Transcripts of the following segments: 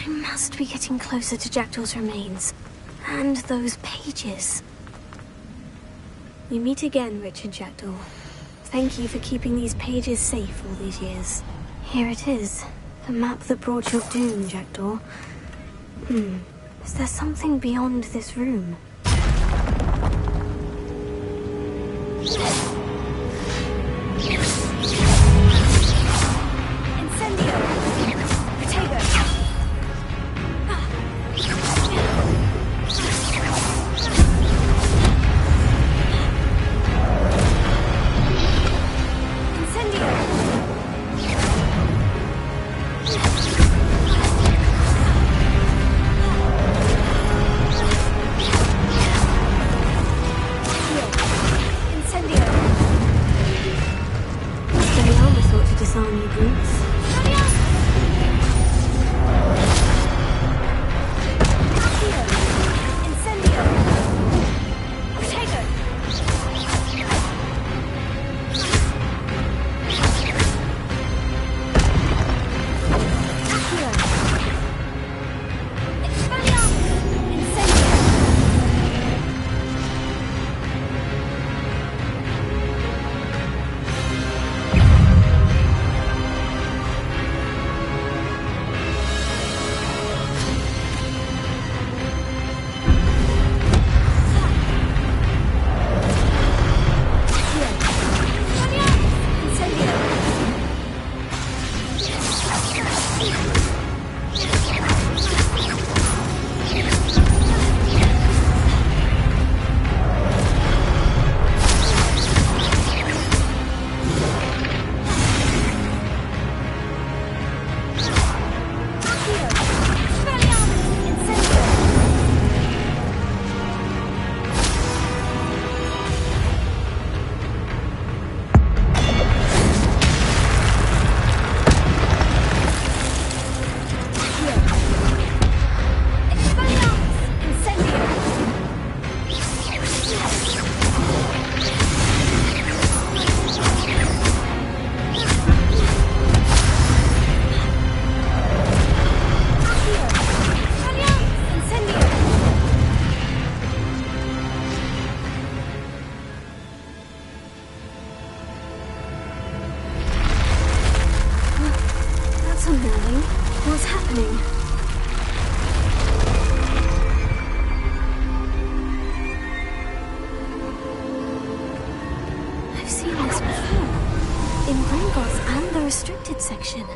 I must be getting closer to Jackdaw's remains. And those pages. We meet again, Richard Jackdaw. Thank you for keeping these pages safe all these years. Here it is. The map that brought your doom, Jackdaw. Is there something beyond this room? What's happening? I've seen this before. In Gringotts and the restricted section.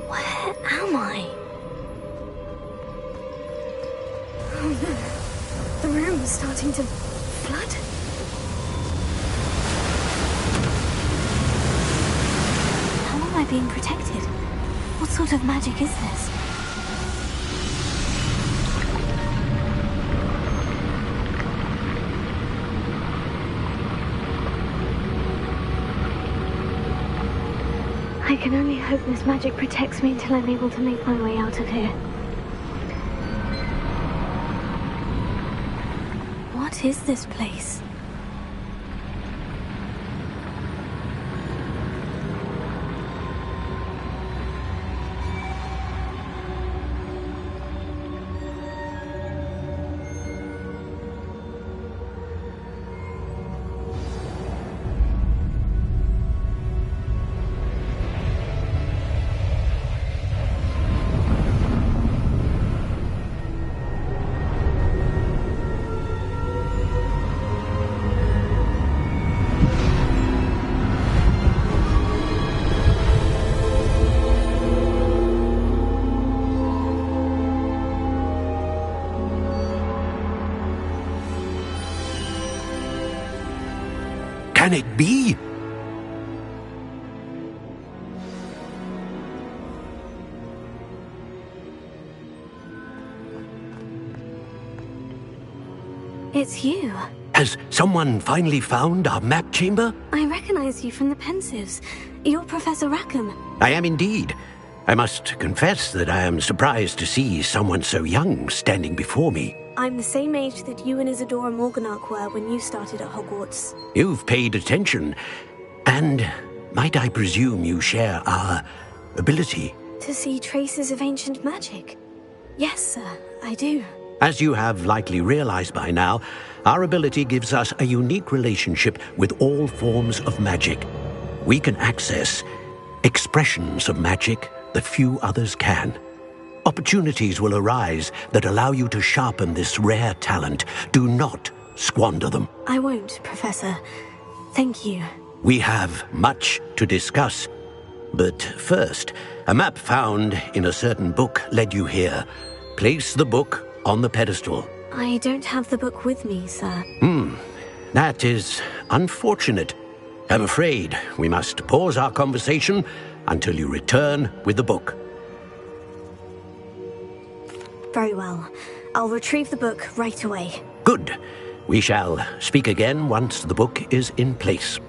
Where am I? Oh no. The room is starting to flood. How am I being protected? What sort of magic is this? I can only hope this magic protects me until I'm able to make my way out of here. What is this place? Can it be? It's you. Has someone finally found our map chamber? I recognize you from the Pensives. You're Professor Rackham. I am indeed. I must confess that I am surprised to see someone so young standing before me. I'm the same age that you and Isadora Morganach were when you started at Hogwarts. You've paid attention, and might I presume you share our ability? To see traces of ancient magic? Yes, sir, I do. As you have likely realized by now, our ability gives us a unique relationship with all forms of magic. We can access expressions of magic that few others can. Opportunities will arise that allow you to sharpen this rare talent. Do not squander them. I won't, Professor. Thank you. We have much to discuss. But first, a map found in a certain book led you here. Place the book on the pedestal. I don't have the book with me, sir. That is unfortunate. I'm afraid we must pause our conversation until you return with the book. Very well. I'll retrieve the book right away. Good. We shall speak again once the book is in place.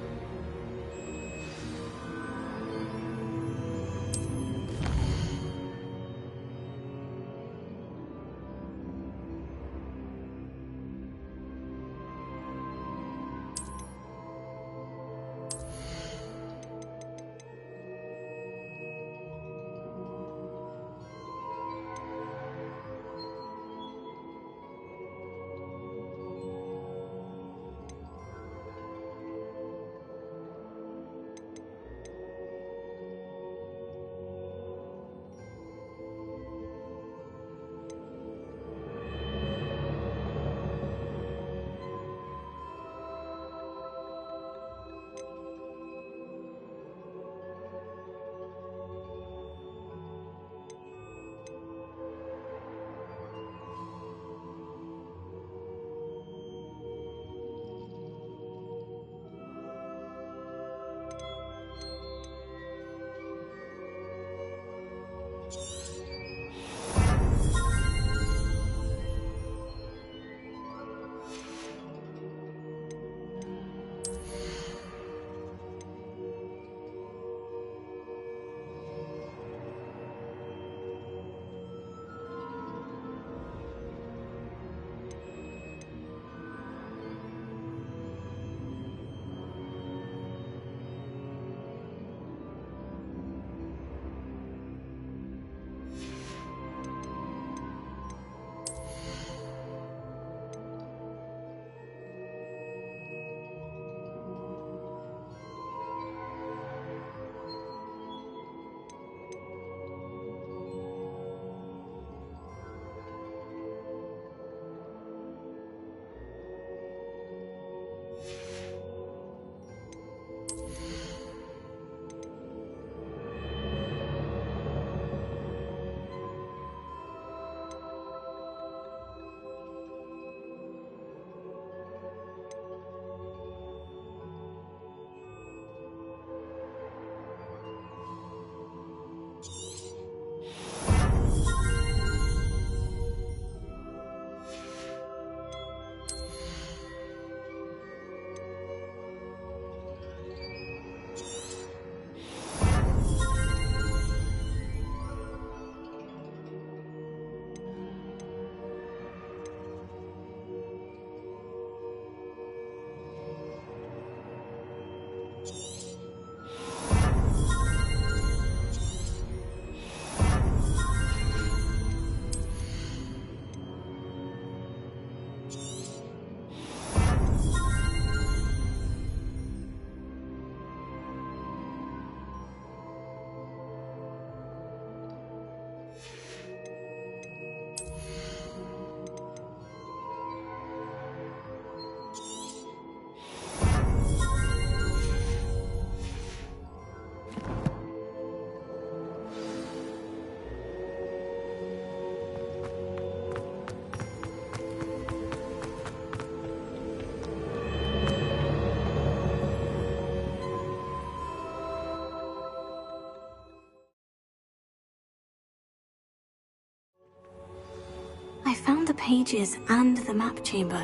I found the pages and the map chamber.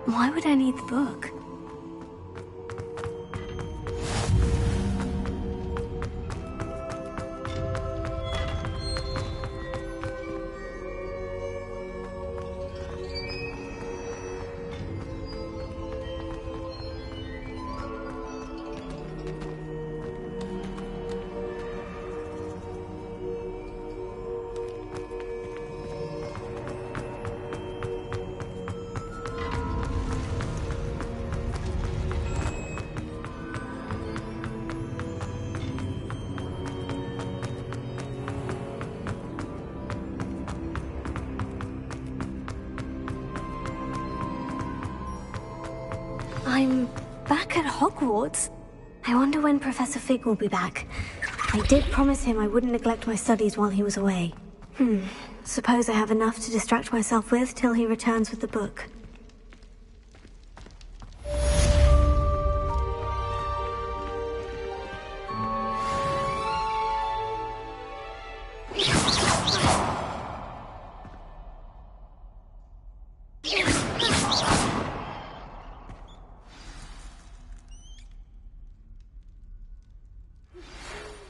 Why would I need the book? I'm back at Hogwarts. I wonder when Professor Fig will be back. I did promise him I wouldn't neglect my studies while he was away. Suppose I have enough to distract myself with till he returns with the book.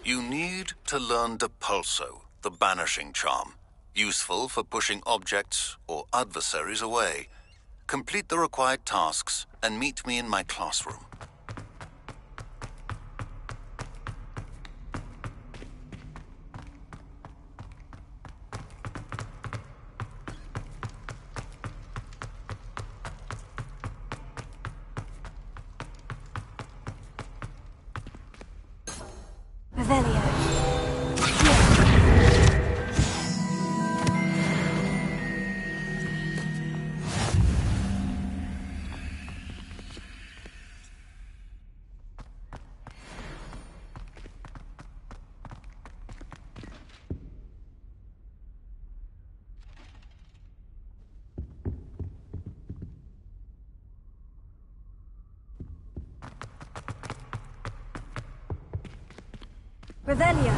You need to learn Depulso, the banishing charm. Useful for pushing objects or adversaries away. Complete the required tasks and meet me in my classroom. Revelio. Revelio.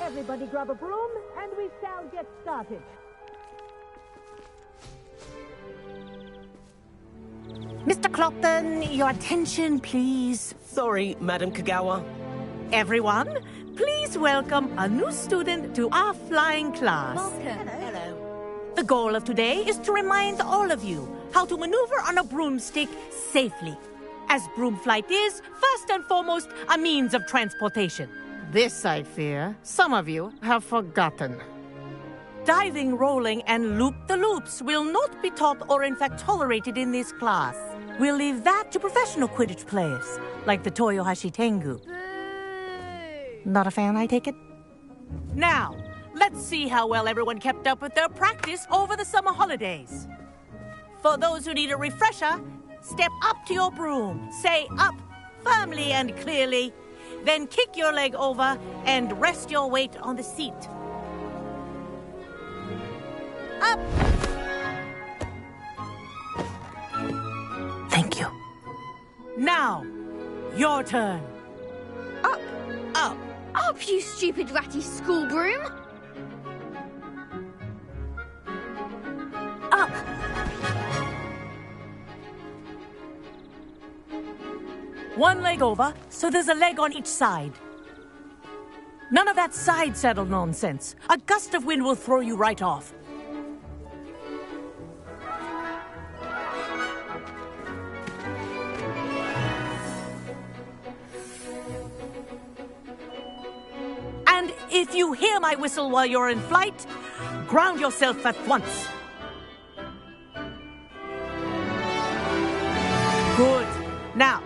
Everybody grab a broom, and we shall get started. Mr. Clopton, your attention, please. Sorry, Madam Kagawa. Everyone, please welcome a new student to our flying class. Hello. The goal of today is to remind all of you how to maneuver on a broomstick safely, as broom flight is, first and foremost, a means of transportation. This, I fear, some of you have forgotten. Diving, rolling, and loop-the-loops will not be taught or in fact tolerated in this class. We'll leave that to professional Quidditch players, like the Toyohashi Tengu. Not a fan, I take it? Now, let's see how well everyone kept up with their practice over the summer holidays. For those who need a refresher, step up to your broom, say up firmly and clearly, then kick your leg over and rest your weight on the seat. Up! Thank you. Now, your turn. Up! Up! Up, you stupid ratty school broom! Up! One leg over, so there's a leg on each side. None of that side saddle nonsense. A gust of wind will throw you right off. And if you hear my whistle while you're in flight, ground yourself at once. Good. Now,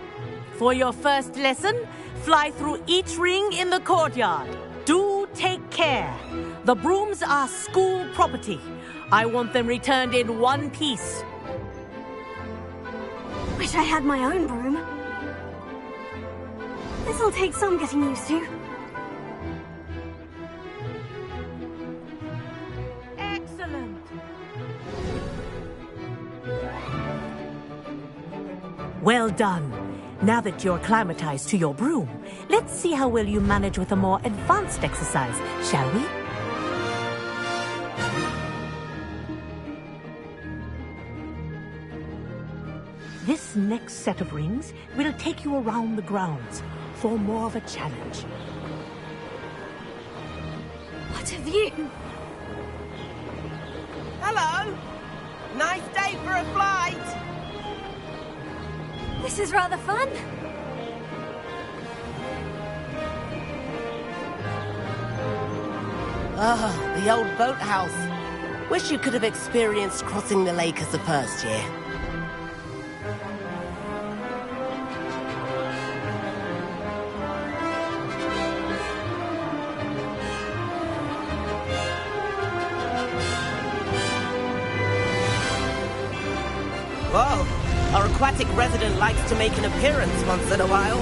for your first lesson, fly through each ring in the courtyard. Do take care. The brooms are school property. I want them returned in one piece. Wish I had my own broom. This'll take some getting used to. Well done. Now that you're acclimatized to your broom, let's see how well you manage with a more advanced exercise, shall we? This next set of rings will take you around the grounds for more of a challenge. What a view! Hello! Nice day for a flight! This is rather fun. Ah, the old boathouse. Wish you could have experienced crossing the lake as a first year. Whoa, our aquatic resident likes to make an appearance once in a while.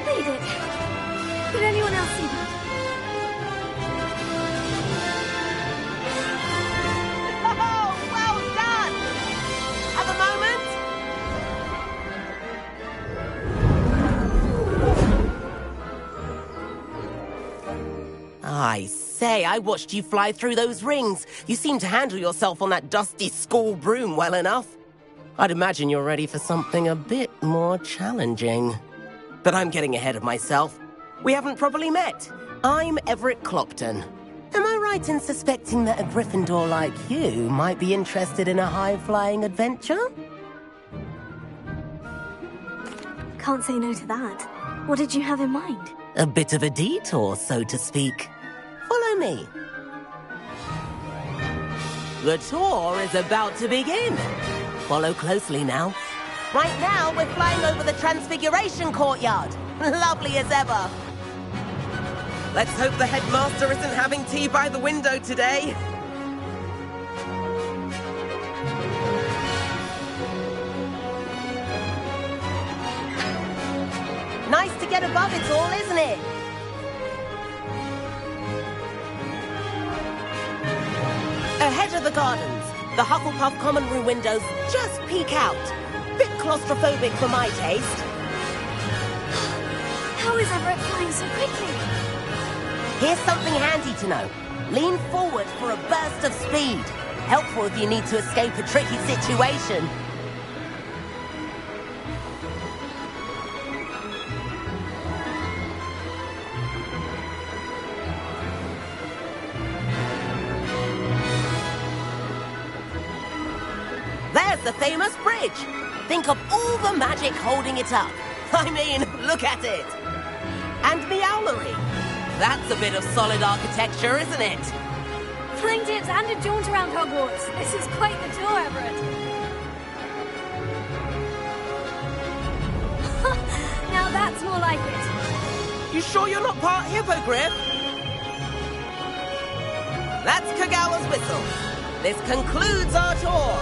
Made it. Did anyone else see that? Oh, well done! Have a moment? I say, I watched you fly through those rings. You seem to handle yourself on that dusty school broom well enough. I'd imagine you're ready for something a bit more challenging. But I'm getting ahead of myself. We haven't properly met. I'm Everett Clopton. Am I right in suspecting that a Gryffindor like you might be interested in a high-flying adventure? Can't say no to that. What did you have in mind? A bit of a detour, so to speak. Follow me. The tour is about to begin. Follow closely now. Right now, we're flying over the Transfiguration Courtyard. Lovely as ever. Let's hope the headmaster isn't having tea by the window today. Nice to get above it all, isn't it? Ahead of the gardens, the Hufflepuff common room windows just peek out. Bit claustrophobic for my taste. How is Everett flying so quickly? Here's something handy to know. Lean forward for a burst of speed. Helpful if you need to escape a tricky situation. There's the famous bridge. Think of all the magic holding it up. I mean, look at it. And Meowlery. That's a bit of solid architecture, isn't it? Flying dips and a jaunt around Hogwarts. This is quite the tour, Everett. Now that's more like it. You sure you're not part Hippogriff? That's Kagawa's whistle. This concludes our tour.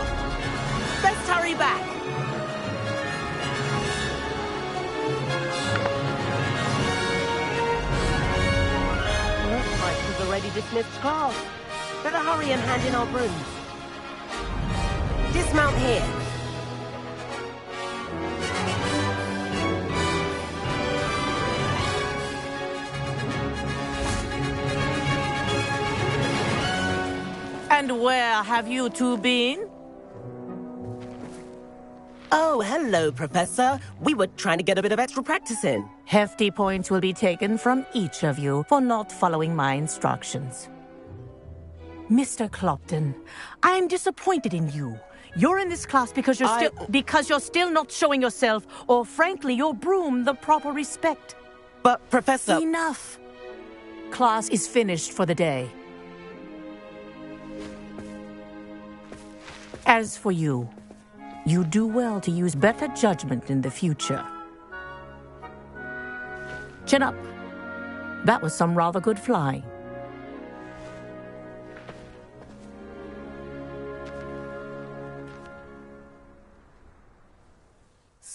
Let's hurry back. We've already dismissed class. Better hurry and hand in our brooms. Dismount here. And where have you two been? Oh, hello, Professor. We were trying to get a bit of extra practice in. Hefty points will be taken from each of you for not following my instructions. Mr. Clopton, I'm disappointed in you. You're in this class because you're still not showing yourself, or frankly, your broom, the proper respect. But, Professor... Enough. Class is finished for the day. As for you, you do well to use better judgment in the future. Chin up. That was some rather good flying.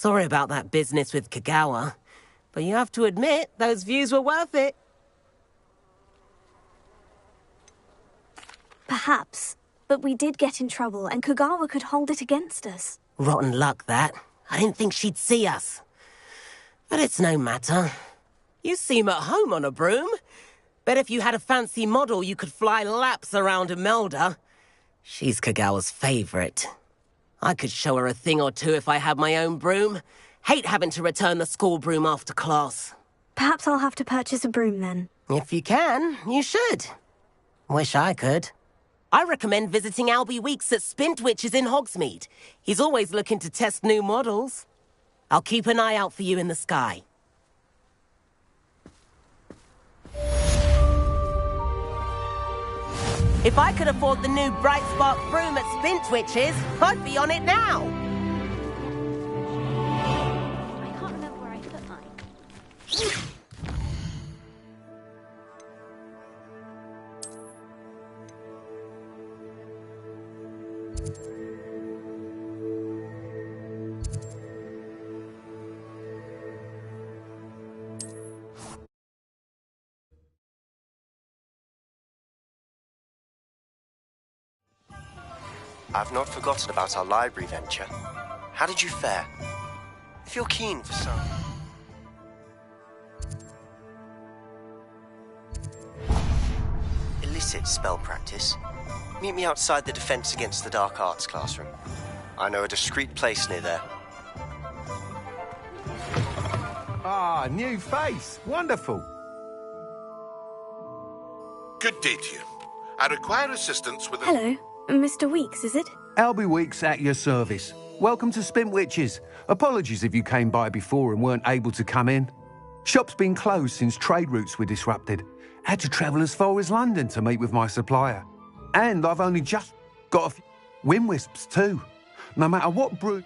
Sorry about that business with Kagawa, but you have to admit, those views were worth it. Perhaps. But we did get in trouble, and Kagawa could hold it against us. Rotten luck, that. I didn't think she'd see us. But it's no matter. You seem at home on a broom. Bet if you had a fancy model, you could fly laps around Imelda. She's Kagawa's favorite. I could show her a thing or two if I had my own broom. Hate having to return the school broom after class. Perhaps I'll have to purchase a broom then. If you can, you should. Wish I could. I recommend visiting Albie Weeks at Spintwitches in Hogsmeade. He's always looking to test new models. I'll keep an eye out for you in the sky. If I could afford the new Bright Spark broom at Spintwitches, I'd be on it now. I can't remember where I put mine. I've not forgotten about our library venture. How did you fare? If you're keen for some... illicit spell practice, meet me outside the Defense Against the Dark Arts classroom. I know a discreet place near there. Ah, new face. Wonderful. Good day to you. I require assistance with a... Hello, Mr. Weeks, is it? Albie Weeks at your service. Welcome to Spintwitches. Apologies if you came by before and weren't able to come in. Shop's been closed since trade routes were disrupted. Had to travel as far as London to meet with my supplier. And I've only just got a few Winwisps too. No matter what brew...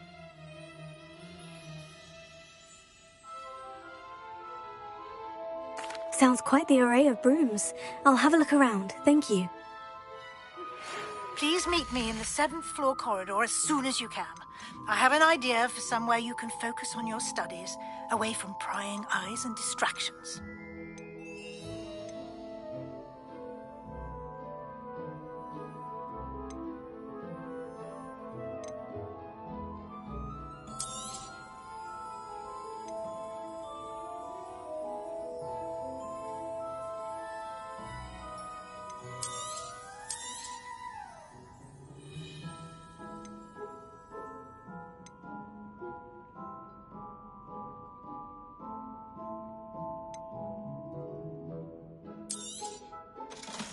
Sounds quite the array of brooms. I'll have a look around, thank you. Please meet me in the 7th floor corridor as soon as you can. I have an idea for somewhere you can focus on your studies, away from prying eyes and distractions.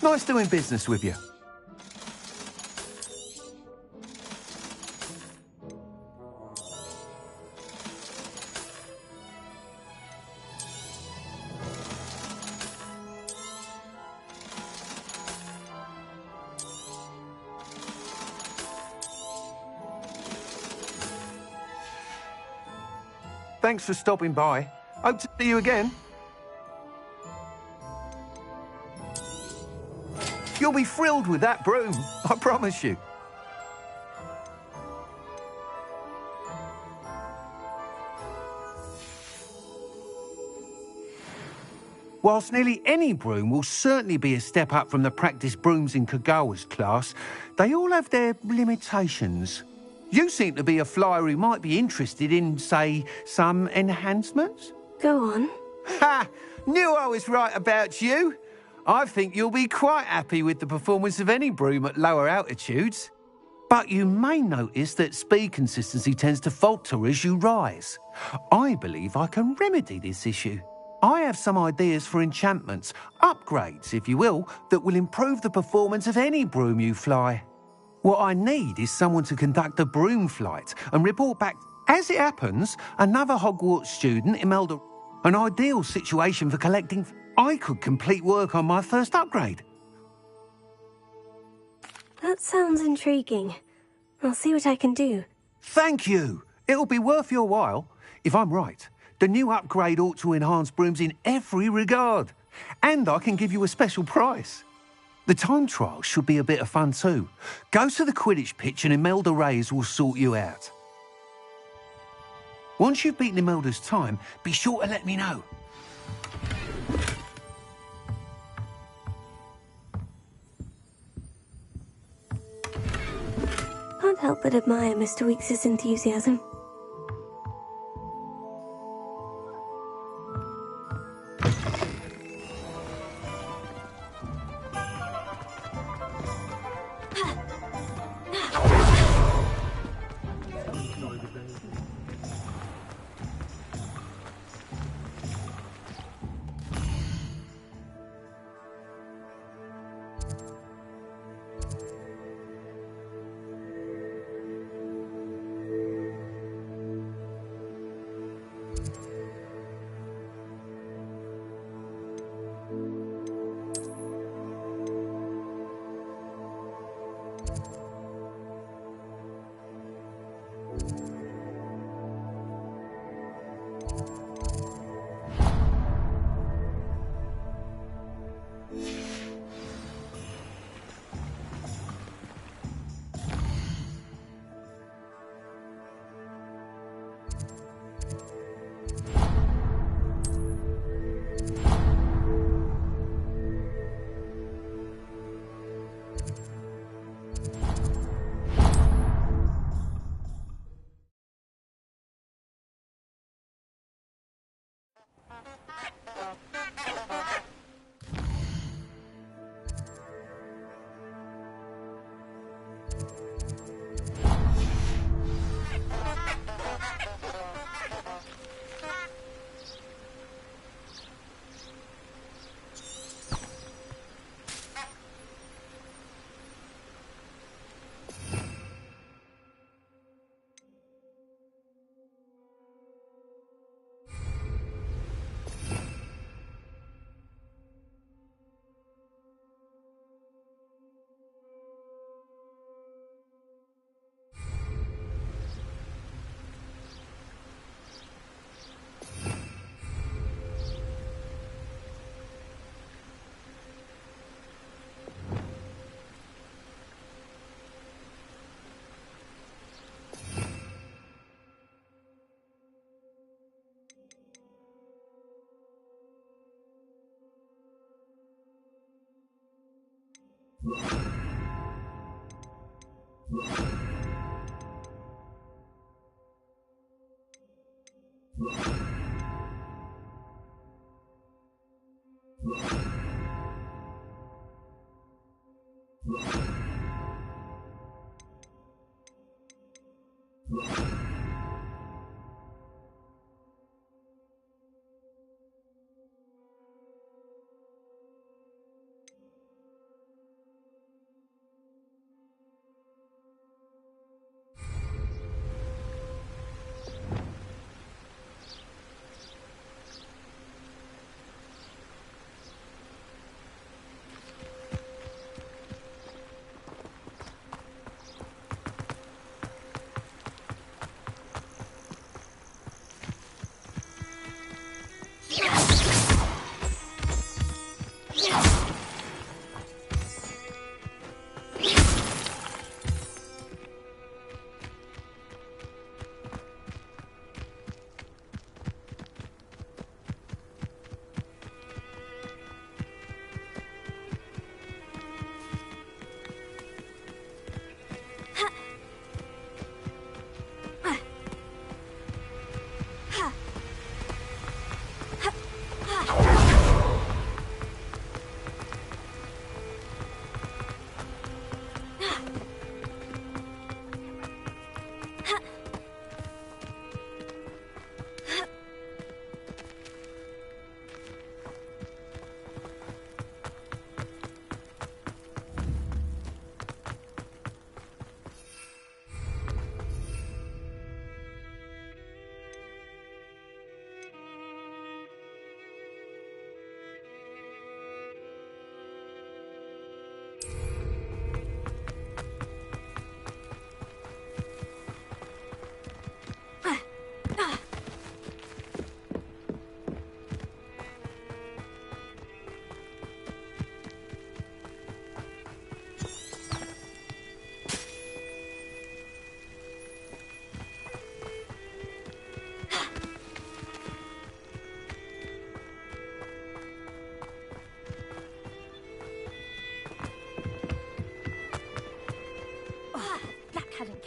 Nice doing business with you. Thanks for stopping by. Hope to see you again. You'll be thrilled with that broom, I promise you. Whilst nearly any broom will certainly be a step up from the practice brooms in Kagawa's class, they all have their limitations. You seem to be a flyer who might be interested in, say, some enhancements? Go on. Ha! Knew I was right about you. I think you'll be quite happy with the performance of any broom at lower altitudes. But you may notice that speed consistency tends to falter as you rise. I believe I can remedy this issue. I have some ideas for enchantments, upgrades, if you will, that will improve the performance of any broom you fly. What I need is someone to conduct a broom flight and report back. As it happens, another Hogwarts student, Imelda, an ideal situation for collecting. I could complete work on my first upgrade. That sounds intriguing. I'll see what I can do. Thank you. It'll be worth your while. If I'm right, the new upgrade ought to enhance brooms in every regard. And I can give you a special price. The time trial should be a bit of fun too. Go to the Quidditch pitch and Imelda Reyes will sort you out. Once you've beaten Imelda's time, be sure to let me know. Can't help but admire Mr. Weeks' enthusiasm.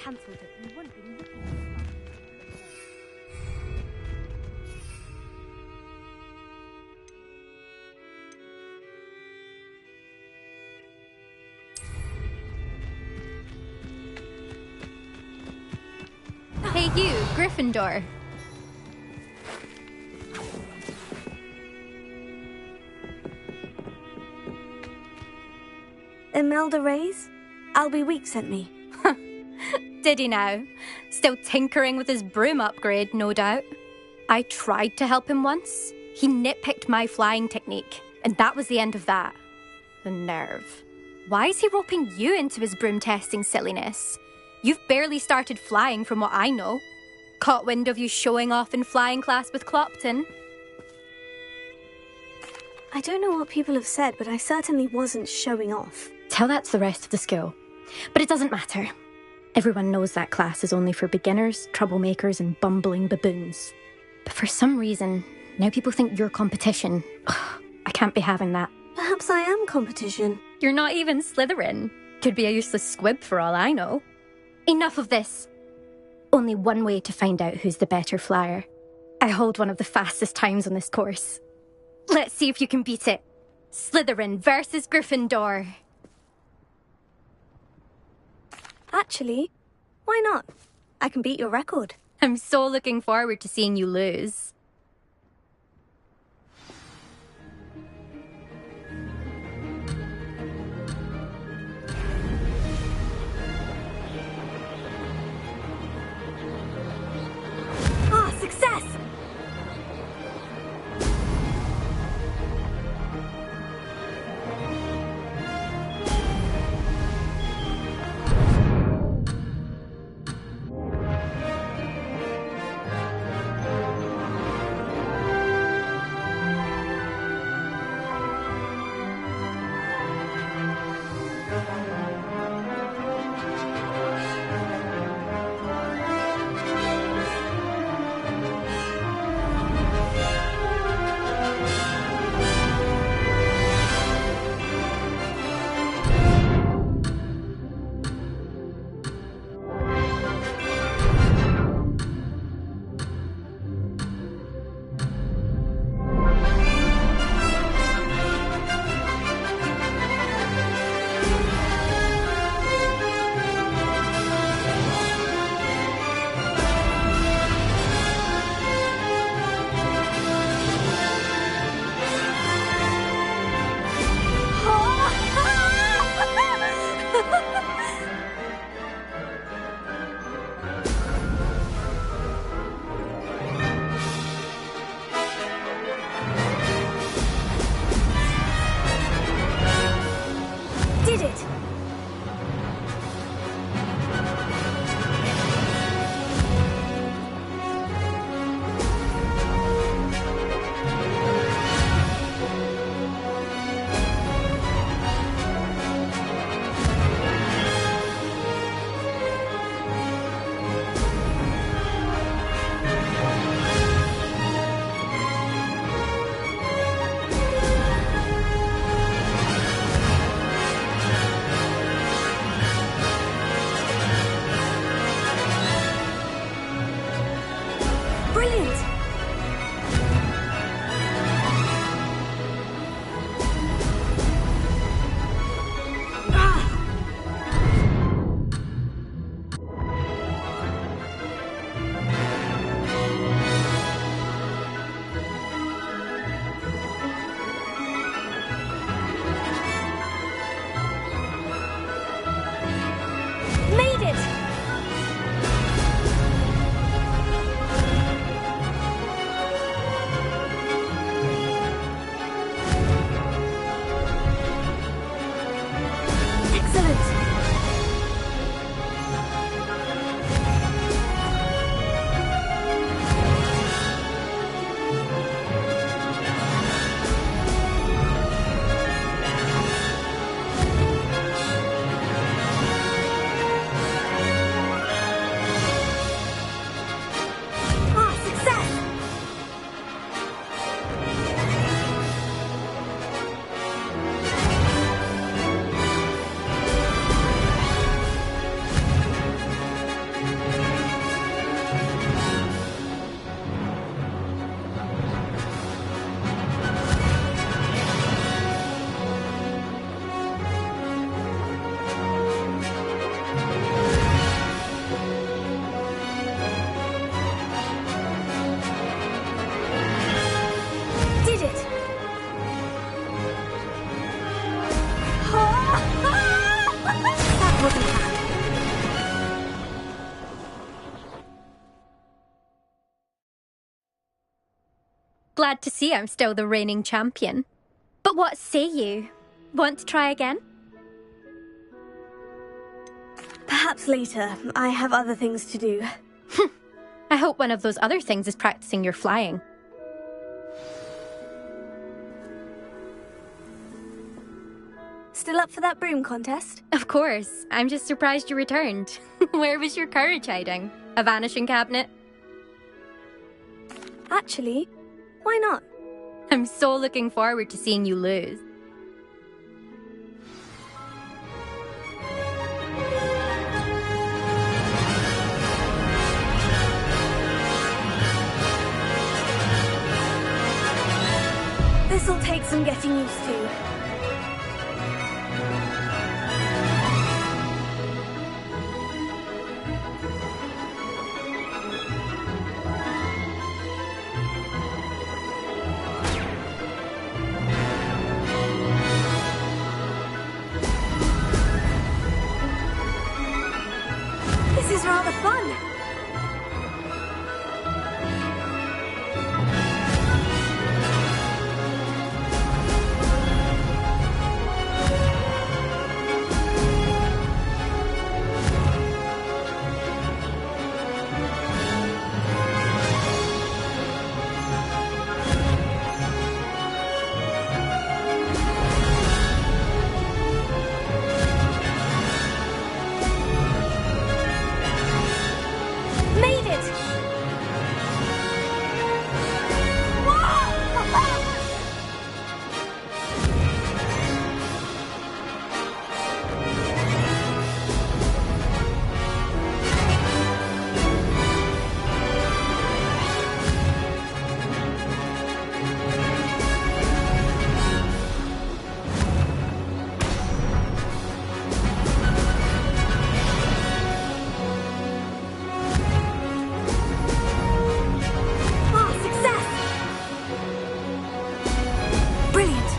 cancelled it, we wouldn't be looking at it. Hey you, Gryffindor. Imelda Reyes? Albie Week sent me. Did he now? Still tinkering with his broom upgrade, no doubt. I tried to help him once. He nitpicked my flying technique, and that was the end of that. The nerve. Why is he roping you into his broom testing silliness? You've barely started flying from what I know. Caught wind of you showing off in flying class with Clopton. I don't know what people have said, but I certainly wasn't showing off. Tell that to the rest of the school. But it doesn't matter. Everyone knows that class is only for beginners, troublemakers, and bumbling baboons. But for some reason, now people think you're competition. Ugh, I can't be having that. Perhaps I am competition. You're not even Slytherin. Could be a useless squib for all I know. Enough of this. Only one way to find out who's the better flyer. I hold one of the fastest times on this course. Let's see if you can beat it. Slytherin versus Gryffindor. Actually, why not? I can beat your record. I'm so looking forward to seeing you lose. Ah, success! Did it! Glad to see I'm still the reigning champion. But what say you? Want to try again? Perhaps later. I have other things to do. I hope one of those other things is practicing your flying. Still up for that broom contest? Of course. I'm just surprised you returned. Where was your courage hiding? A vanishing cabinet? Actually, why not? I'm so looking forward to seeing you lose. This'll take some getting used to. This is rather fun. Made it! Ah, success! Brilliant!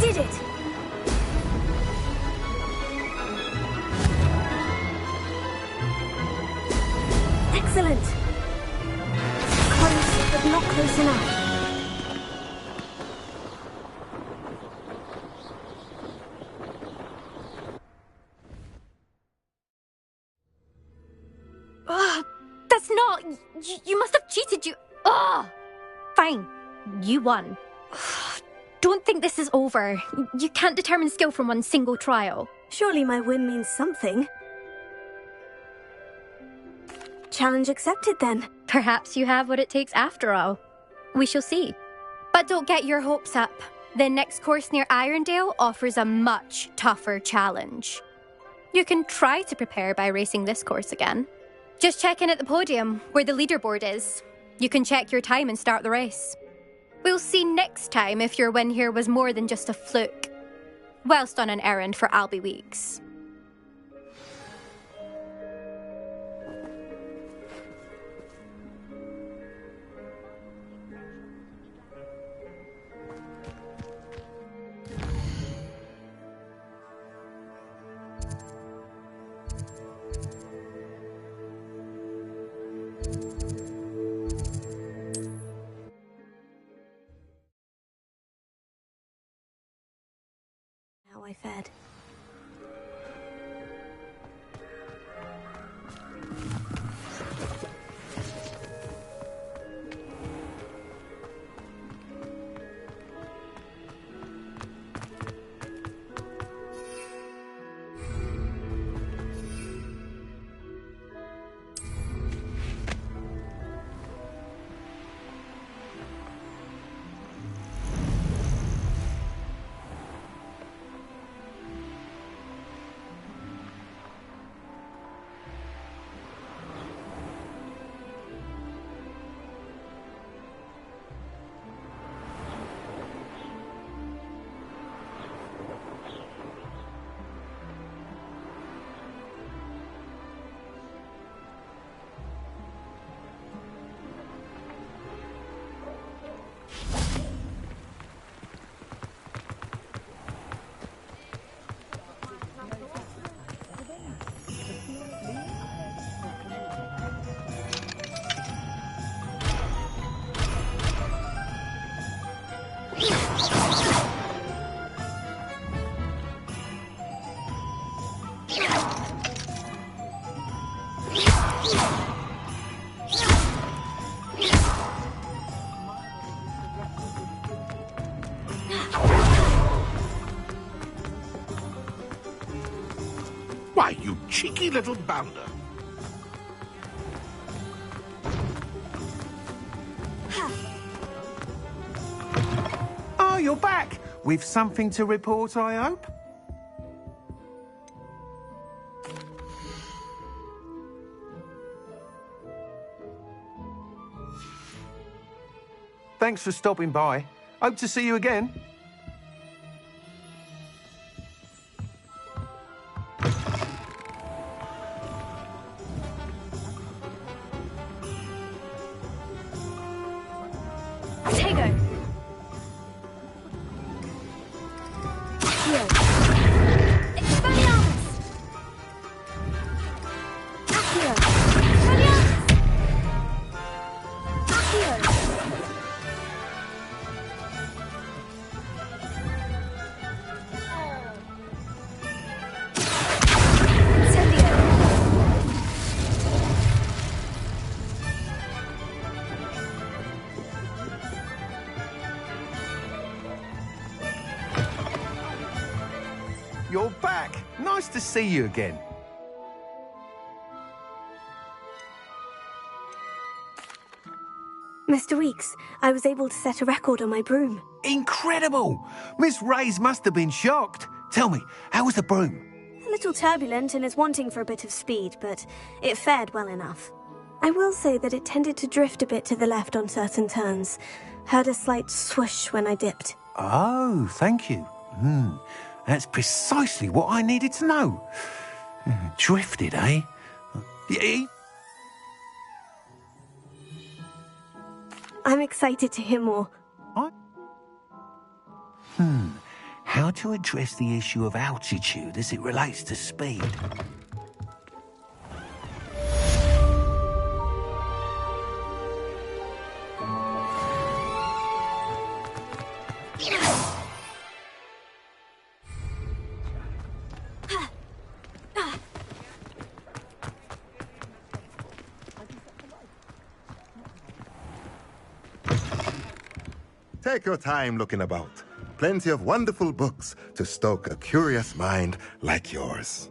Did it! Excellent! Close, but not close enough. Ugh, that's not... You must have cheated, you... Ugh! Fine. You won. Don't think this is over. You can't determine skill from one single trial. Surely my win means something. Challenge accepted then. Perhaps you have what it takes after all. We shall see. But don't get your hopes up. The next course near Irondale offers a much tougher challenge. You can try to prepare by racing this course again. Just check in at the podium, where the leaderboard is. You can check your time and start the race. We'll see next time if your win here was more than just a fluke, whilst on an errand for Albie Weeks. How I fared. Why, you cheeky little bounder. Oh, you're back! With something to report, I hope? Thanks for stopping by. Hope to see you again. Tego. Here. Expelliarmus! Accio! Expelliarmus! Accio! Incendio! You're back. Nice to see you again. Mr. Weeks, I was able to set a record on my broom. Incredible! Miss Reyes must have been shocked. Tell me, how was the broom? A little turbulent and is wanting for a bit of speed, but it fared well enough. I will say that it tended to drift a bit to the left on certain turns. Heard a slight swoosh when I dipped. Oh, thank you. That's precisely what I needed to know. Drifted, eh? I'm excited to hear more. How to address the issue of altitude as it relates to speed? Take your time looking about. Plenty of wonderful books to stoke a curious mind like yours.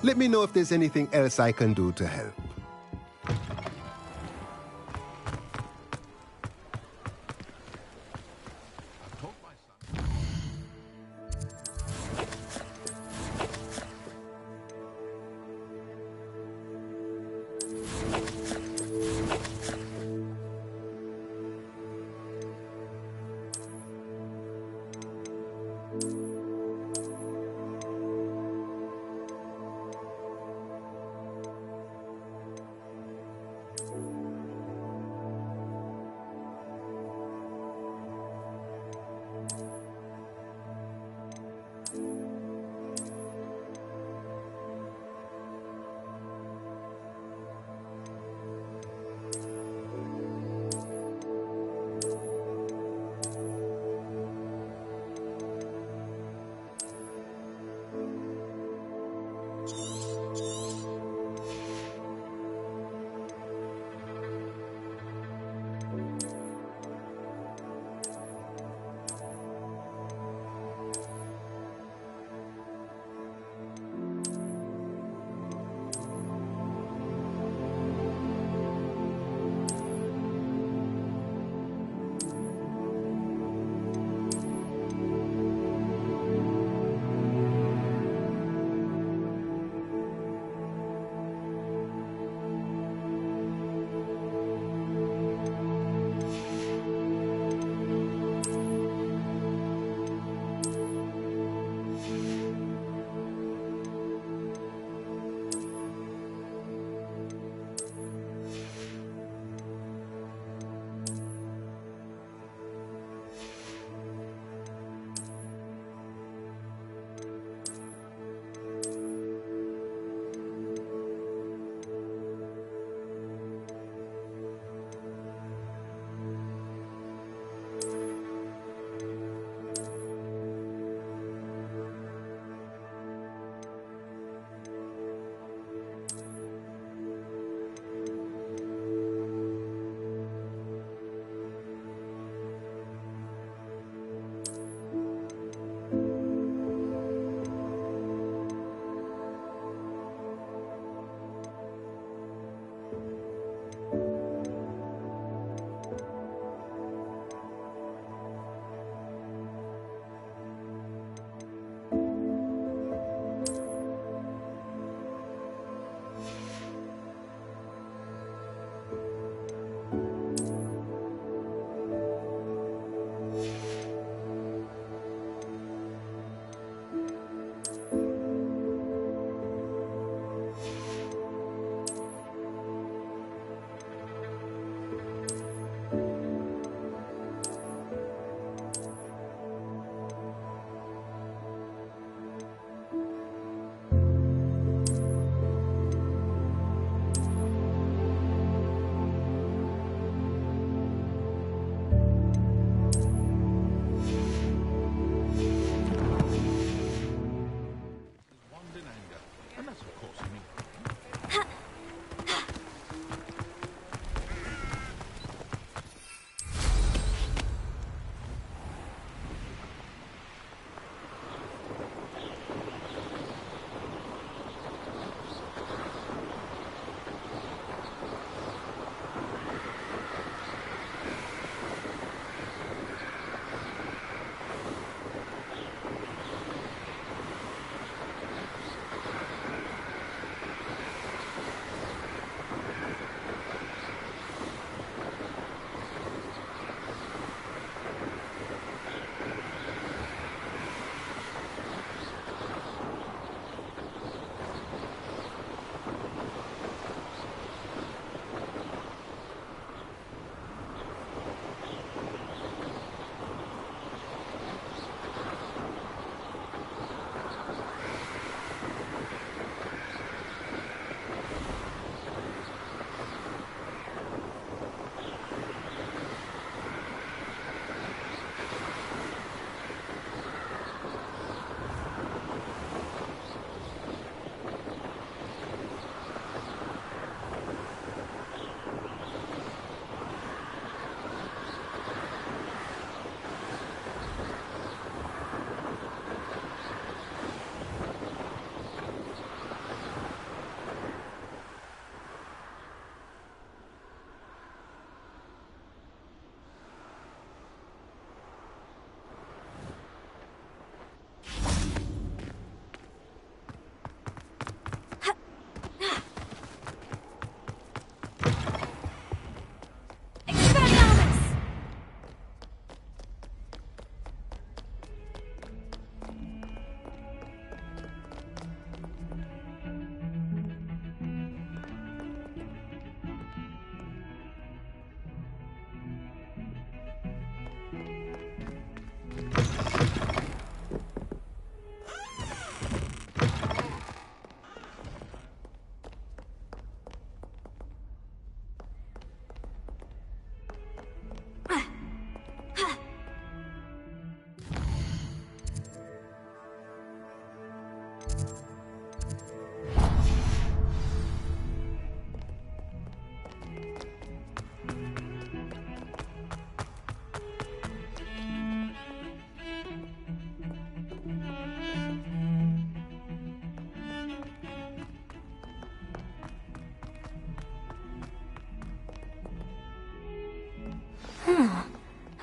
Let me know if there's anything else I can do to help.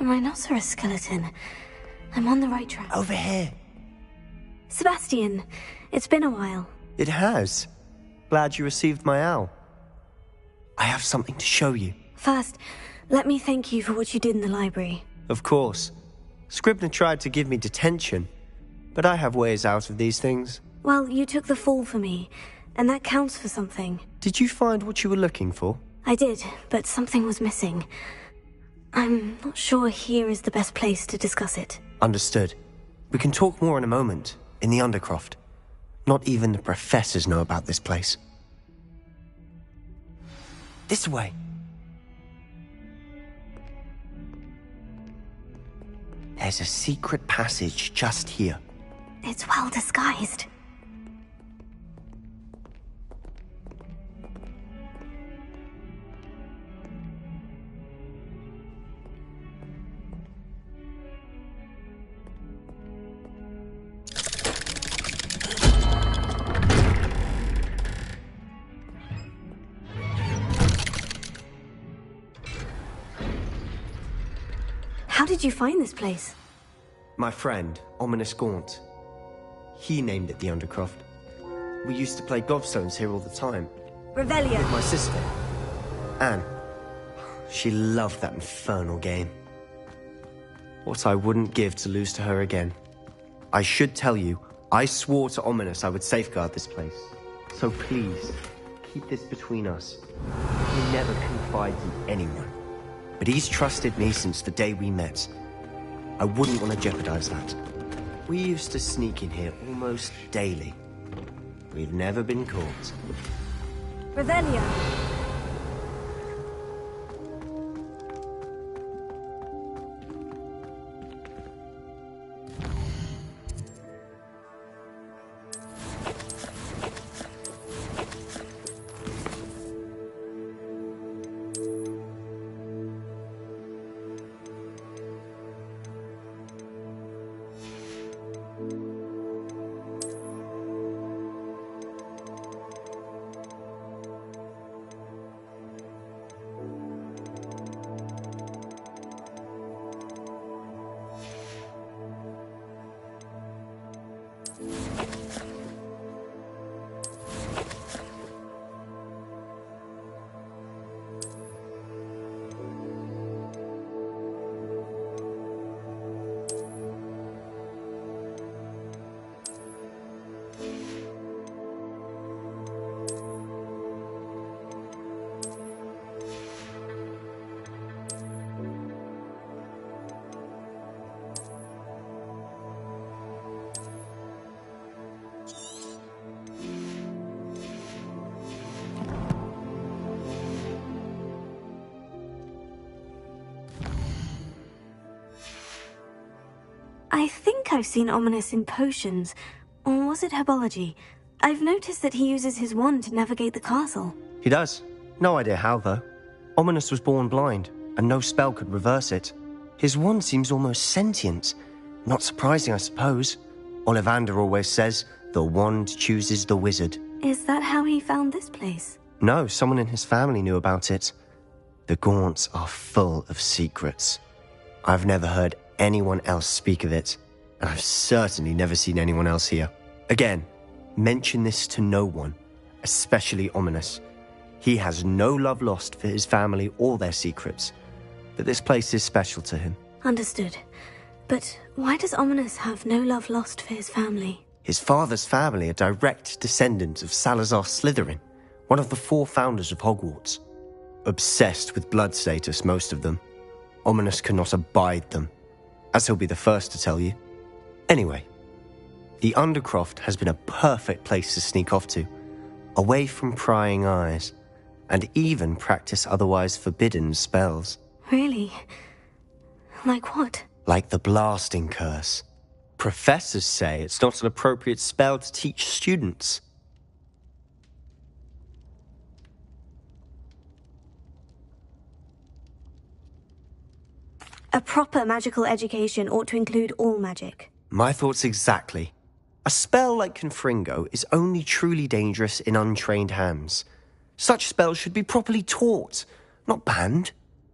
A rhinoceros skeleton. I'm on the right track. Over here. Sebastian, it's been a while. It has. Glad you received my owl. I have something to show you. First, let me thank you for what you did in the library. Of course. Scribner tried to give me detention, but I have ways out of these things. Well, you took the fall for me, and that counts for something. Did you find what you were looking for? I did, but something was missing. I'm not sure here is the best place to discuss it. Understood. We can talk more in a moment, in the Undercroft. Not even the professors know about this place. This way. There's a secret passage just here. It's well disguised. How did you find this place? My friend, Ominous Gaunt. He named it the Undercroft. We used to play gobstones here all the time. Revelia. With my sister, Anne. She loved that infernal game. What I wouldn't give to lose to her again. I should tell you, I swore to Ominous I would safeguard this place. So please, keep this between us. He never confides in anyone. But he's trusted me since the day we met. I wouldn't want to jeopardize that. We used to sneak in here almost daily. We've never been caught. Revelia. I think I've seen Ominous in potions. Or was it herbology? I've noticed that he uses his wand to navigate the castle. He does. No idea how, though. Ominous was born blind, and no spell could reverse it. His wand seems almost sentient. Not surprising, I suppose. Ollivander always says, the wand chooses the wizard. Is that how he found this place? No, someone in his family knew about it. The Gaunts are full of secrets. I've never heard anyone else speak of it, and I've certainly never seen anyone else here. Again, mention this to no one, especially Ominous. He has no love lost for his family or their secrets, but this place is special to him. Understood. But why does Ominous have no love lost for his family? His father's family are direct descendants of Salazar Slytherin, one of the 4 founders of Hogwarts. Obsessed with blood status, most of them. Ominous cannot abide them, as he'll be the first to tell you. Anyway, the Undercroft has been a perfect place to sneak off to, away from prying eyes, and even practice otherwise forbidden spells. Really? Like what? Like the Blasting Curse. Professors say it's not an appropriate spell to teach students. A proper magical education ought to include all magic. My thoughts exactly. A spell like Confringo is only truly dangerous in untrained hands. Such spells should be properly taught, not banned.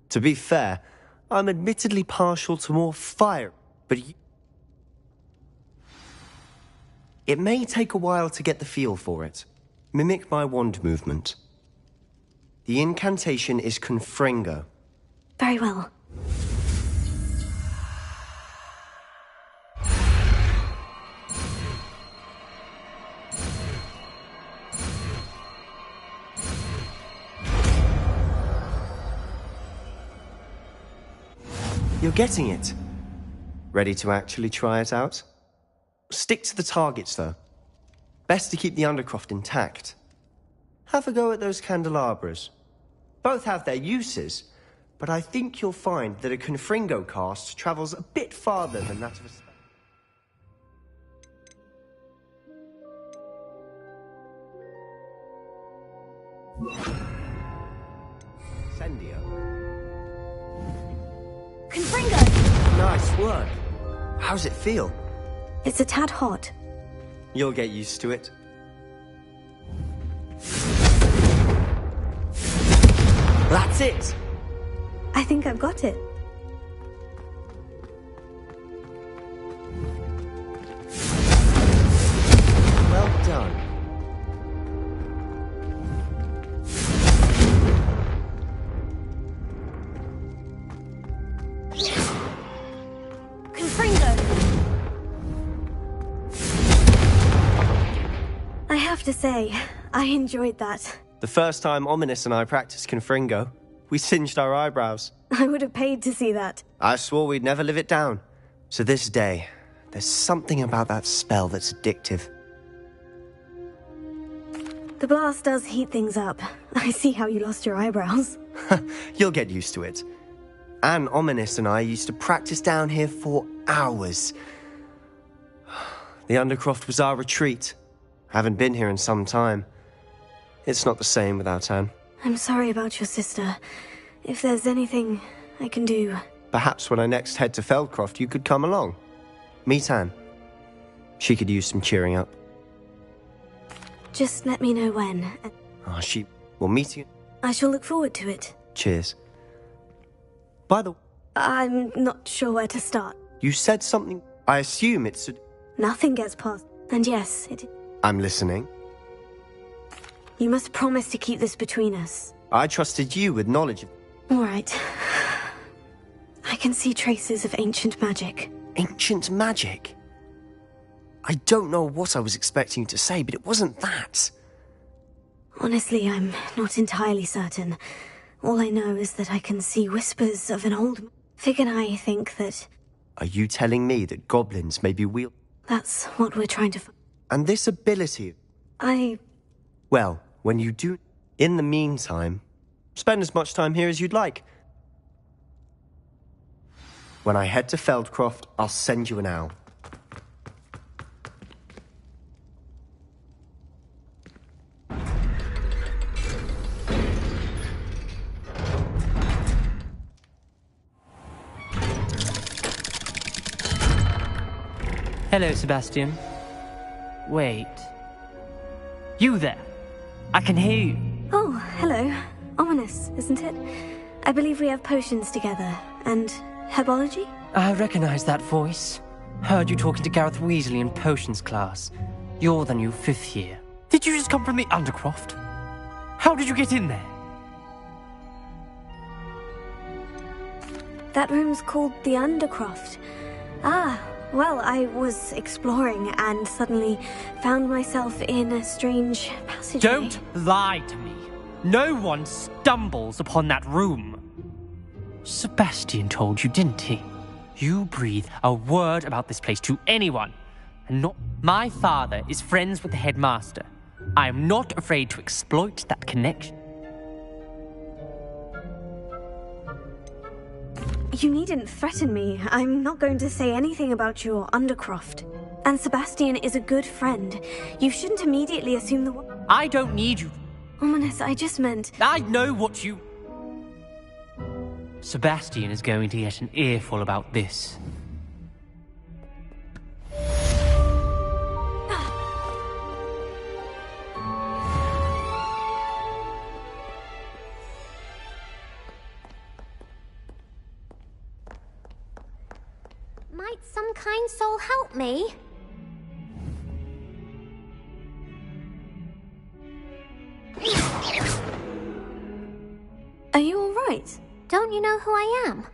To be fair, I'm admittedly partial to more fire, but it may take a while to get the feel for it. Mimic my wand movement. The incantation is Confringo. Very well. You're getting it. Ready to actually try it out? Stick to the targets, though. Best to keep the Undercroft intact. Have a go at those candelabras. Both have their uses, but I think you'll find that a Confringo cast travels a bit farther than that of a... Sendio. Confringo! Nice work. How's it feel? It's a tad hot. You'll get used to it. That's it! I think I've got it. Well done. Confringo! I have to say, I enjoyed that. The first time Ominous and I practiced Confringo, we singed our eyebrows. I would have paid to see that. I swore we'd never live it down. To this day, there's something about that spell that's addictive. The blast does heat things up. I see how you lost your eyebrows. You'll get used to it. Anne, Ominous and I used to practice down here for hours. The Undercroft was our retreat. Haven't been here in some time. It's not the same without Anne. I'm sorry about your sister. If there's anything I can do... Perhaps when I next head to Feldcroft, you could come along. Meet Anne. She could use some cheering up. Just let me know when. Oh, she will meet you. I shall look forward to it. Cheers. By the way... I'm not sure where to start. You said something... I assume it's... Nothing gets past. And yes, it... I'm listening. You must promise to keep this between us. I trusted you with knowledge of... All right. I can see traces of ancient magic. Ancient magic? I don't know what I was expecting you to say, but it wasn't that. Honestly, I'm not entirely certain. All I know is that I can see whispers of an old... Fig and I think that... Are you telling me that goblins may be wield... That's what we're trying to... And this ability... Well, when you do... In the meantime, spend as much time here as you'd like. When I head to Feldcroft, I'll send you an owl. Hello, Sebastian. Wait. You there? I can hear you. Oh, hello. Ominous, isn't it? I believe we have potions together. And herbology? I recognize that voice. Heard you talking to Gareth Weasley in potions class. You're the new 5th year. Did you just come from the Undercroft? How did you get in there? That room's called the Undercroft. Ah, well, I was exploring and suddenly found myself in a strange passageway. Don't lie to me. No one stumbles upon that room. Sebastian told you, didn't he? You breathe a word about this place to anyone, and not... My father is friends with the headmaster. I am not afraid to exploit that connection. You needn't threaten me. I'm not going to say anything about your Undercroft. And Sebastian is a good friend. You shouldn't immediately assume the... I don't need you. Ominous, I just meant... I know what you... Sebastian is going to get an earful about this. Might some kind soul help me? Are you alright? Don't you know who I am?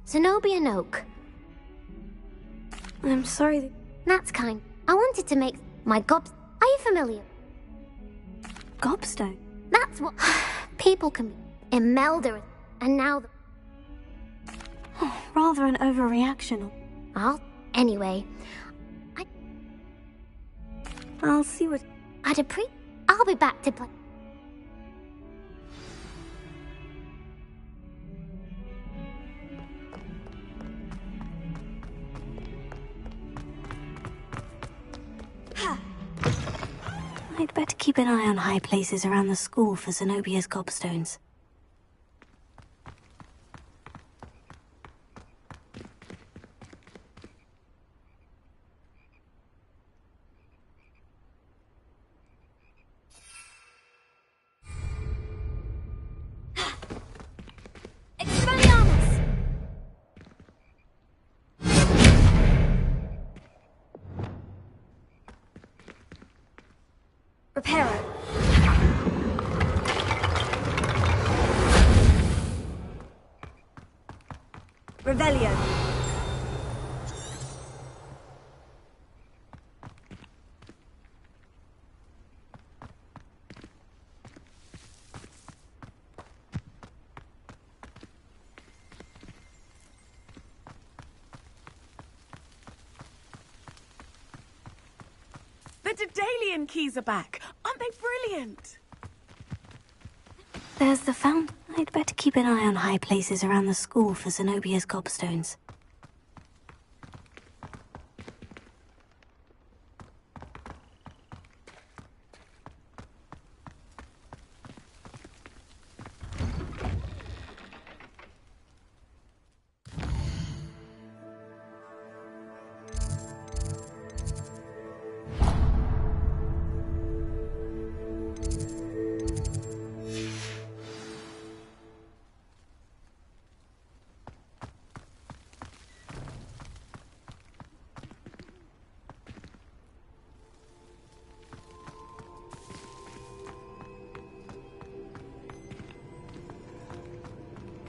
Zenobia Noak. I'm sorry. That's kind. I wanted to make my gobs. Are you familiar? Gobstone? That's what people can be. Imelda, and now the... Rather an overreaction. Anyway, I'll see what... I'll be back to play. I'd better keep an eye on high places around the school for Zenobia's gobstones. Reparo. Revelio. The Daedalian keys are back. Aren't they brilliant? There's the fountain. I'd better keep an eye on high places around the school for Zenobia's gobstones.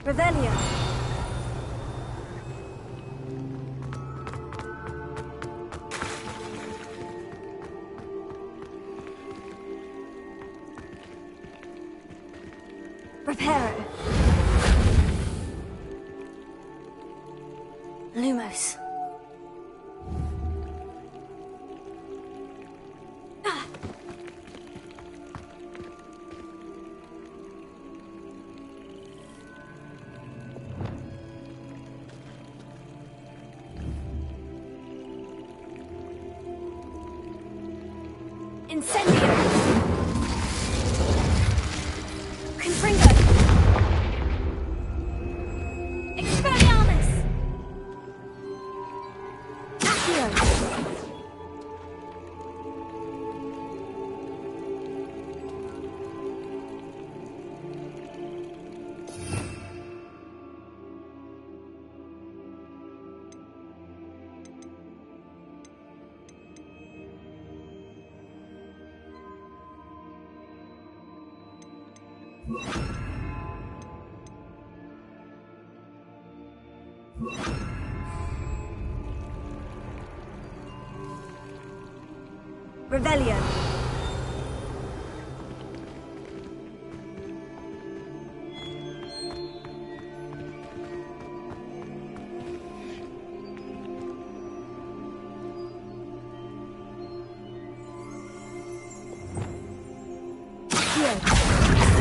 Revelio. Reparo. Lumos. Incendio. Confringo. Expelliarmus. Accio. Revelio.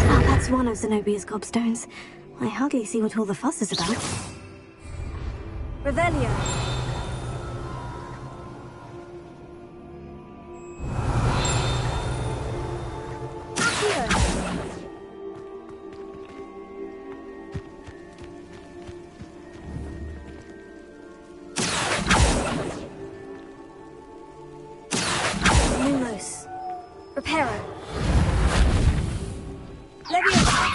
Ah, that's one of Zenobia's gobstones. I hardly see what all the fuss is about. Revelio. Lumos. Reparo. Leviosa.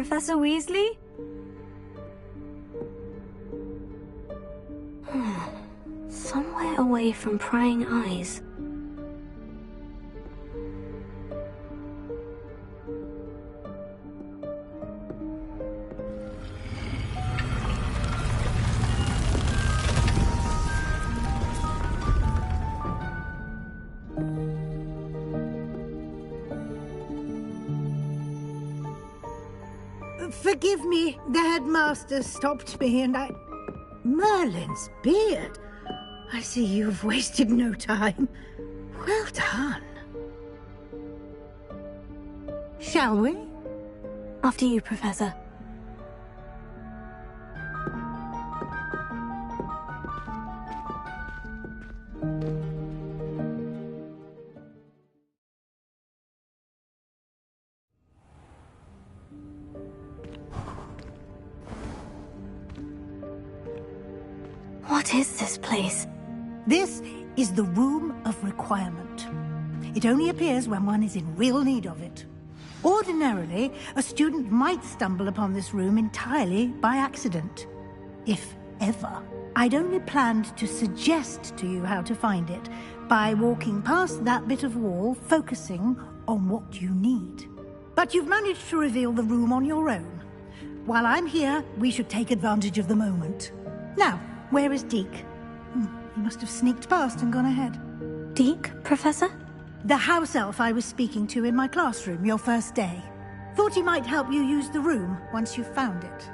Professor Weasley? Somewhere away from prying eyes. Forgive me, the headmaster stopped me and I... Merlin's beard. I see you've wasted no time. Well done. Shall we? After you, Professor. What is this place? This is the Room of Requirement. It only appears when one is in real need of it. Ordinarily, a student might stumble upon this room entirely by accident. If ever. I'd only planned to suggest to you how to find it by walking past that bit of wall, focusing on what you need. But you've managed to reveal the room on your own. While I'm here, we should take advantage of the moment. Now, where is Deke? He must have sneaked past and gone ahead. Deke, Professor? The house elf I was speaking to in my classroom your first day. Thought he might help you use the room once you've found it.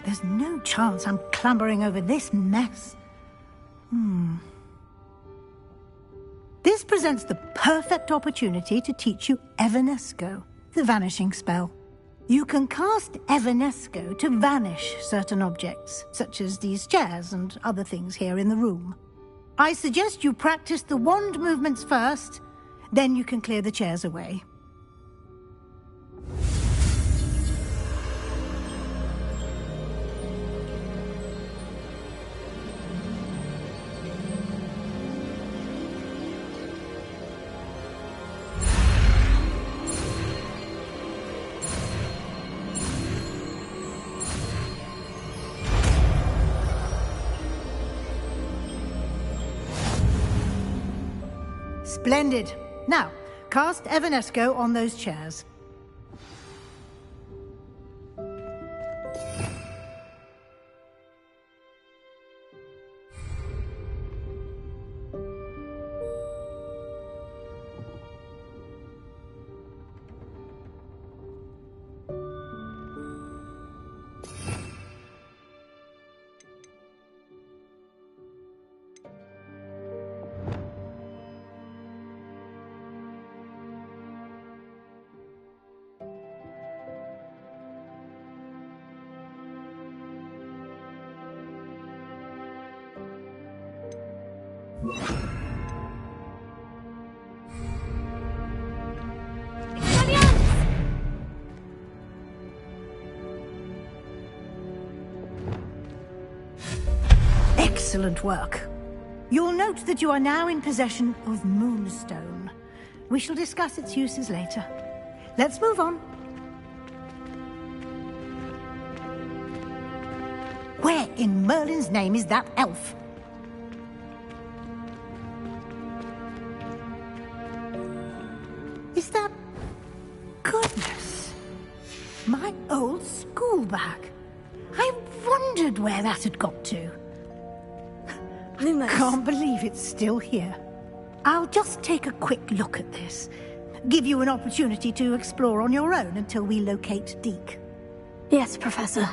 There's no chance I'm clambering over this mess. This presents the perfect opportunity to teach you Evanesco, the vanishing spell. You can cast Evanesco to vanish certain objects, such as these chairs and other things here in the room. I suggest you practice the wand movements first, then you can clear the chairs away. Splendid. Now, cast Evanesco on those chairs. Excellent work. You'll note that you are now in possession of Moonstone. We shall discuss its uses later. Let's move on. Where in Merlin's name is that elf? Is that... Goodness! My old school bag. I wondered where that had got to. Lumos. Can't believe it's still here. I'll just take a quick look at this. Give you an opportunity to explore on your own until we locate Deke. Yes, Professor.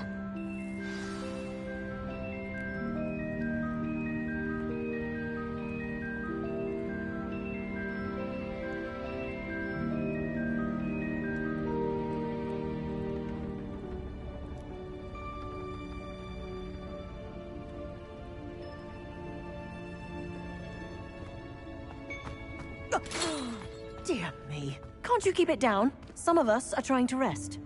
Dear me. Can't you keep it down? Some of us are trying to rest.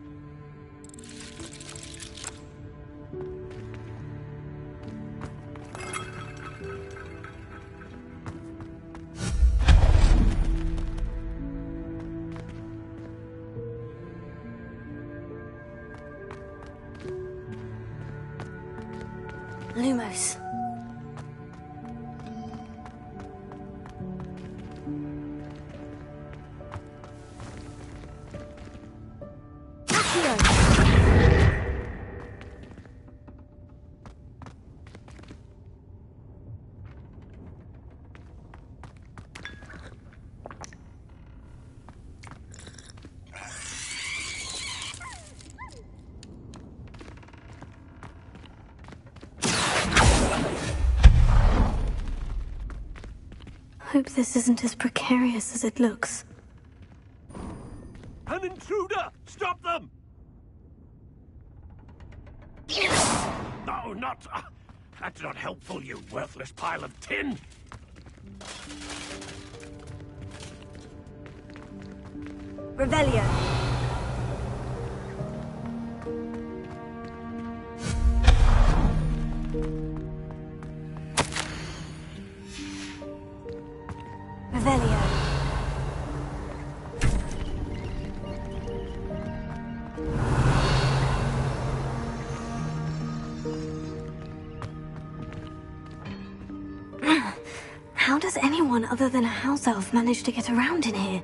Lumos. Hope this isn't as precarious as it looks. An intruder! Stop them! No, not... that's not helpful, you worthless pile of tin! Revelio. Revelio. How does anyone other than a house elf manage to get around in here?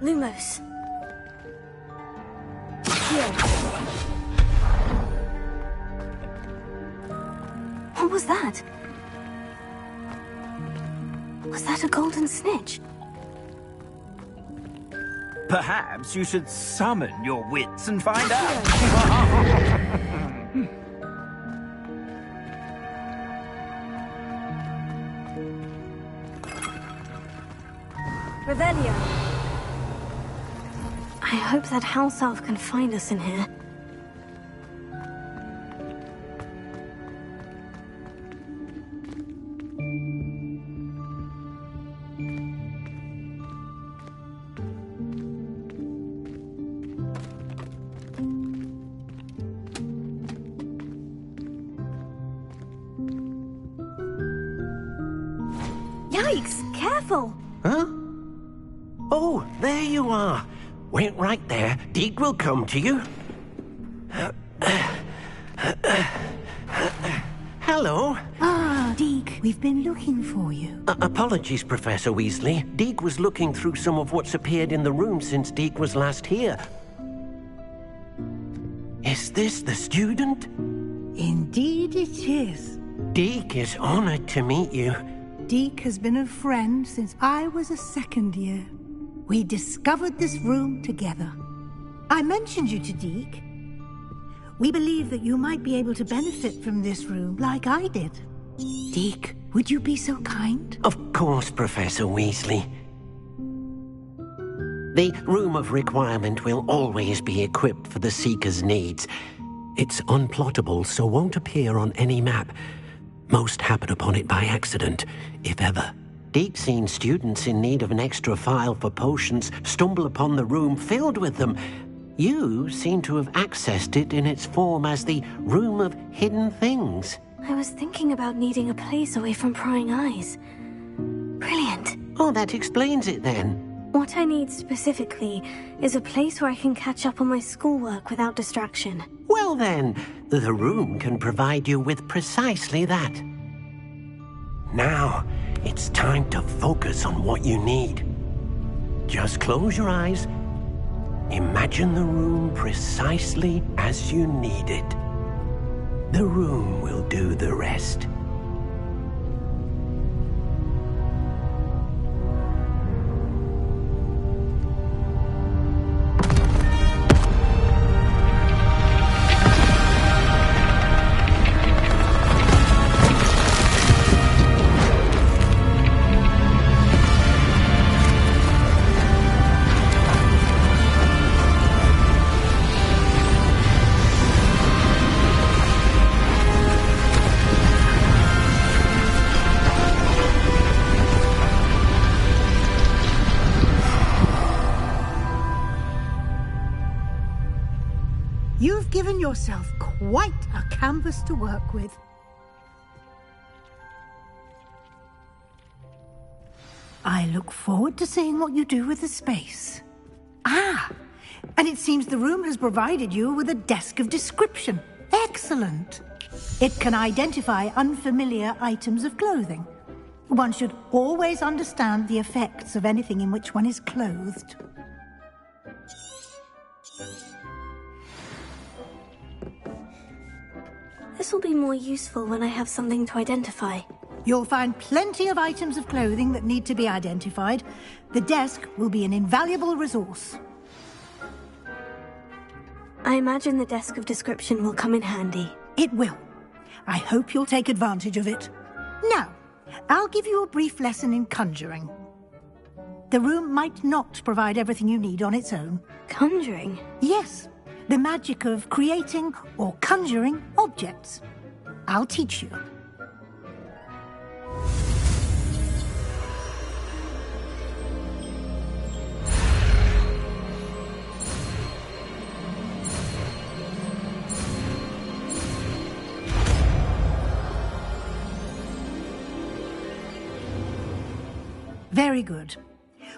Lumos. Here. What was that? Was that a golden snitch? Perhaps you should summon your wits and find out. Revelio. I hope that house elf can find us in here. Yikes! Careful! Huh? Oh, there you are. Wait right there. Deke will come to you. Hello. Ah, Deke, we've been looking for you. Apologies, Professor Weasley. Deke was looking through some of what's appeared in the room since Deke was last here. Is this the student? Indeed it is. Deke is honored to meet you. Deke has been a friend since I was a second year. We discovered this room together. I mentioned you to Deke. We believe that you might be able to benefit from this room like I did. Deke, would you be so kind? Of course, Professor Weasley. The Room of Requirement will always be equipped for the Seeker's needs. It's unplottable, so won't appear on any map. Most happen upon it by accident, if ever. Deke's seen students in need of an extra file for potions stumble upon the room filled with them. You seem to have accessed it in its form as the Room of Hidden Things. I was thinking about needing a place away from prying eyes. Brilliant. Oh, that explains it then. What I need specifically is a place where I can catch up on my schoolwork without distraction. Well then, the room can provide you with precisely that. Now, it's time to focus on what you need. Just close your eyes. Imagine the room precisely as you need it. The room will do the rest. yourself quite a canvas to work with. I look forward to seeing what you do with the space. Ah, and it seems the room has provided you with a desk of description. Excellent. It can identify unfamiliar items of clothing. One should always understand the effects of anything in which one is clothed. This will be more useful when I have something to identify. You'll find plenty of items of clothing that need to be identified. The desk will be an invaluable resource. I imagine the desk of description will come in handy. It will. I hope you'll take advantage of it. Now, I'll give you a brief lesson in conjuring. The room might not provide everything you need on its own. Conjuring? Yes, the magic of creating or conjuring objects. I'll teach you. Very good.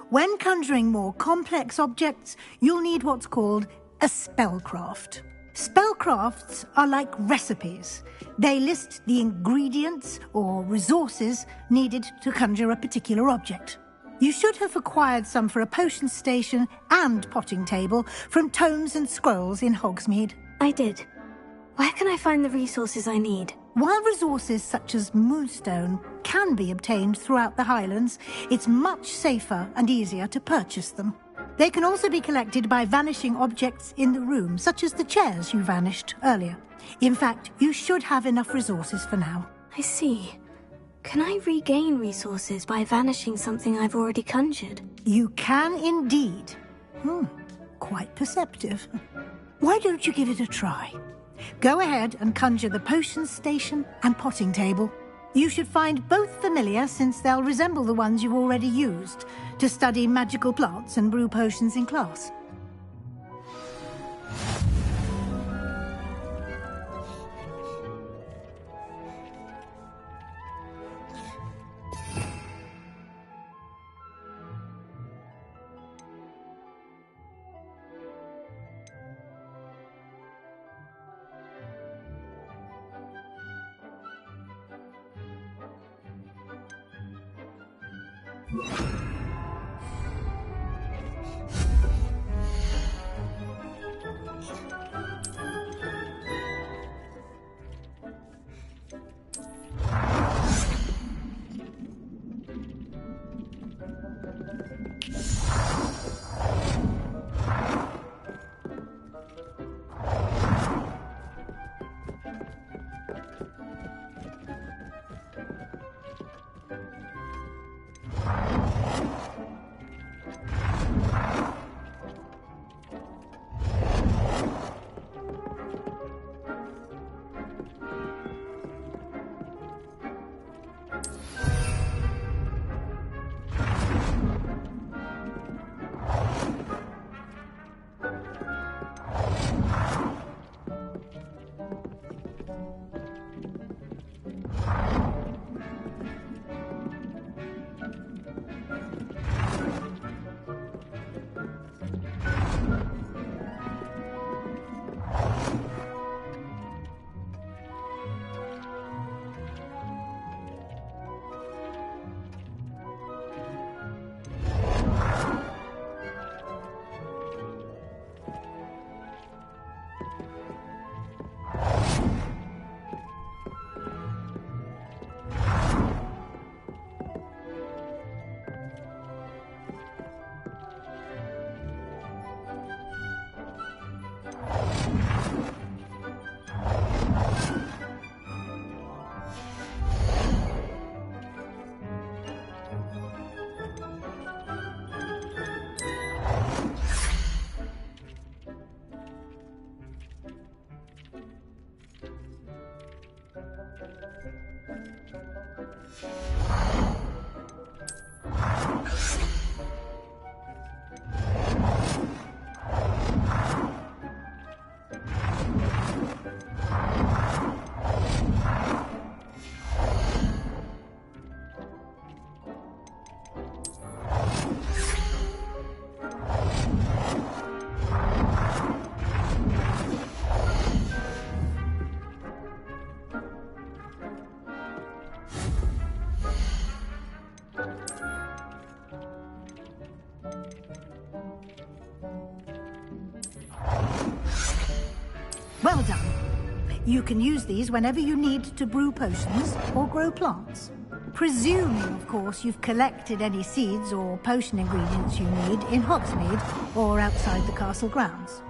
When conjuring more complex objects, you'll need what's called a spellcraft. Spellcrafts are like recipes. They list the ingredients or resources needed to conjure a particular object. You should have acquired some for a potion station and potting table from tomes and scrolls in Hogsmeade. I did. Where can I find the resources I need? While resources such as moonstone can be obtained throughout the Highlands, it's much safer and easier to purchase them. They can also be collected by vanishing objects in the room, such as the chairs you vanished earlier. In fact, you should have enough resources for now. I see. Can I regain resources by vanishing something I've already conjured? You can indeed. Quite perceptive. Why don't you give it a try? Go ahead and conjure the potion station and potting table. You should find both familiar, since they'll resemble the ones you've already used to study magical plants and brew potions in class. You can use these whenever you need to brew potions or grow plants. Presuming, of course, you've collected any seeds or potion ingredients you need in Hogsmeade or outside the castle grounds.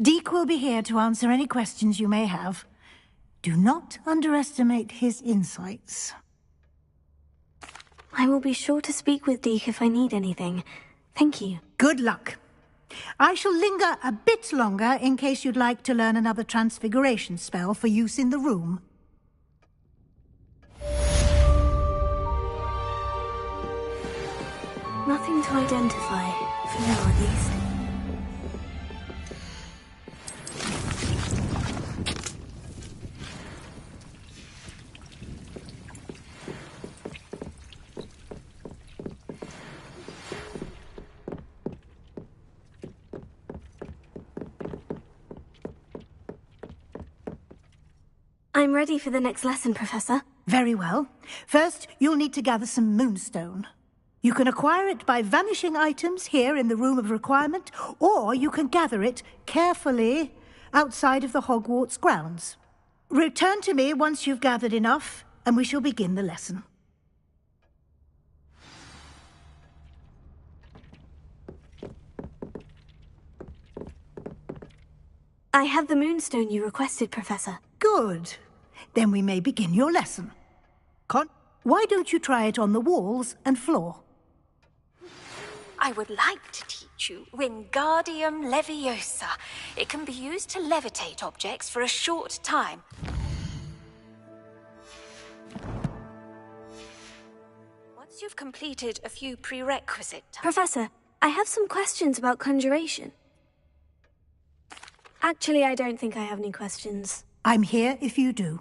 Deek will be here to answer any questions you may have. Do not underestimate his insights. I will be sure to speak with Deek if I need anything. Thank you. Good luck. I shall linger a bit longer in case you'd like to learn another transfiguration spell for use in the room. Nothing to identify, for now at least. I'm ready for the next lesson, Professor. Very well. First, you'll need to gather some moonstone. You can acquire it by vanishing items here in the Room of Requirement, or you can gather it carefully outside of the Hogwarts grounds. Return to me once you've gathered enough, and we shall begin the lesson. I have the moonstone you requested, Professor. Good. Then we may begin your lesson. Why don't you try it on the walls and floor? I would like to teach you Wingardium Leviosa. It can be used to levitate objects for a short time. Once you've completed a few prerequisite tasks... Professor, I have some questions about conjuration. Actually, I don't think I have any questions. I'm here if you do.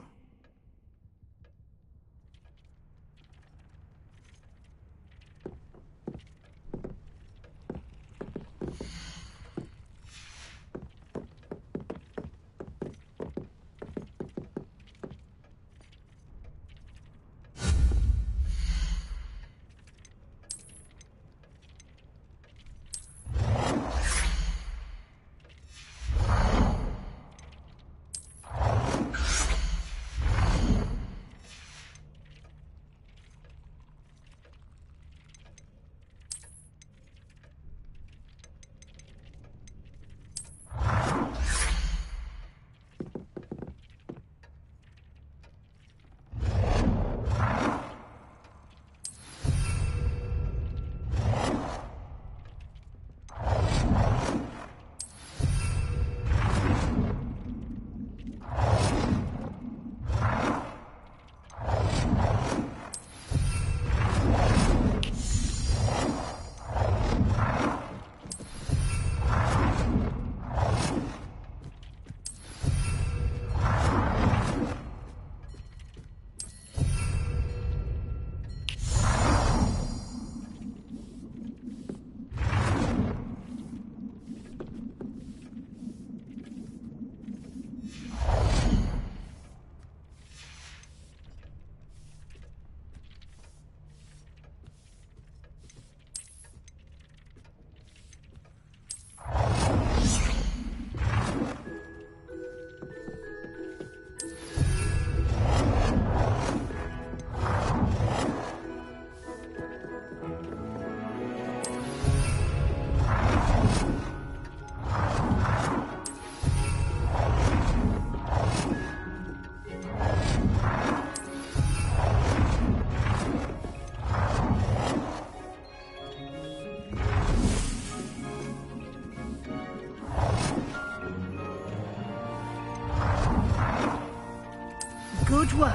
Good work.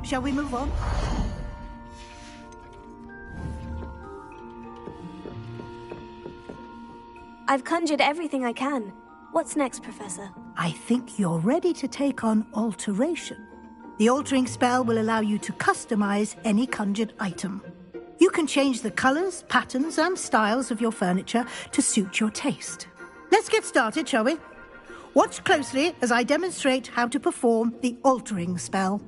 Shall we move on? I've conjured everything I can. What's next, Professor? I think you're ready to take on alteration. The altering spell will allow you to customize any conjured item. You can change the colors, patterns, and styles of your furniture to suit your taste. Let's get started, shall we? Watch closely as I demonstrate how to perform the altering spell.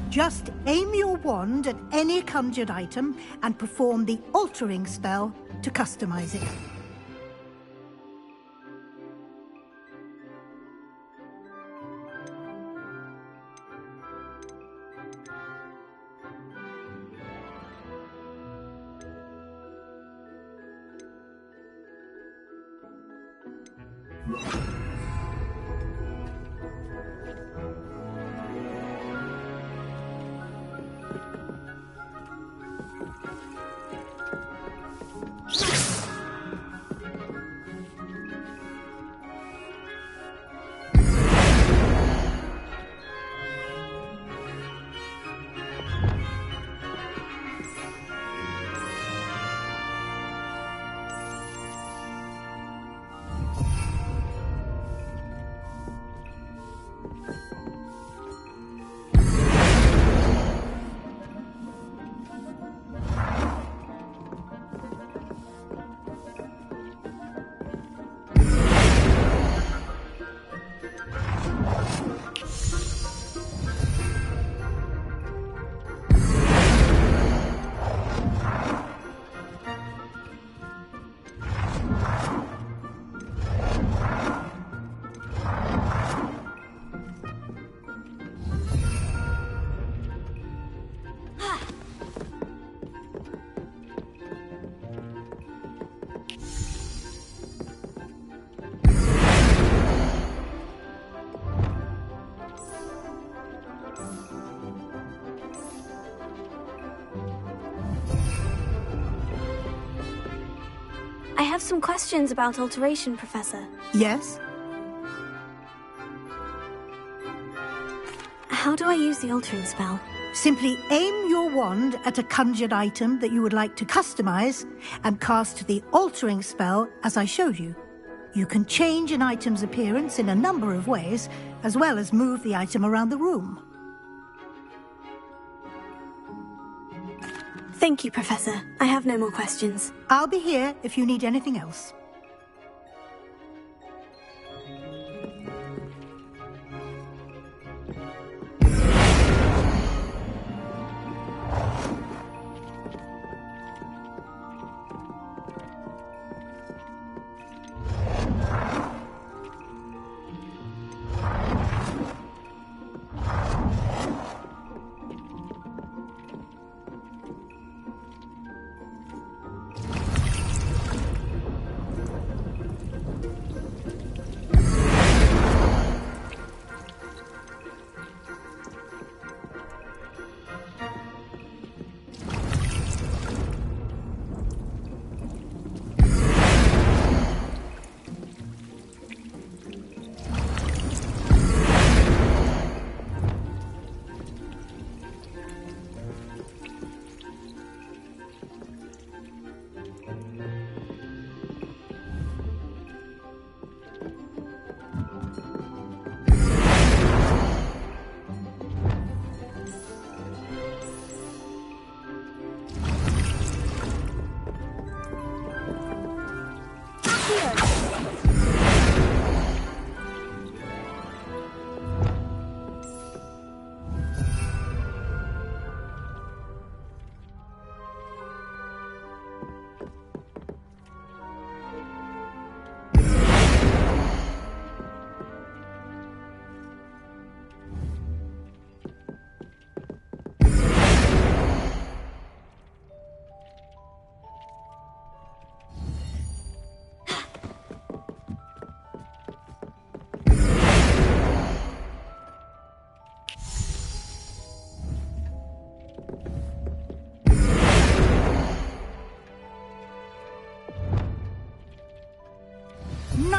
Just aim your wand at any conjured item and perform the altering spell to customize it. I have some questions about alteration, Professor. Yes? How do I use the altering spell? Simply aim your wand at a conjured item that you would like to customize and cast the altering spell as I showed you. You can change an item's appearance in a number of ways, as well as move the item around the room. Thank you, Professor. I have no more questions. I'll be here if you need anything else.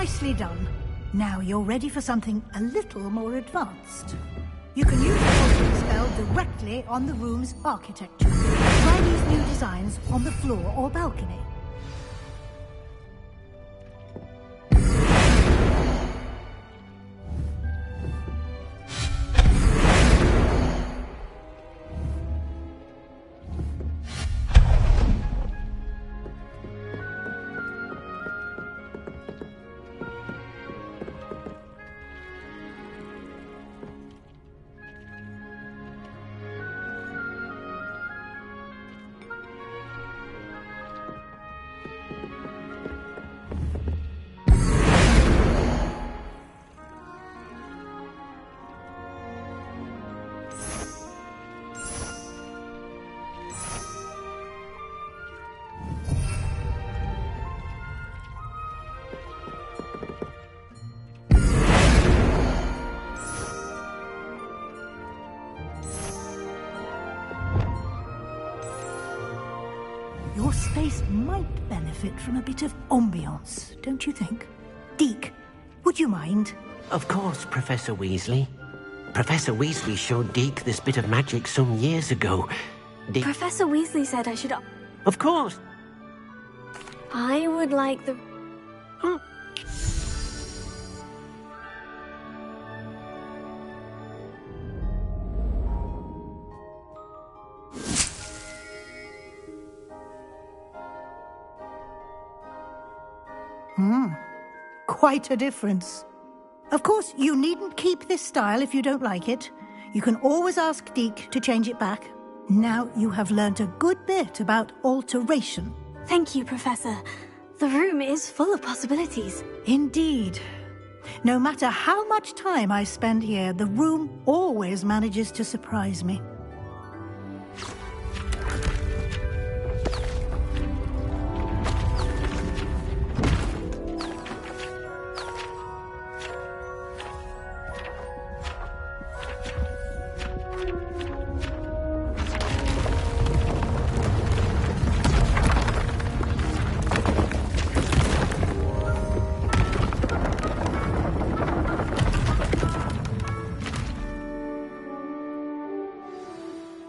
Nicely done. Now you're ready for something a little more advanced. You can use the altering spell directly on the room's architecture. Try these new designs on the floor or balcony. Your space might benefit from a bit of ambiance, don't you think? Deke, would you mind? Of course, Professor Weasley. Professor Weasley showed Deke this bit of magic some years ago. Professor Weasley said I should... Of course. I would like the... Quite a difference. Of course, you needn't keep this style if you don't like it. You can always ask Deke to change it back. Now you have learnt a good bit about alteration. Thank you, Professor. The room is full of possibilities. Indeed. No matter how much time I spend here, the room always manages to surprise me.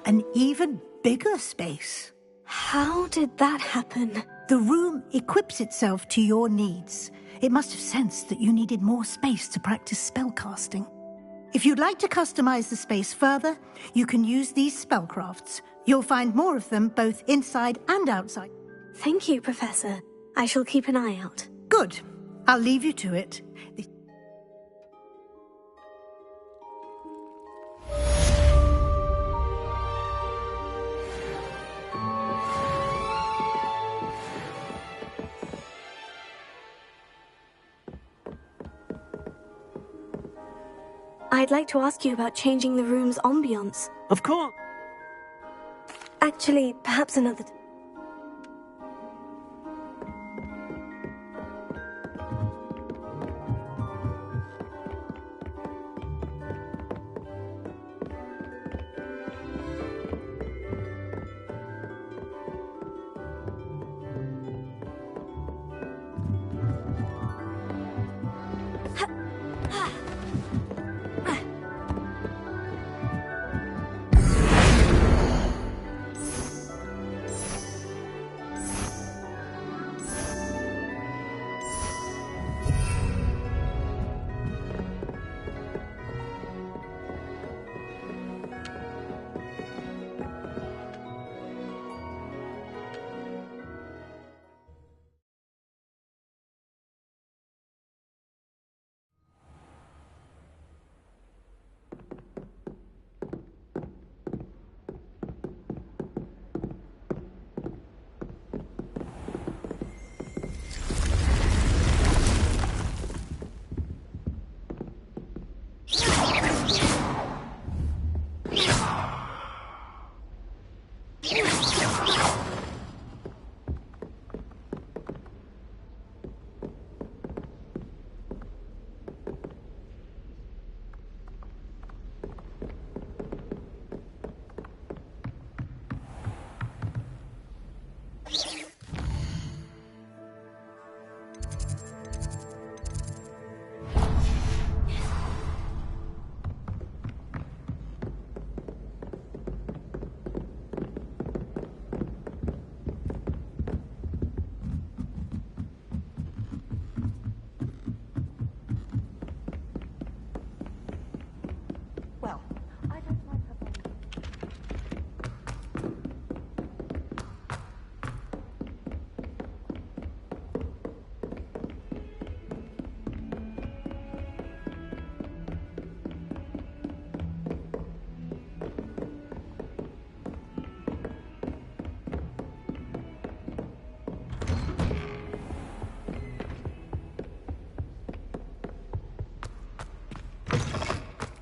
An even bigger space. How did that happen? The room equips itself to your needs. It must have sensed that you needed more space to practice spellcasting. If you'd like to customize the space further, you can use these spellcrafts. You'll find more of them both inside and outside. Thank you, Professor. I shall keep an eye out. Good. I'll leave you to it. I'd like to ask you about changing the room's ambiance. Of course. Actually, perhaps another...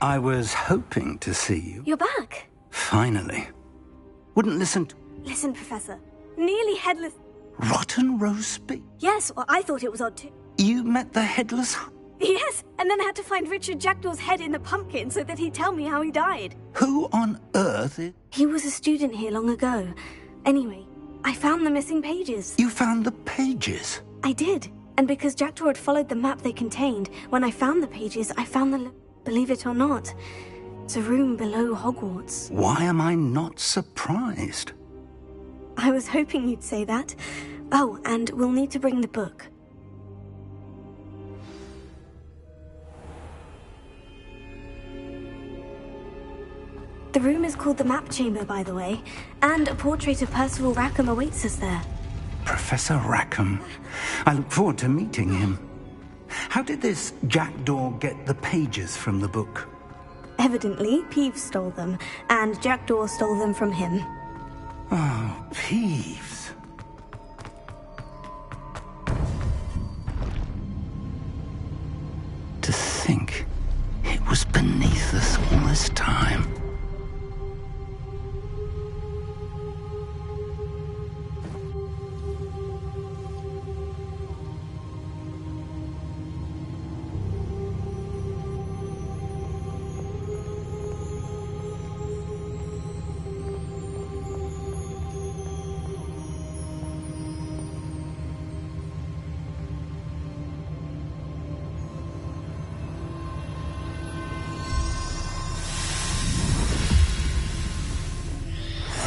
I was hoping to see you. You're back. Finally. Wouldn't listen to... Listen, Professor. Nearly headless... Rotten roast beef? Yes, well, I thought it was odd too. You met the headless... Yes, and then I had to find Richard Jackdaw's head in the pumpkin so that he'd tell me how he died. Who on earth is... He was a student here long ago. Anyway, I found the missing pages. You found the pages? I did. And because Jackdaw had followed the map they contained, when I found the pages, I found the... Believe it or not, it's a room below Hogwarts. Why am I not surprised? I was hoping you'd say that. Oh, and we'll need to bring the book. The room is called the Map Chamber, by the way, and a portrait of Percival Rackham awaits us there. Professor Rackham. I look forward to meeting him. How did this Jackdaw get the pages from the book? Evidently, Peeves stole them, and Jackdaw stole them from him. Oh, Peeves. To think it was beneath us all this time.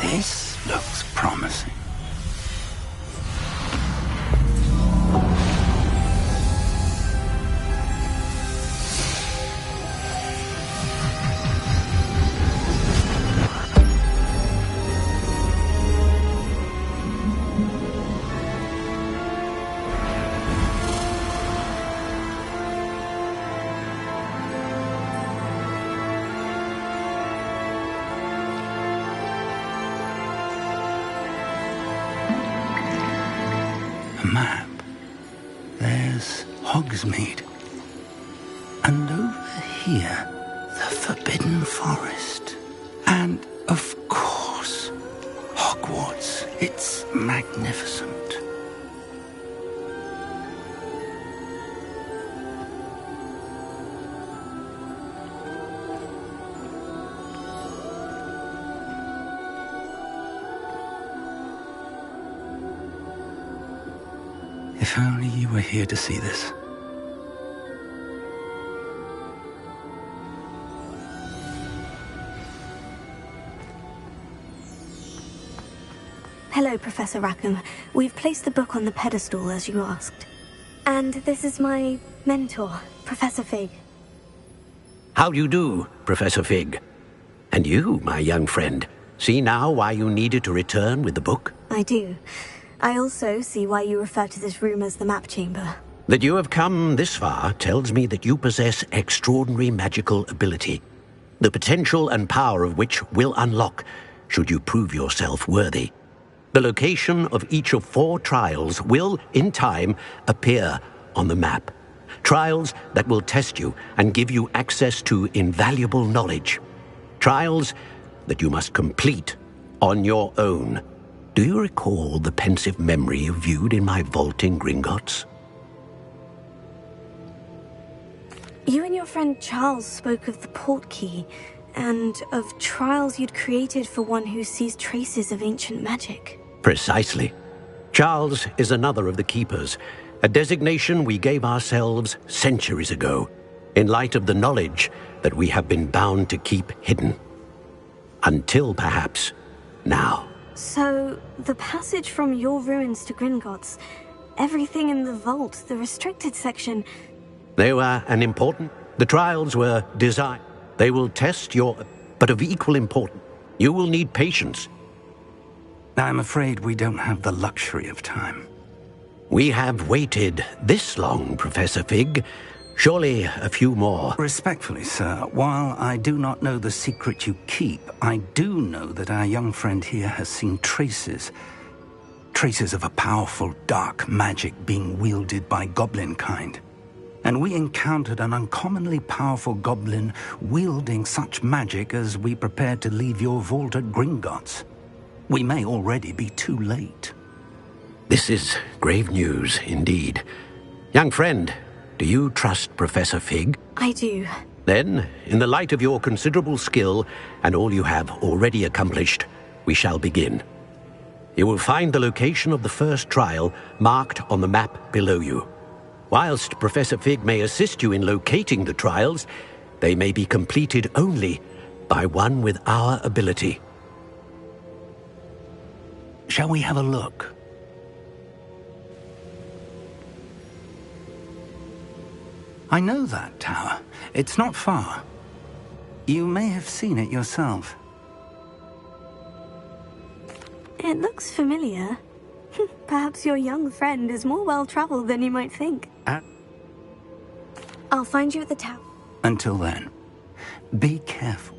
This looks promising. Map. There's Hogsmeade. And over here, the Forbidden Forest. And, of course, Hogwarts. It's magnificent. If only you were here to see this. Hello, Professor Rackham. We've placed the book on the pedestal, as you asked. And this is my mentor, Professor Fig. How do you do, Professor Fig? And you, my young friend, see now why you needed to return with the book? I do. I also see why you refer to this room as the Map Chamber. That you have come this far tells me that you possess extraordinary magical ability, the potential and power of which will unlock should you prove yourself worthy. The location of each of 4 trials will, in time, appear on the map. Trials that will test you and give you access to invaluable knowledge. Trials that you must complete on your own. Do you recall the pensive memory you viewed in my vault in Gringotts? You and your friend Charles spoke of the Portkey, and of trials you'd created for one who sees traces of ancient magic. Precisely. Charles is another of the Keepers, a designation we gave ourselves centuries ago, in light of the knowledge that we have been bound to keep hidden. Until, perhaps, now. So, the passage from your ruins to Gringotts, everything in the vault, the restricted section... They were an important... The trials were designed. They will test your... But of equal importance, you will need patience. I'm afraid we don't have the luxury of time. We have waited this long, Professor Fig. Surely a few more. Respectfully, sir, while I do not know the secret you keep, I do know that our young friend here has seen traces of a powerful dark magic being wielded by goblin kind. And we encountered an uncommonly powerful goblin wielding such magic as we prepared to leave your vault at Gringotts. We may already be too late. This is grave news indeed. Young friend, do you trust Professor Fig? I do. Then, in the light of your considerable skill and all you have already accomplished, we shall begin. You will find the location of the first trial marked on the map below you. Whilst Professor Fig may assist you in locating the trials, they may be completed only by one with our ability. Shall we have a look? I know that tower. It's not far. You may have seen it yourself. It looks familiar. Perhaps your young friend is more well-traveled than you might think. I'll find you at the tower. Until then, be careful.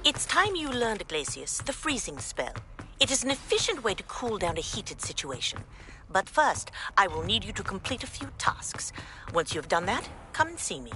It's time you learned, Glacius, the freezing spell. It is an efficient way to cool down a heated situation. But first, I will need you to complete a few tasks. Once you have done that, come and see me.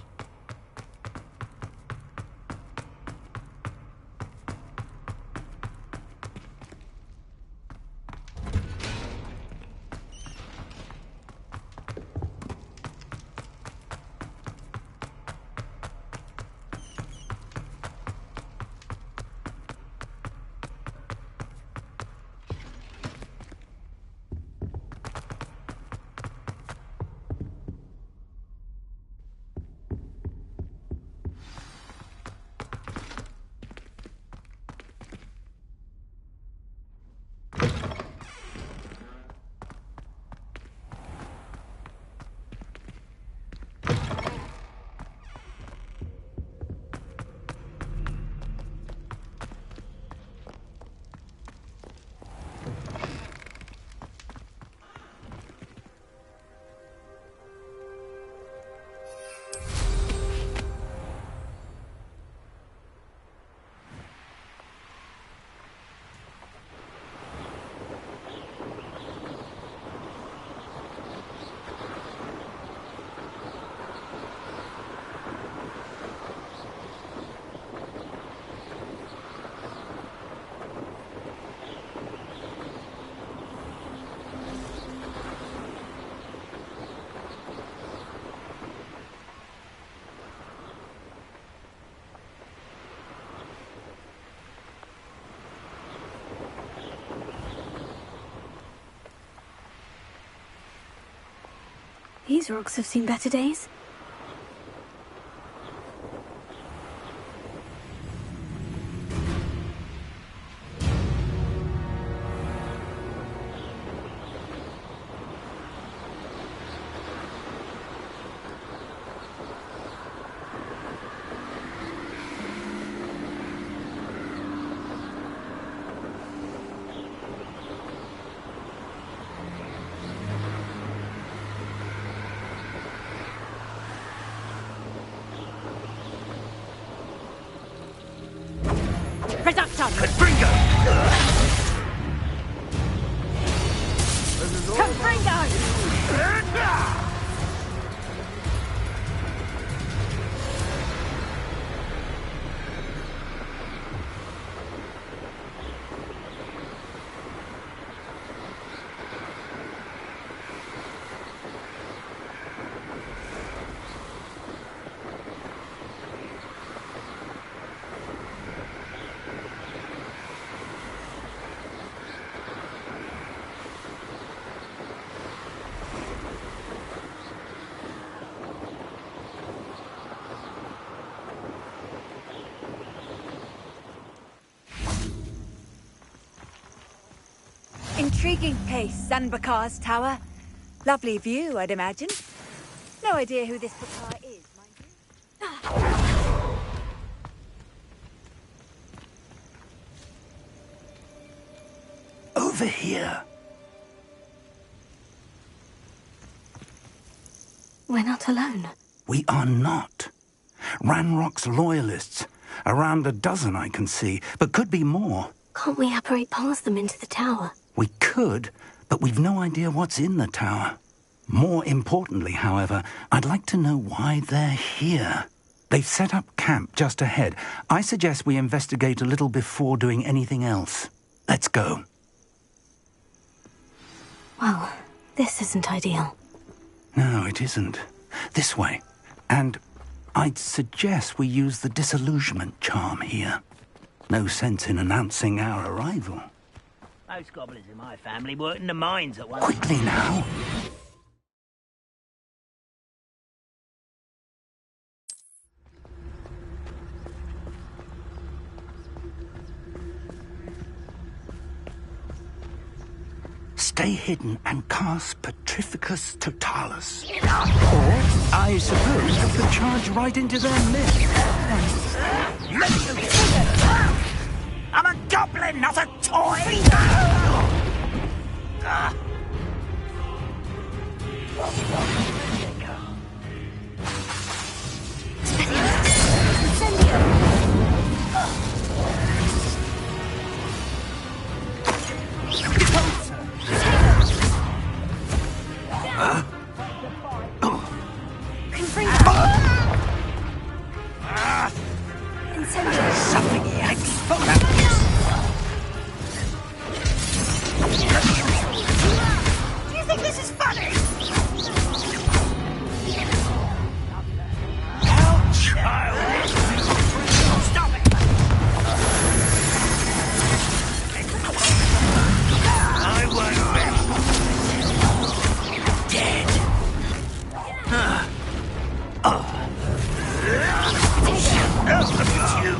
These rocks have seen better days. Reduction! Confringo! Intriguing place, Zanbakar's tower. Lovely view, I'd imagine. No idea who this Bakar is, mind you. over here. We're not alone. We are not. Ranrock's loyalists. Around a dozen I can see, but could be more. Can't we apparate past them into the tower? We could, but we've no idea what's in the tower. More importantly, however, I'd like to know why they're here. They've set up camp just ahead. I suggest we investigate a little before doing anything else. Let's go. Well, this isn't ideal. No, it isn't. This way. And I'd suggest we use the disillusionment charm here. No sense in announcing our arrival. Most goblins in my family worked in the mines at one Quickly now. Stay hidden and cast Petrificus Totalis. Or, I suppose, you could charge right into their midst. I'm a goblin, not a toy! Something he had Do you think this is funny? Oh, child! Stop it! I won't be dead. Oh. Look at you!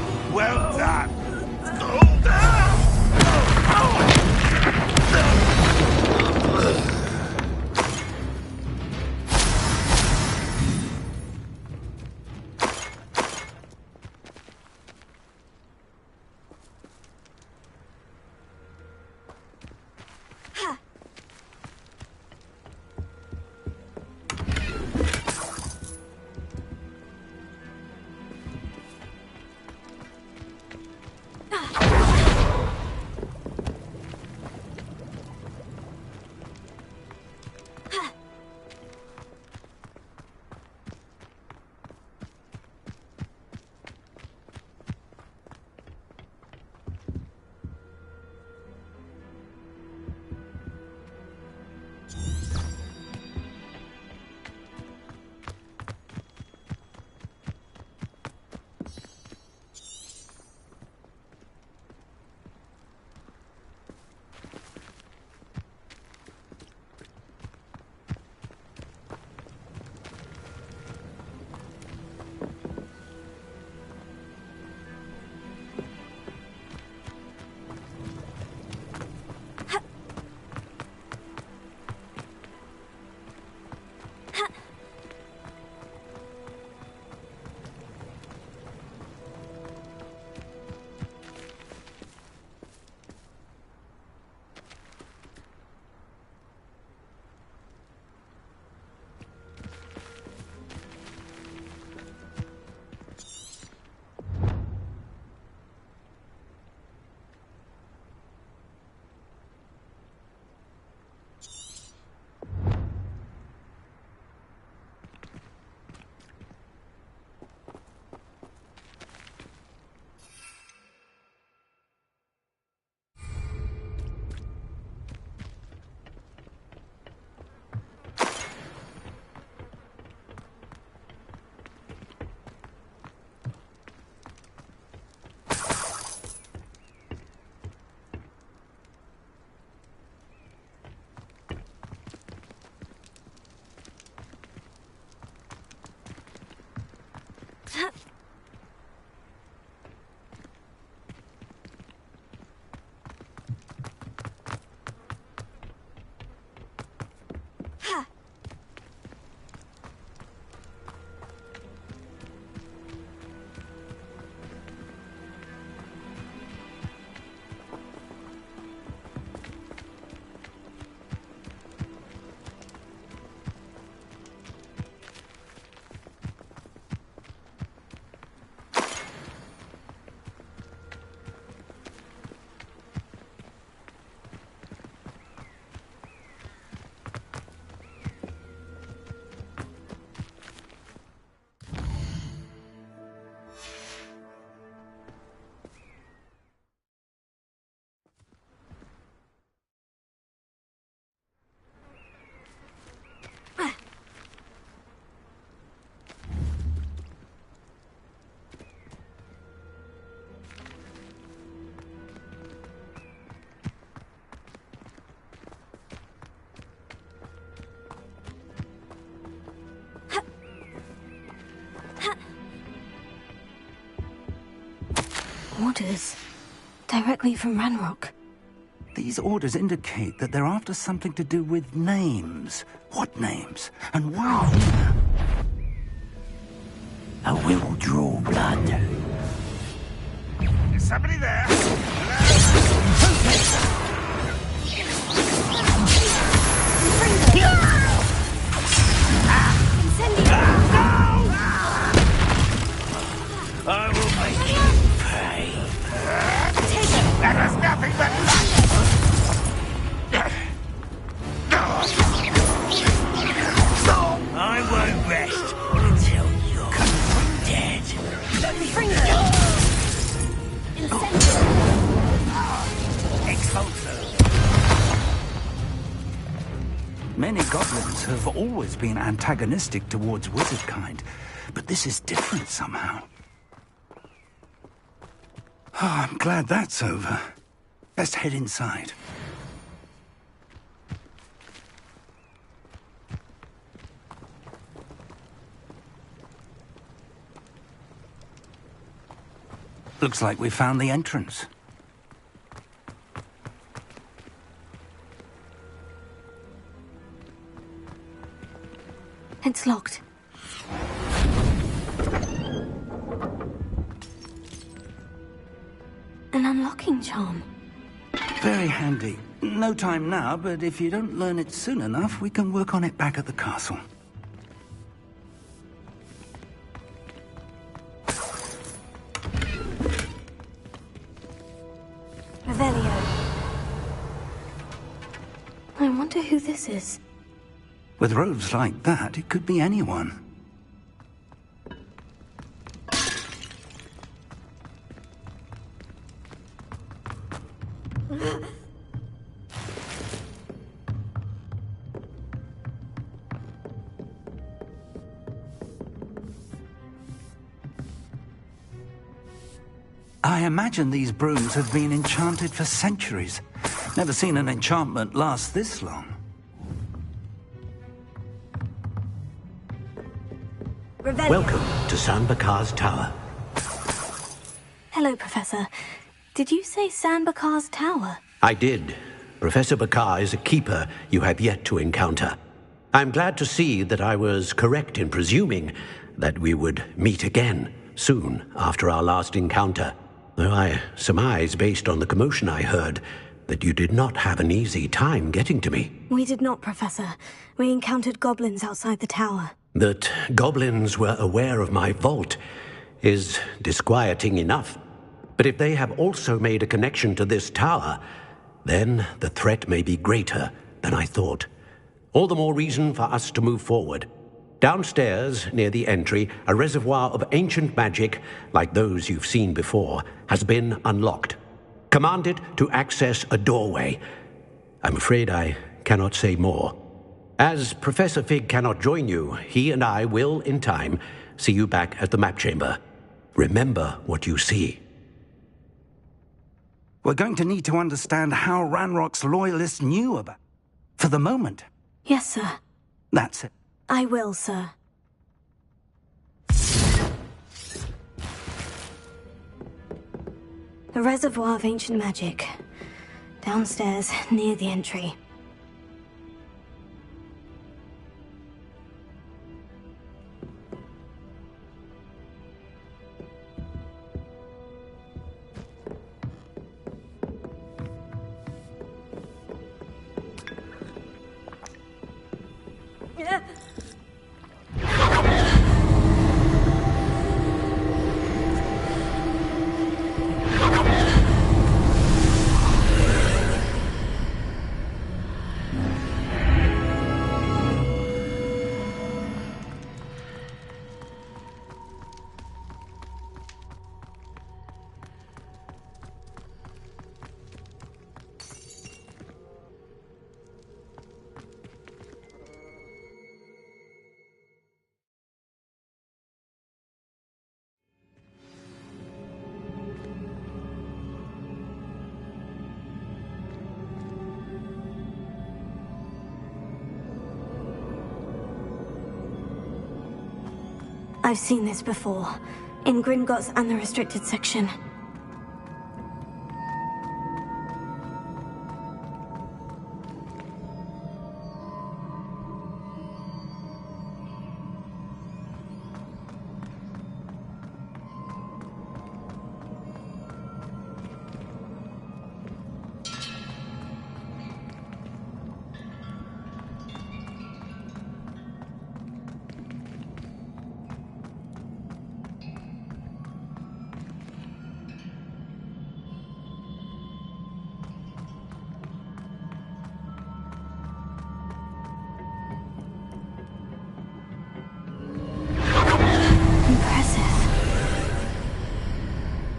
Orders. Directly from Ranrock. These orders indicate that they're after something to do with names. What names? And why here? I will draw blood. Is somebody there? I will make you pay. That was nothing but I won't rest until you're dead. Many goblins have always been antagonistic towards wizard kind, but this is different somehow. Oh, I'm glad that's over. Let's head inside. Looks like we found the entrance. It's locked. An unlocking charm. Very handy. No time now, but if you don't learn it soon enough, we can work on it back at the castle. Revelio. I wonder who this is. With robes like that, it could be anyone. I imagine these brooms have been enchanted for centuries. Never seen an enchantment last this long. Welcome to San Bakar's Tower. Hello, Professor. Did you say San Bakar's Tower? I did. Professor Bakar is a keeper you have yet to encounter. I'm glad to see that I was correct in presuming that we would meet again soon after our last encounter, though I surmise, based on the commotion I heard, that you did not have an easy time getting to me. We did not, Professor. We encountered goblins outside the tower. That goblins were aware of my vault is disquieting enough. But if they have also made a connection to this tower, then the threat may be greater than I thought. All the more reason for us to move forward. Downstairs, near the entry, a reservoir of ancient magic, like those you've seen before, has been unlocked. Command it to access a doorway. I'm afraid I cannot say more. As Professor Fig cannot join you, he and I will, in time, see you back at the map chamber. Remember what you see. We're going to need to understand how Ranrock's loyalists knew about. For the moment. Yes, sir. That's it. I will, sir. A reservoir of ancient magic. Downstairs, near the entry. I've seen this before, in Gringotts and the restricted section.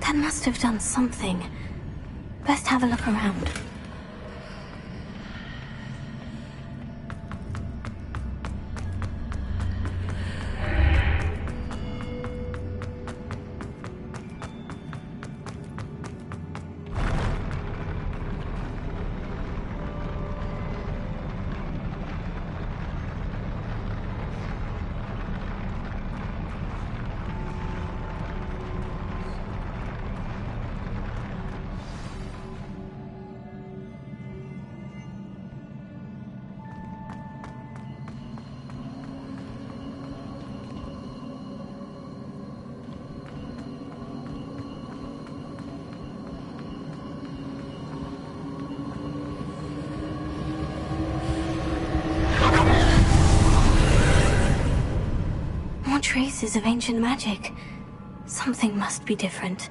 That must have done something. Best have a look around. Traces of ancient magic. Something must be different.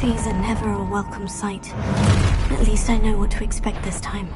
These are never a welcome sight. At least I know what to expect this time.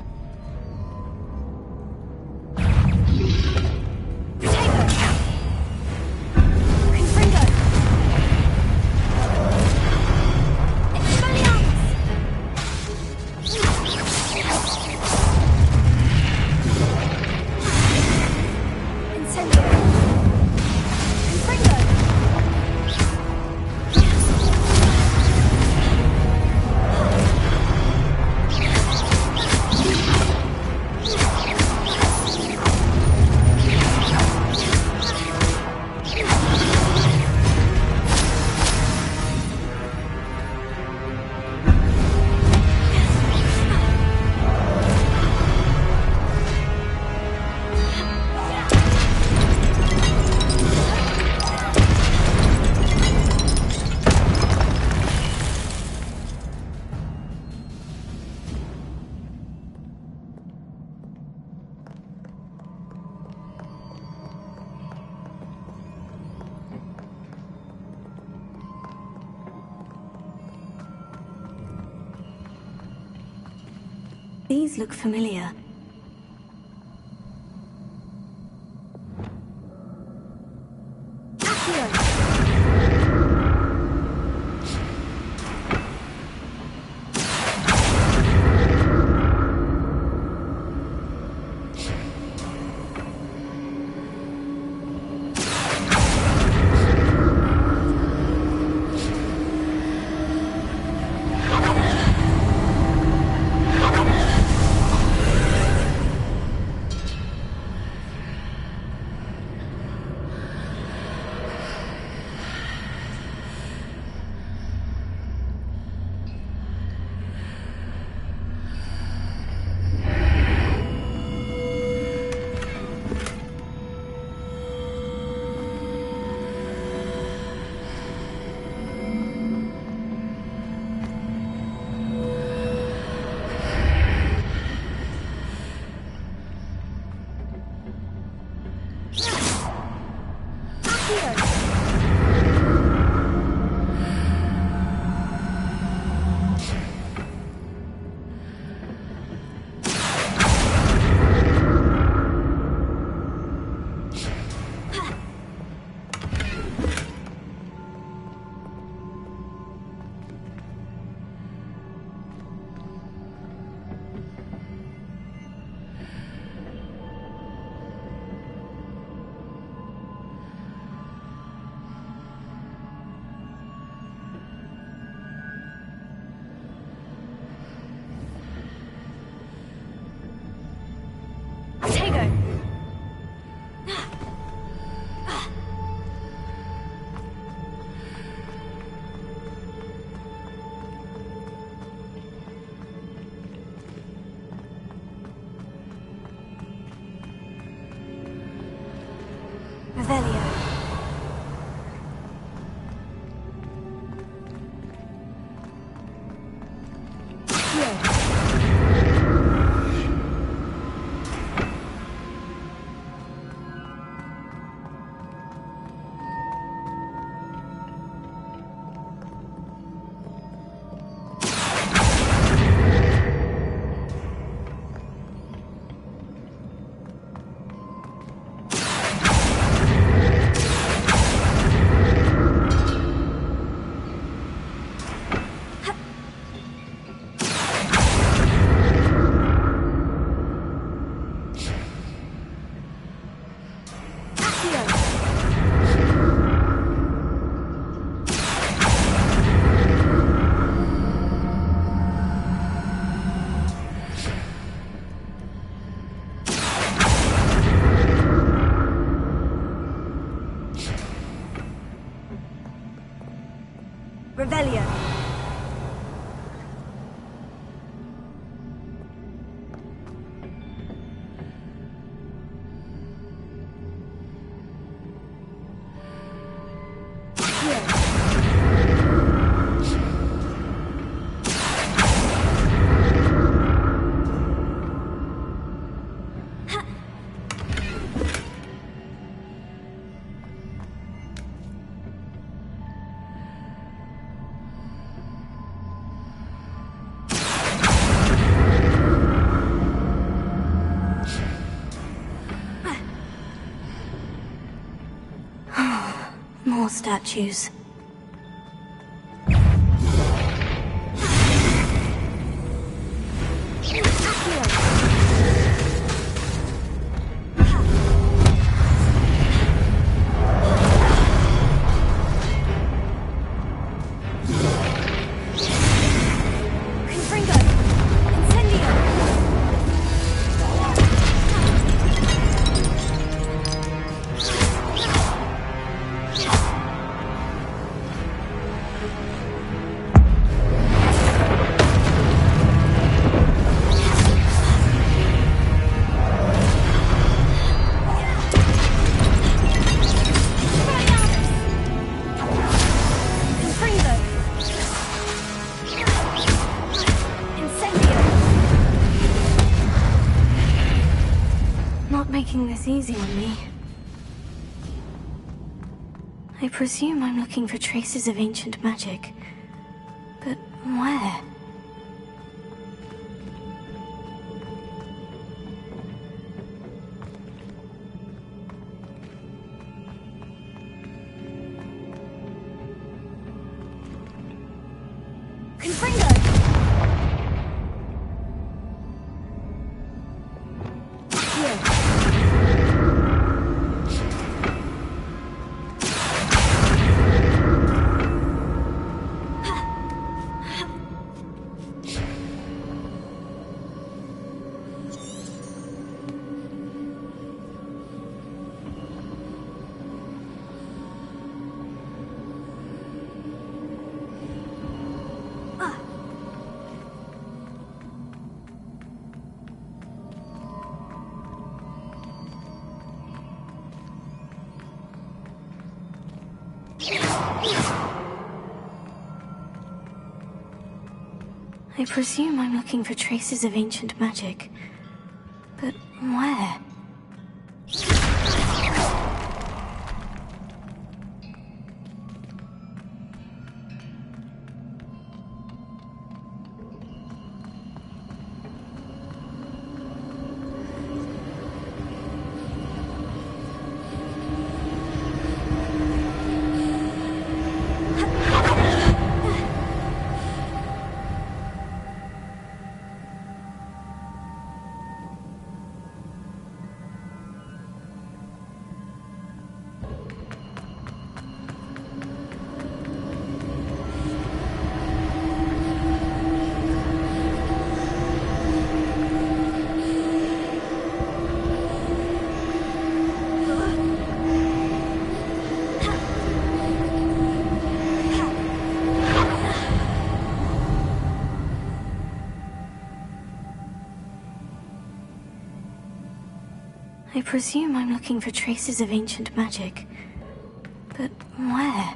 These look familiar. Revelio. Revelio. More statues. Making this easy on me. I presume I'm looking for traces of ancient magic. But where? I presume I'm looking for traces of ancient magic. But where? I presume I'm looking for traces of ancient magic. But where?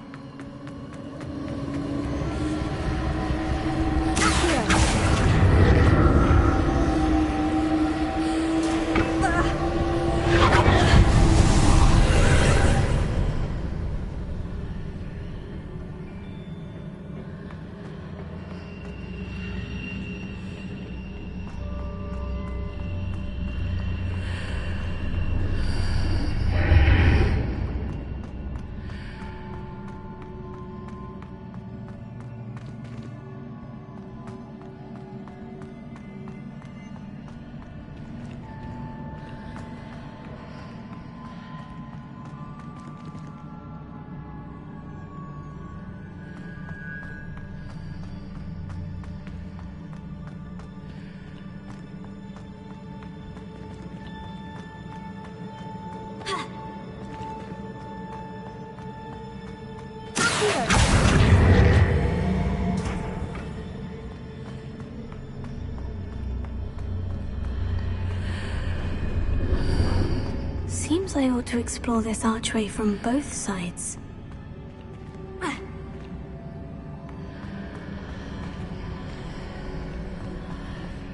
Seems I ought to explore this archway from both sides.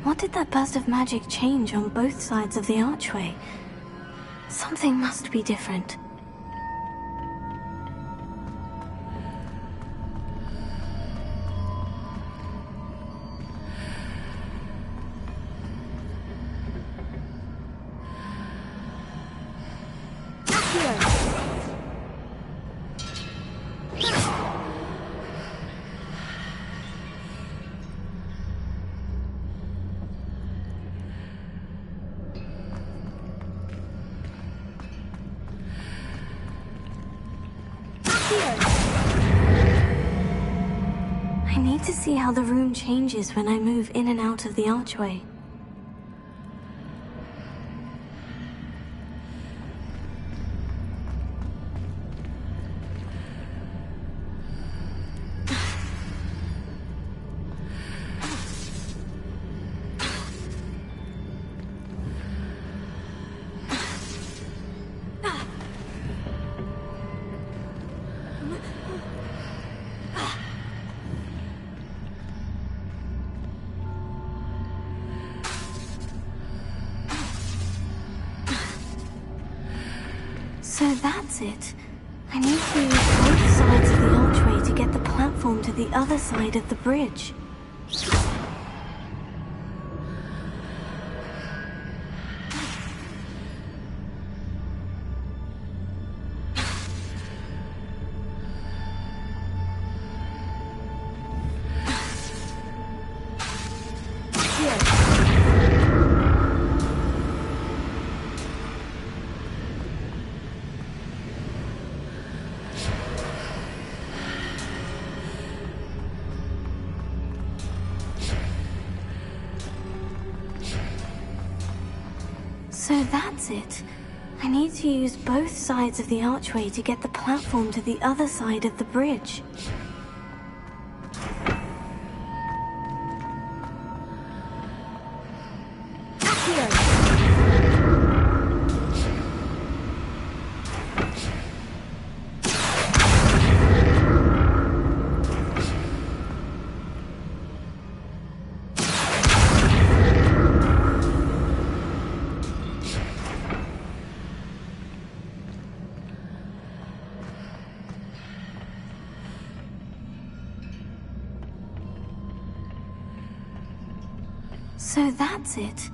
What did that burst of magic change on both sides of the archway? Something must be different. I need to see how the room changes when I move in and out of the archway. So that's it. I need to use both sides of the archway to get the platform to the other side of the bridge. So that's it. I need to use both sides of the archway to get the platform to the other side of the bridge. So that's it.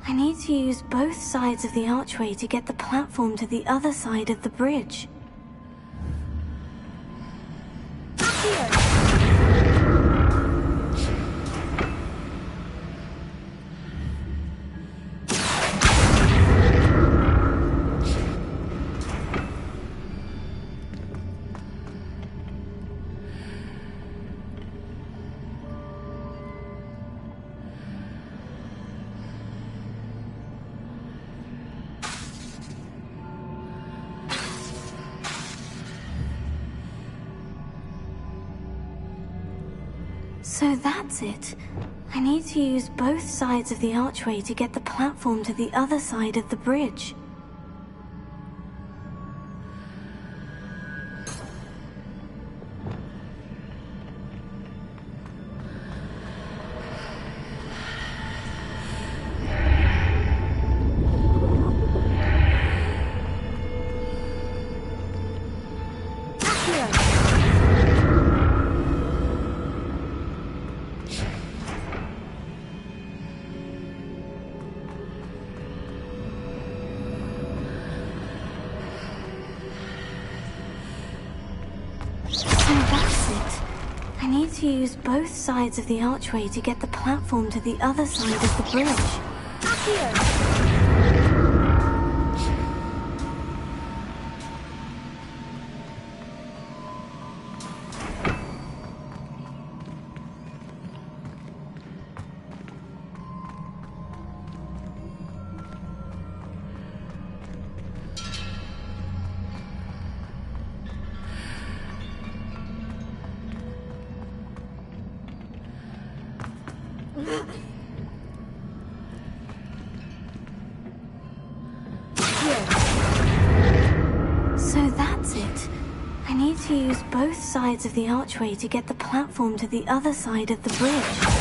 I need to use both sides of the archway to get the platform to the other side of the bridge. So that's it. I need to use both sides of the archway to get the platform to the other side of the bridge. to use both sides of the archway to get the platform to the other side of the bridge. So that's it. I need to use both sides of the archway to get the platform to the other side of the bridge.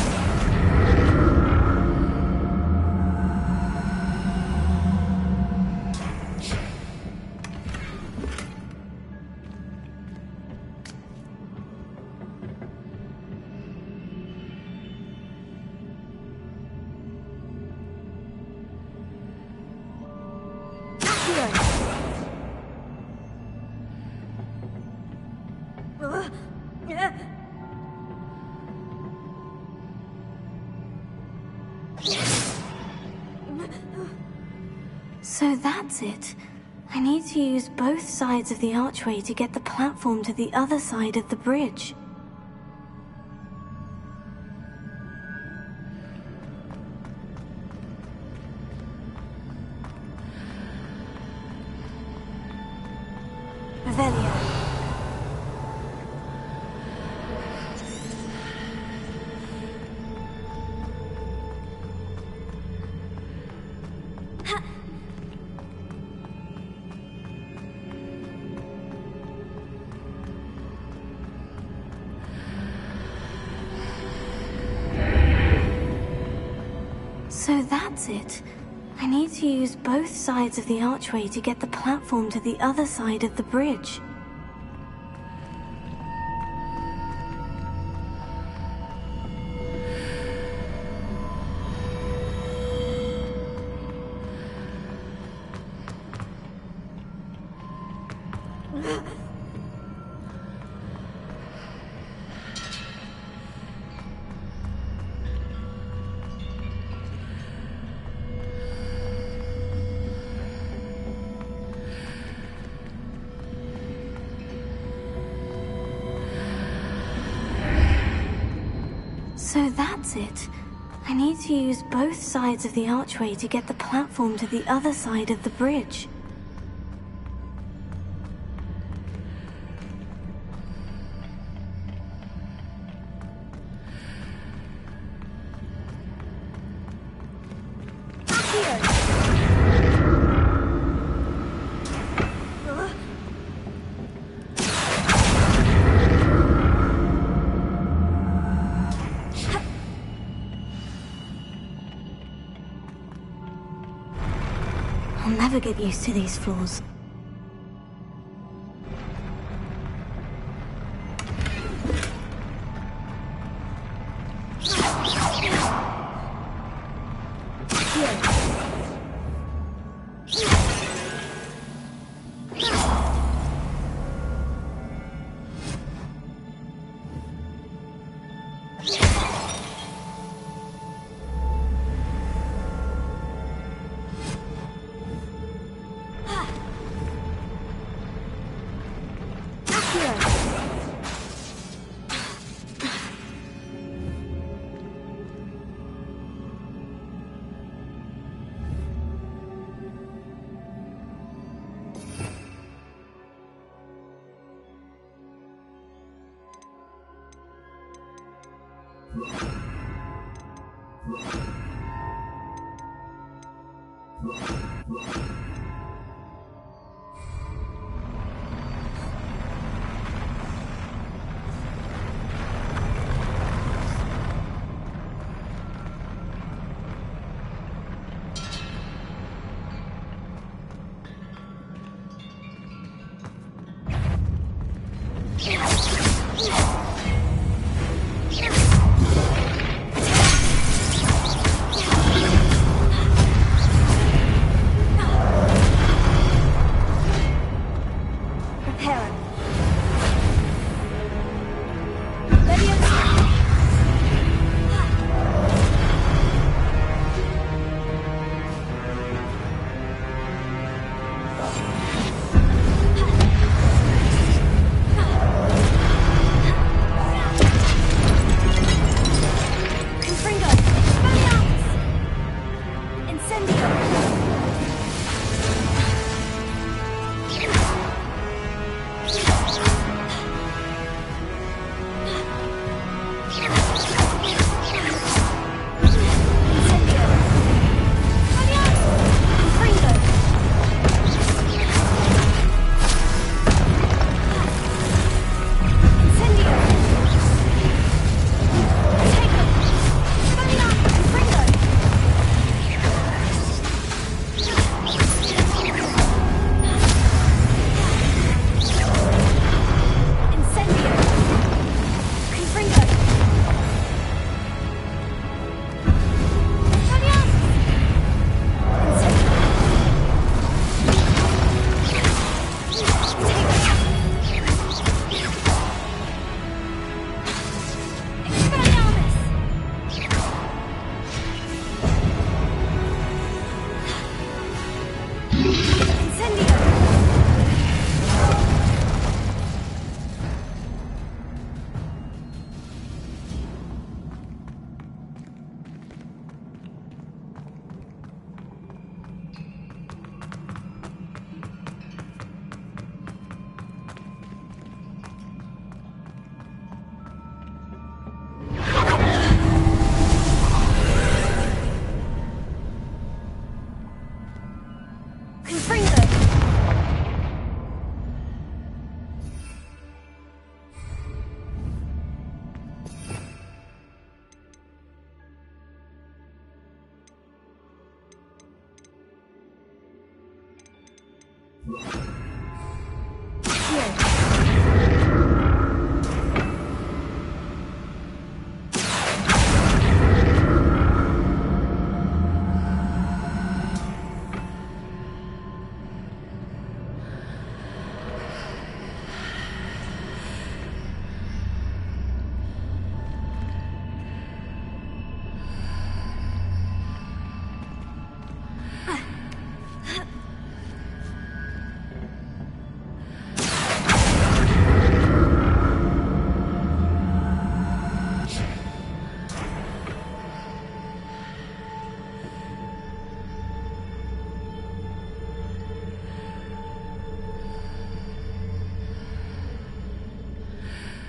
So that's it. I need to use both sides of the archway to get the platform to the other side of the bridge. Revelio. So that's it. I need to use both sides of the archway to get the platform to the other side of the bridge. So that's it. I need to use both sides of the archway to get the platform to the other side of the bridge. I'll never get used to these floors.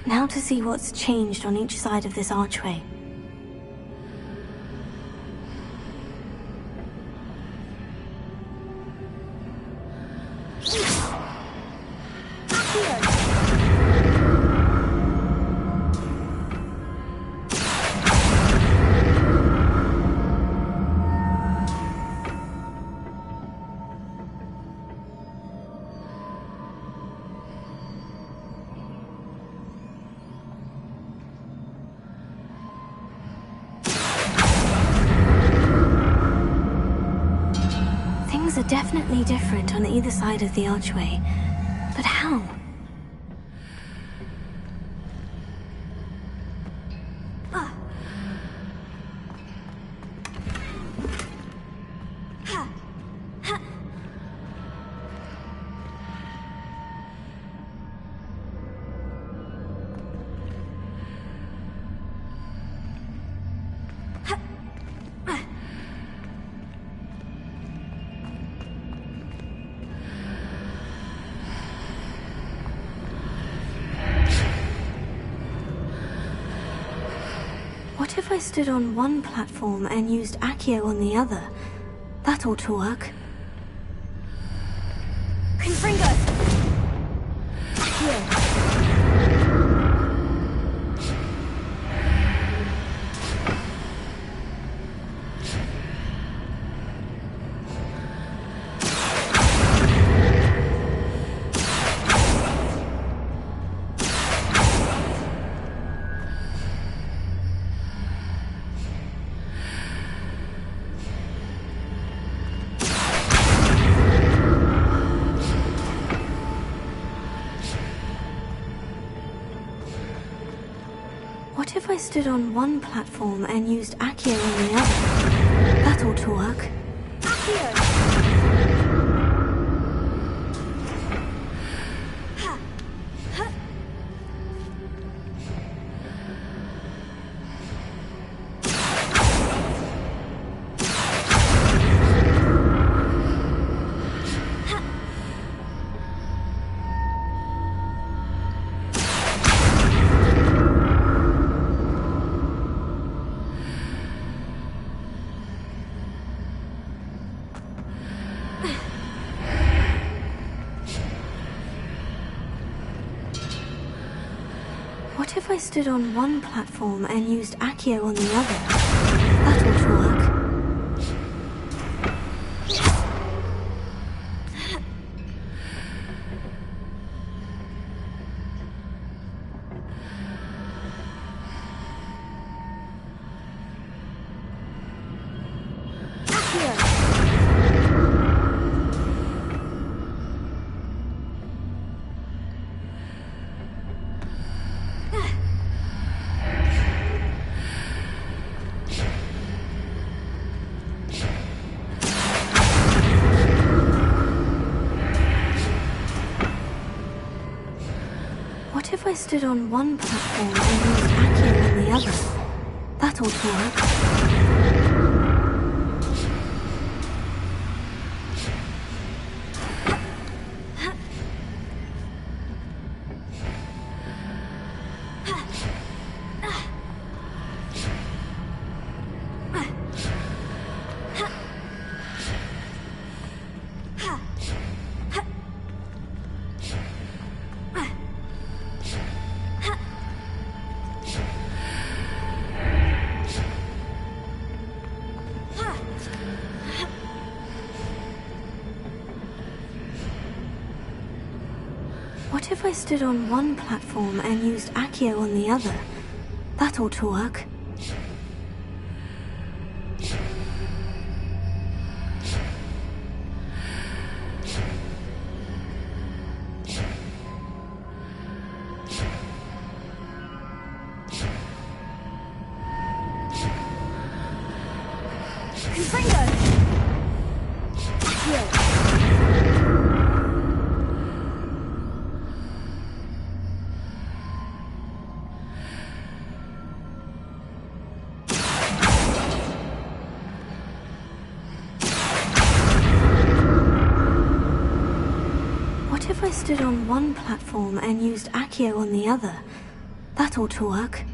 Now to see what's changed on each side of this archway. Things are definitely different on either side of the archway. But how? What if I stood on one platform and used Accio on the other? That ought to work. Confringo! Accio! What if I stood on one platform and used Accio on the other? That ought to work. What if I stood on one platform and used Accio on the other? That ought to work. What if I stood on one platform and used Accio on the other? That ought to work. What if I stood on one platform and used Accio on the other? That ought to work. What if I stood on one platform and used Accio on the other? That ought to work.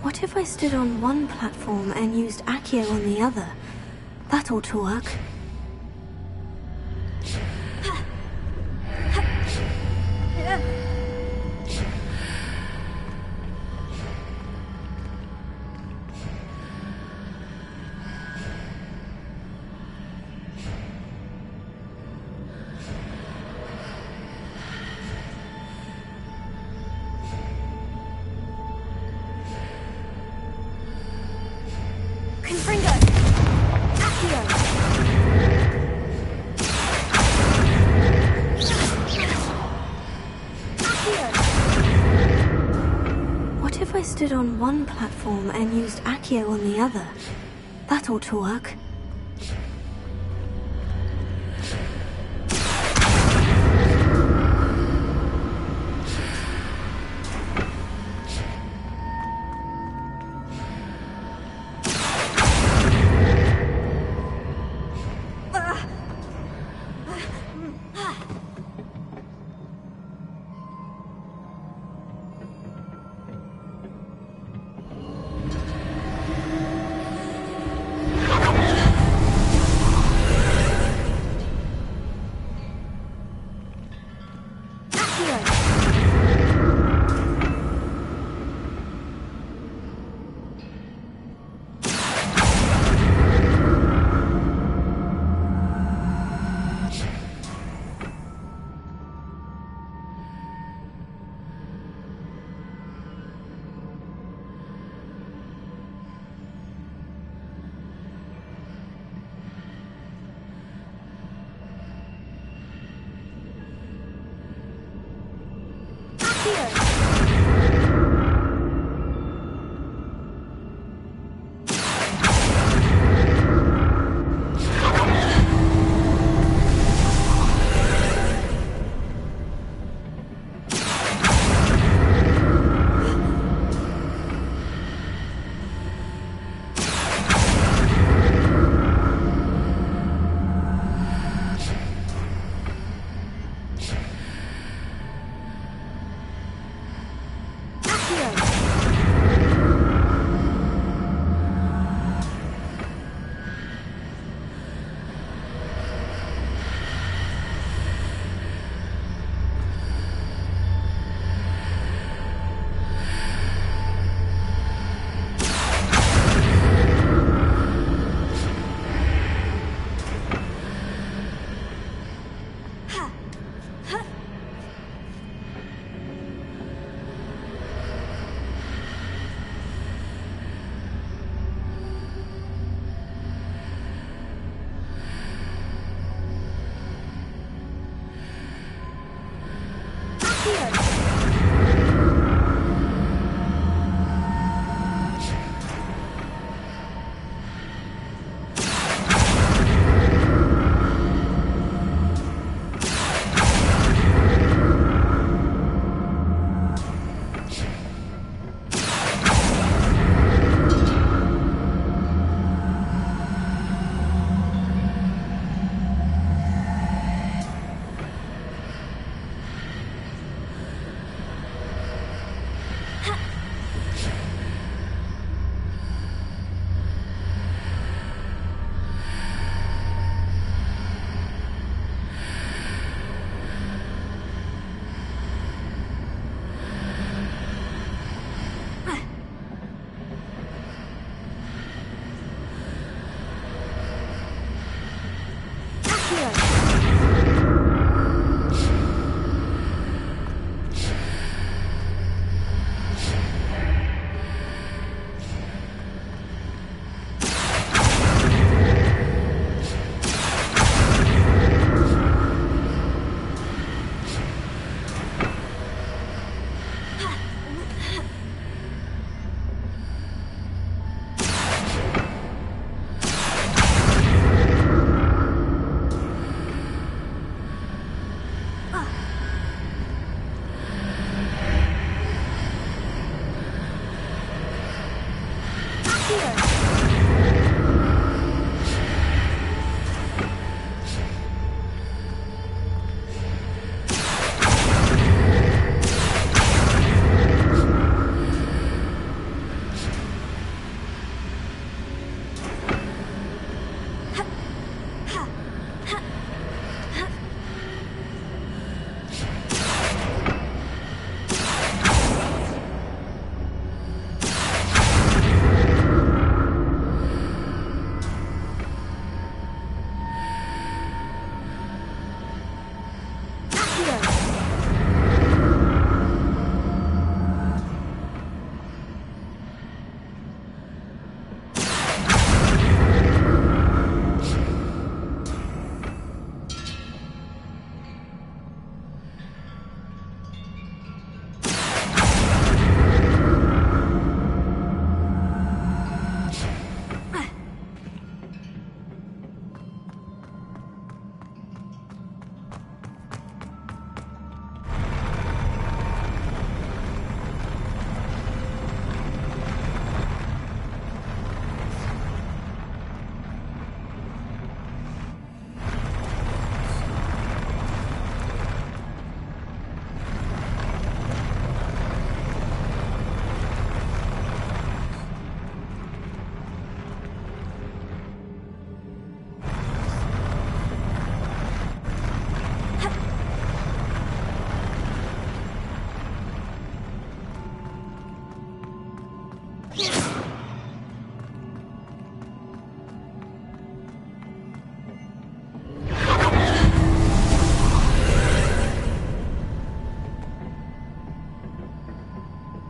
What if I stood on one platform and used Accio on the other? That ought to work. What if I stood on one platform and used Accio on the other? That ought to work.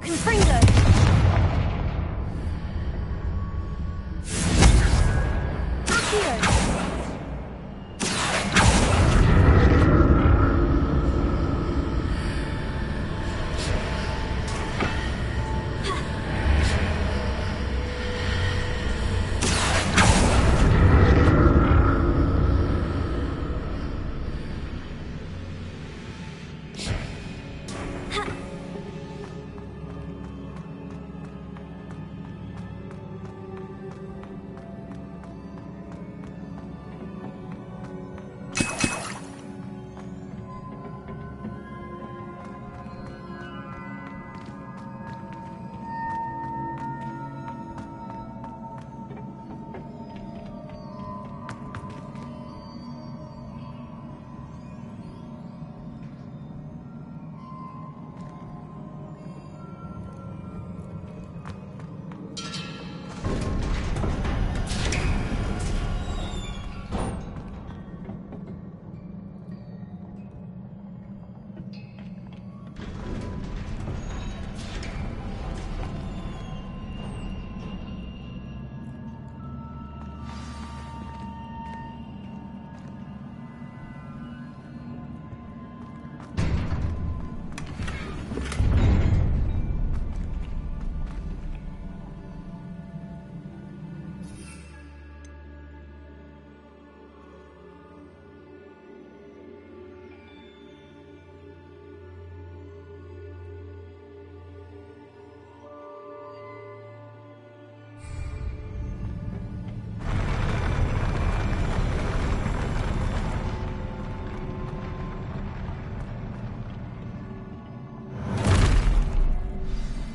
Confringo! Accio!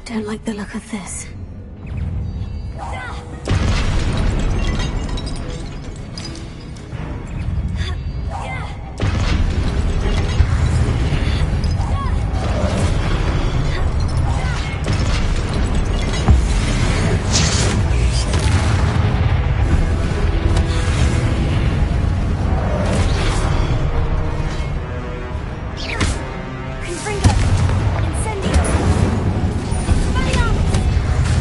Don't like the look of this. Confringo! Incendio! Spaniarmus!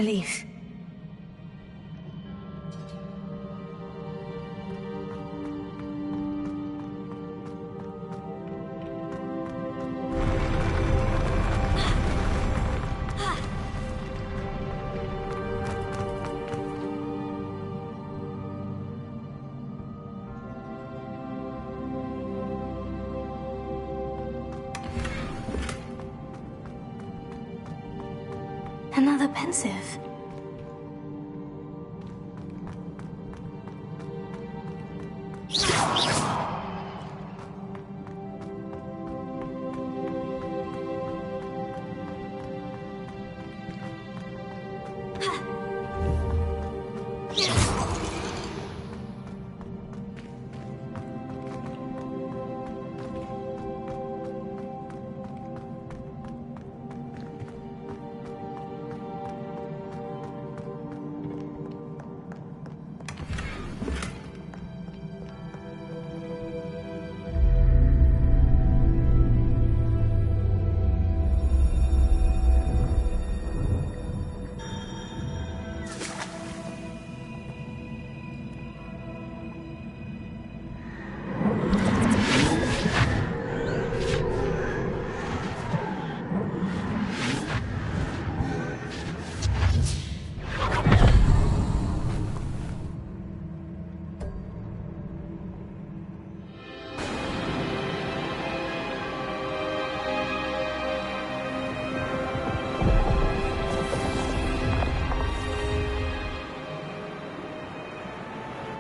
relief. Another pensive.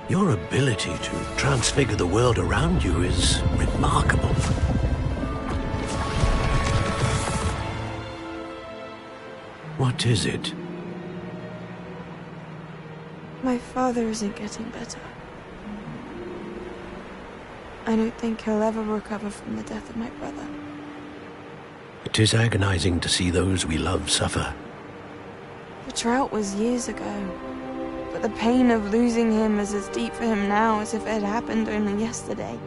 Your ability to transfigure the world around you is remarkable. What is it? My father isn't getting better. I don't think he'll ever recover from the death of my brother. It is agonizing to see those we love suffer. The drought was years ago, but the pain of losing him is as deep for him now as if it had happened only yesterday.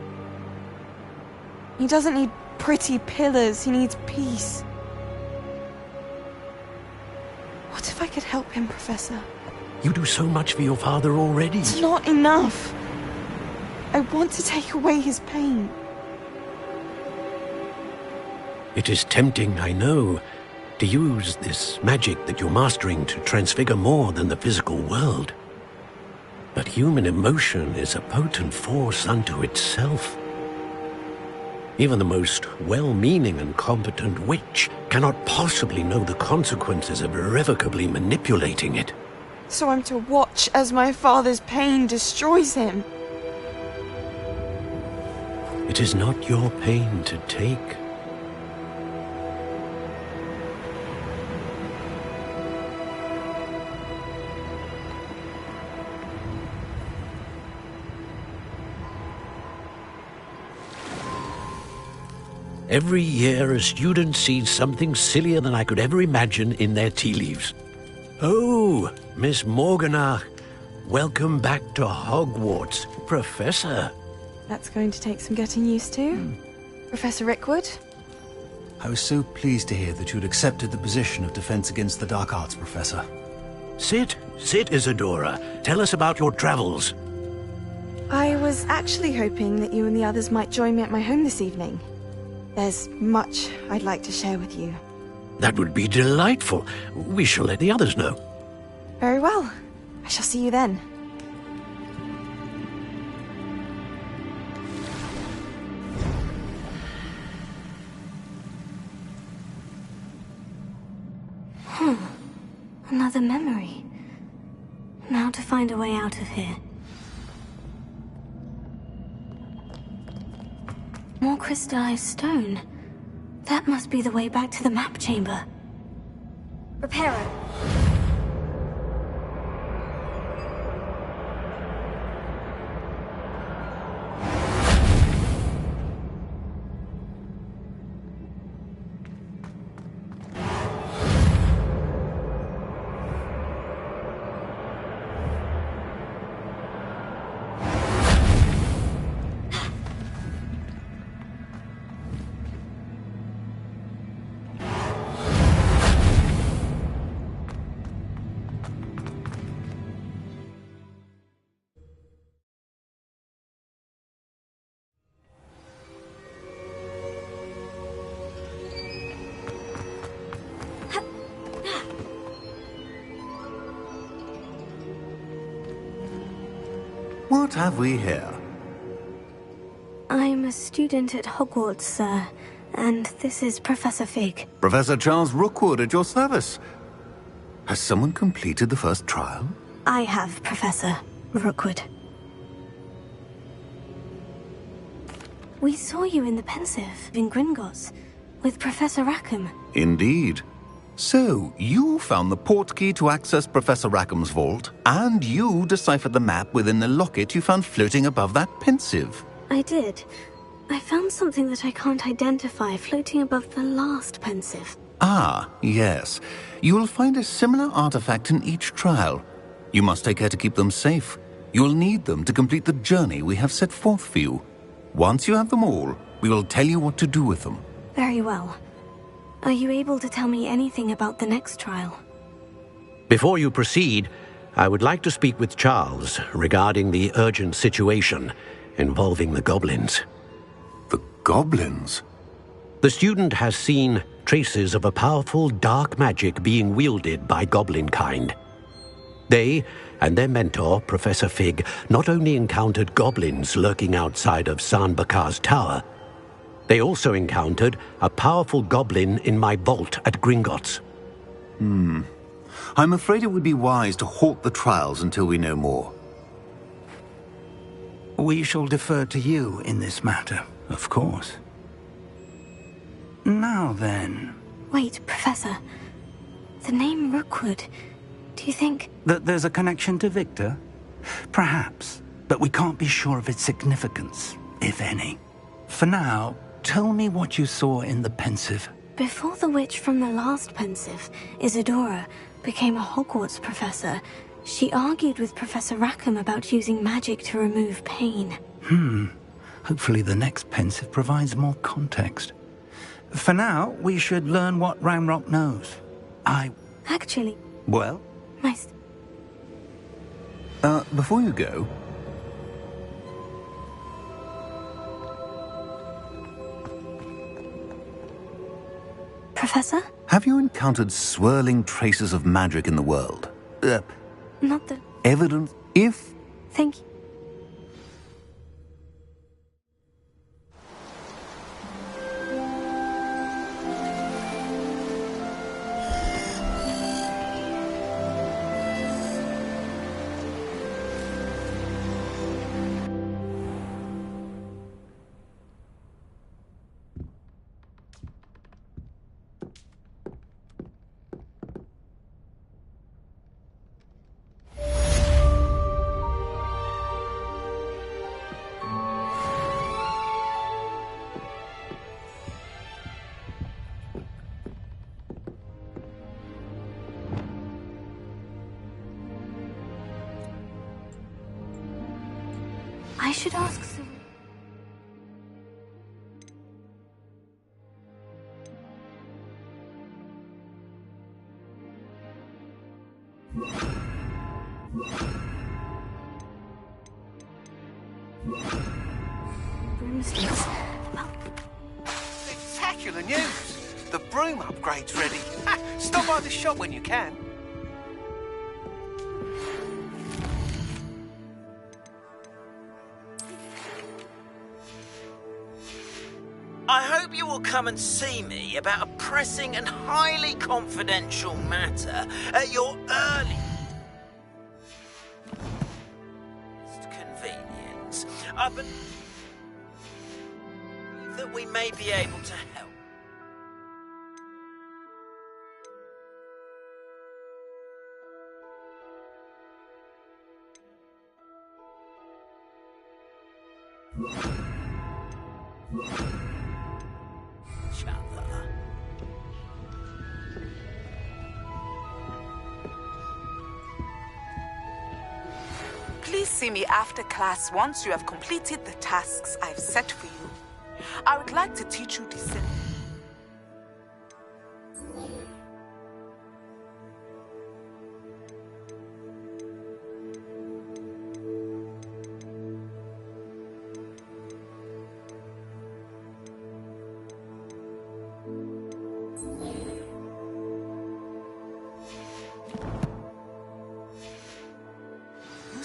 He doesn't need pretty pillars, he needs peace. What if I could help him, Professor? You do so much for your father already. It's not enough. I want to take away his pain. It is tempting, I know, to use this magic that you're mastering to transfigure more than the physical world. But human emotion is a potent force unto itself. Even the most well-meaning and competent witch cannot possibly know the consequences of irrevocably manipulating it. So I'm to watch as my father's pain destroys him. It is not your pain to take. Every year, a student sees something sillier than I could ever imagine in their tea leaves. Oh, Miss Morganach, welcome back to Hogwarts, Professor. That's going to take some getting used to. Professor Rickwood? I was so pleased to hear that you'd accepted the position of Defense Against the Dark Arts, Professor. Sit, Isadora. Tell us about your travels. I was actually hoping that you and the others might join me at my home this evening. There's much I'd like to share with you. That would be delightful. We shall let the others know. Very well. I shall see you then. Another memory. Now to find a way out of here. More crystallized stone. That must be the way back to the map chamber. Reparo. What have we here? I'm a student at Hogwarts, sir, and this is Professor Fig. Professor Charles Rookwood at your service. Has someone completed the first trial? I have, Professor Rookwood. We saw you in the Pensive in Gringotts with Professor Rackham. Indeed. So, you found the portkey to access Professor Rackham's vault, and you deciphered the map within the locket you found floating above that Pensive. I did. I found something that I can't identify floating above the last Pensive. Ah, yes. You will find a similar artifact in each trial. You must take care to keep them safe. You will need them to complete the journey we have set forth for you. Once you have them all, we will tell you what to do with them. Very well. Are you able to tell me anything about the next trial? Before you proceed, I would like to speak with Charles regarding the urgent situation involving the goblins. The goblins? The student has seen traces of a powerful dark magic being wielded by goblin kind. They and their mentor, Professor Fig, not only encountered goblins lurking outside of San Bakar's tower, they also encountered a powerful goblin in my vault at Gringotts. I'm afraid it would be wise to halt the trials until we know more. We shall defer to you in this matter, of course. Now then... Wait, Professor. The name Rookwood, do you think... That there's a connection to Victor? Perhaps, but we can't be sure of its significance, if any. For now, tell me what you saw in the Pensive. Before the witch from the last Pensive, Isadora, became a Hogwarts professor, she argued with Professor Rackham about using magic to remove pain. Hopefully the next Pensive provides more context. For now, we should learn what Ranrock knows. Actually... Well? Before you go... Professor? Have you encountered swirling traces of magic in the world? Not the... Evidence if... Thank you. I should ask Sir... Broomsticks. Spectacular news! The broom upgrade's ready. Stop by the shop when you can. I hope you will come and see me about a pressing and highly confidential matter at your earliest convenience. I believe that we may be able to help. Please see me after class once you have completed the tasks I've set for you. I would like to teach you descent.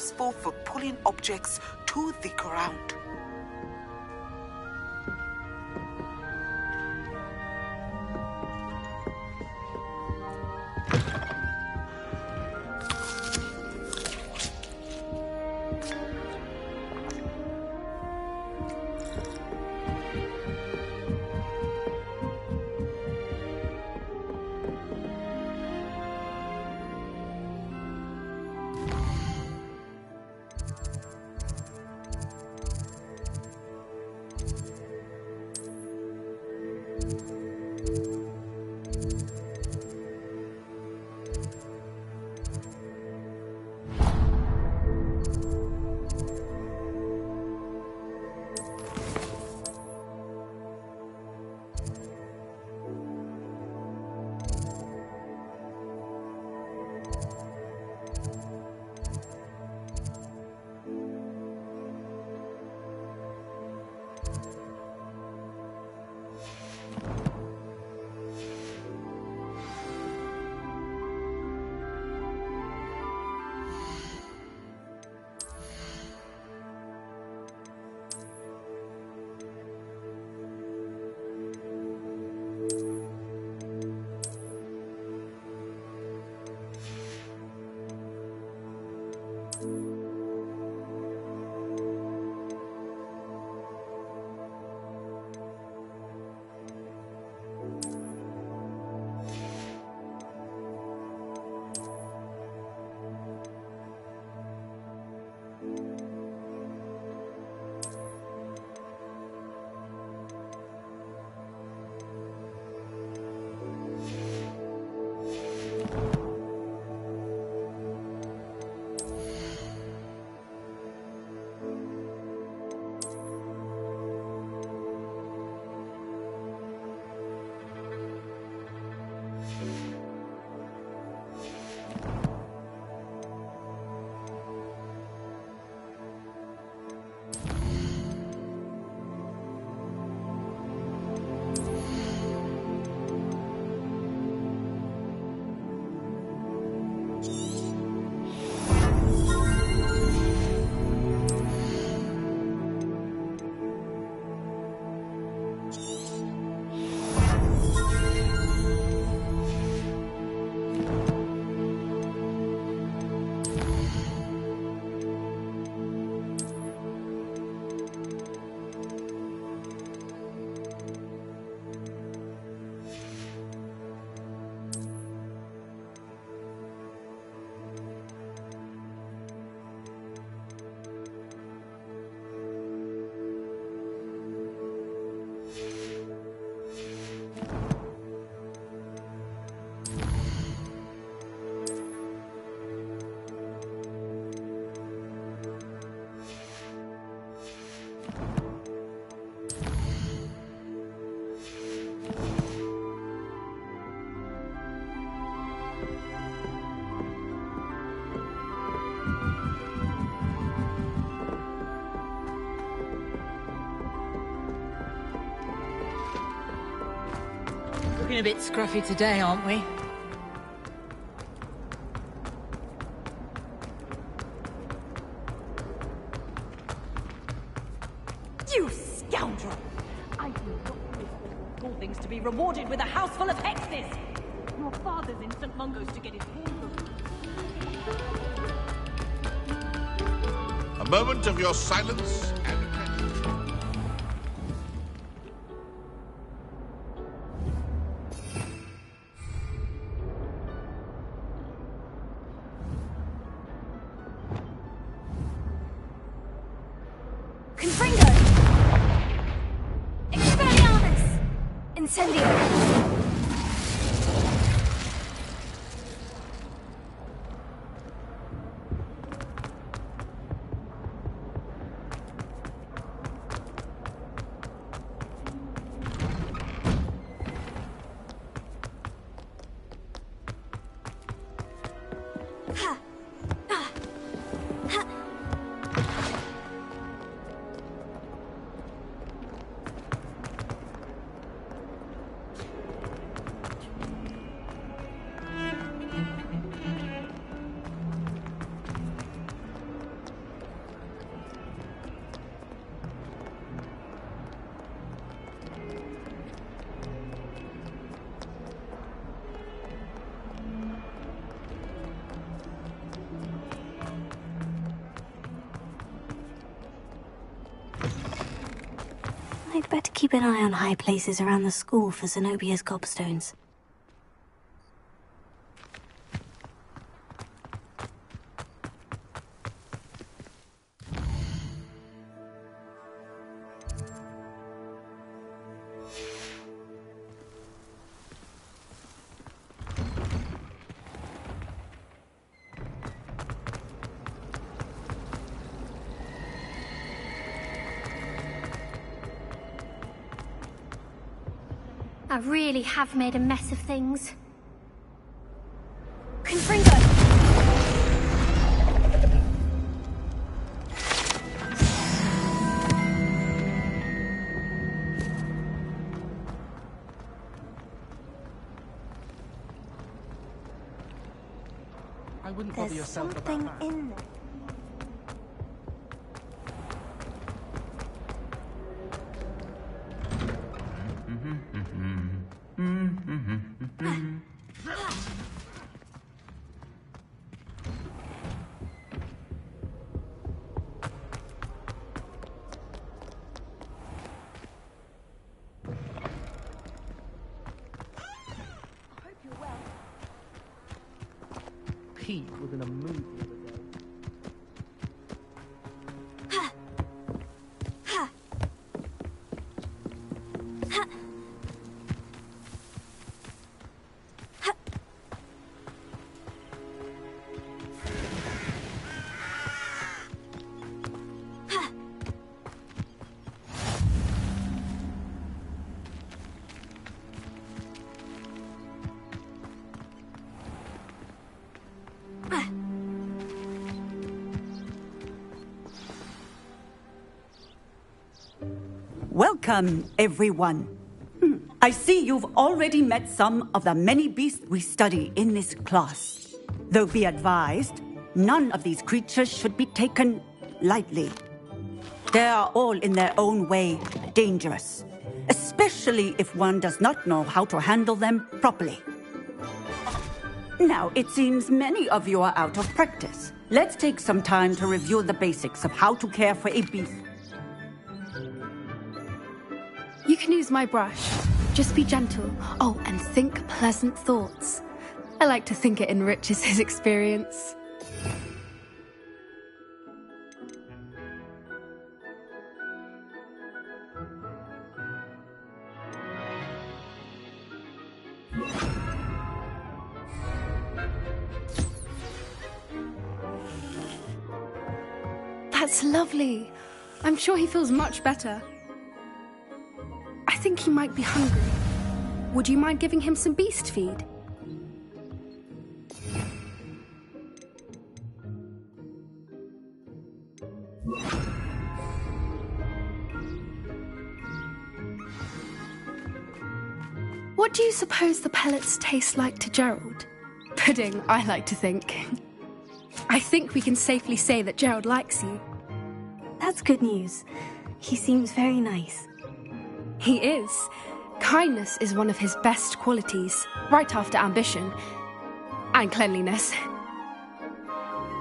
useful for pulling objects to the ground. Looking a bit scruffy today, aren't we? You scoundrel! I do not wish all things to be rewarded with a house full of hexes! Your father's in St. Mungo's to get his hands on. A moment of your silence and I'd better keep an eye on high places around the school for Zenobia's gobstones. I really have made a mess of things. Confringo! I wouldn't bother yourself about Something that. in there. Pete was in a mood the other day. Welcome, everyone. I see you've already met some of the many beasts we study in this class. Though be advised, none of these creatures should be taken lightly. They are all in their own way dangerous, especially if one does not know how to handle them properly. Now, it seems many of you are out of practice. Let's take some time to review the basics of how to care for a beast. You can use my brush. Just be gentle. Oh, and think pleasant thoughts. I like to think it enriches his experience. That's lovely. I'm sure he feels much better. I think he might be hungry. Would you mind giving him some beast feed? What do you suppose the pellets taste like to Gerald? Pudding, I like to think. I think we can safely say that Gerald likes you. That's good news. He seems very nice. He is. Kindness is one of his best qualities, right after ambition. And cleanliness.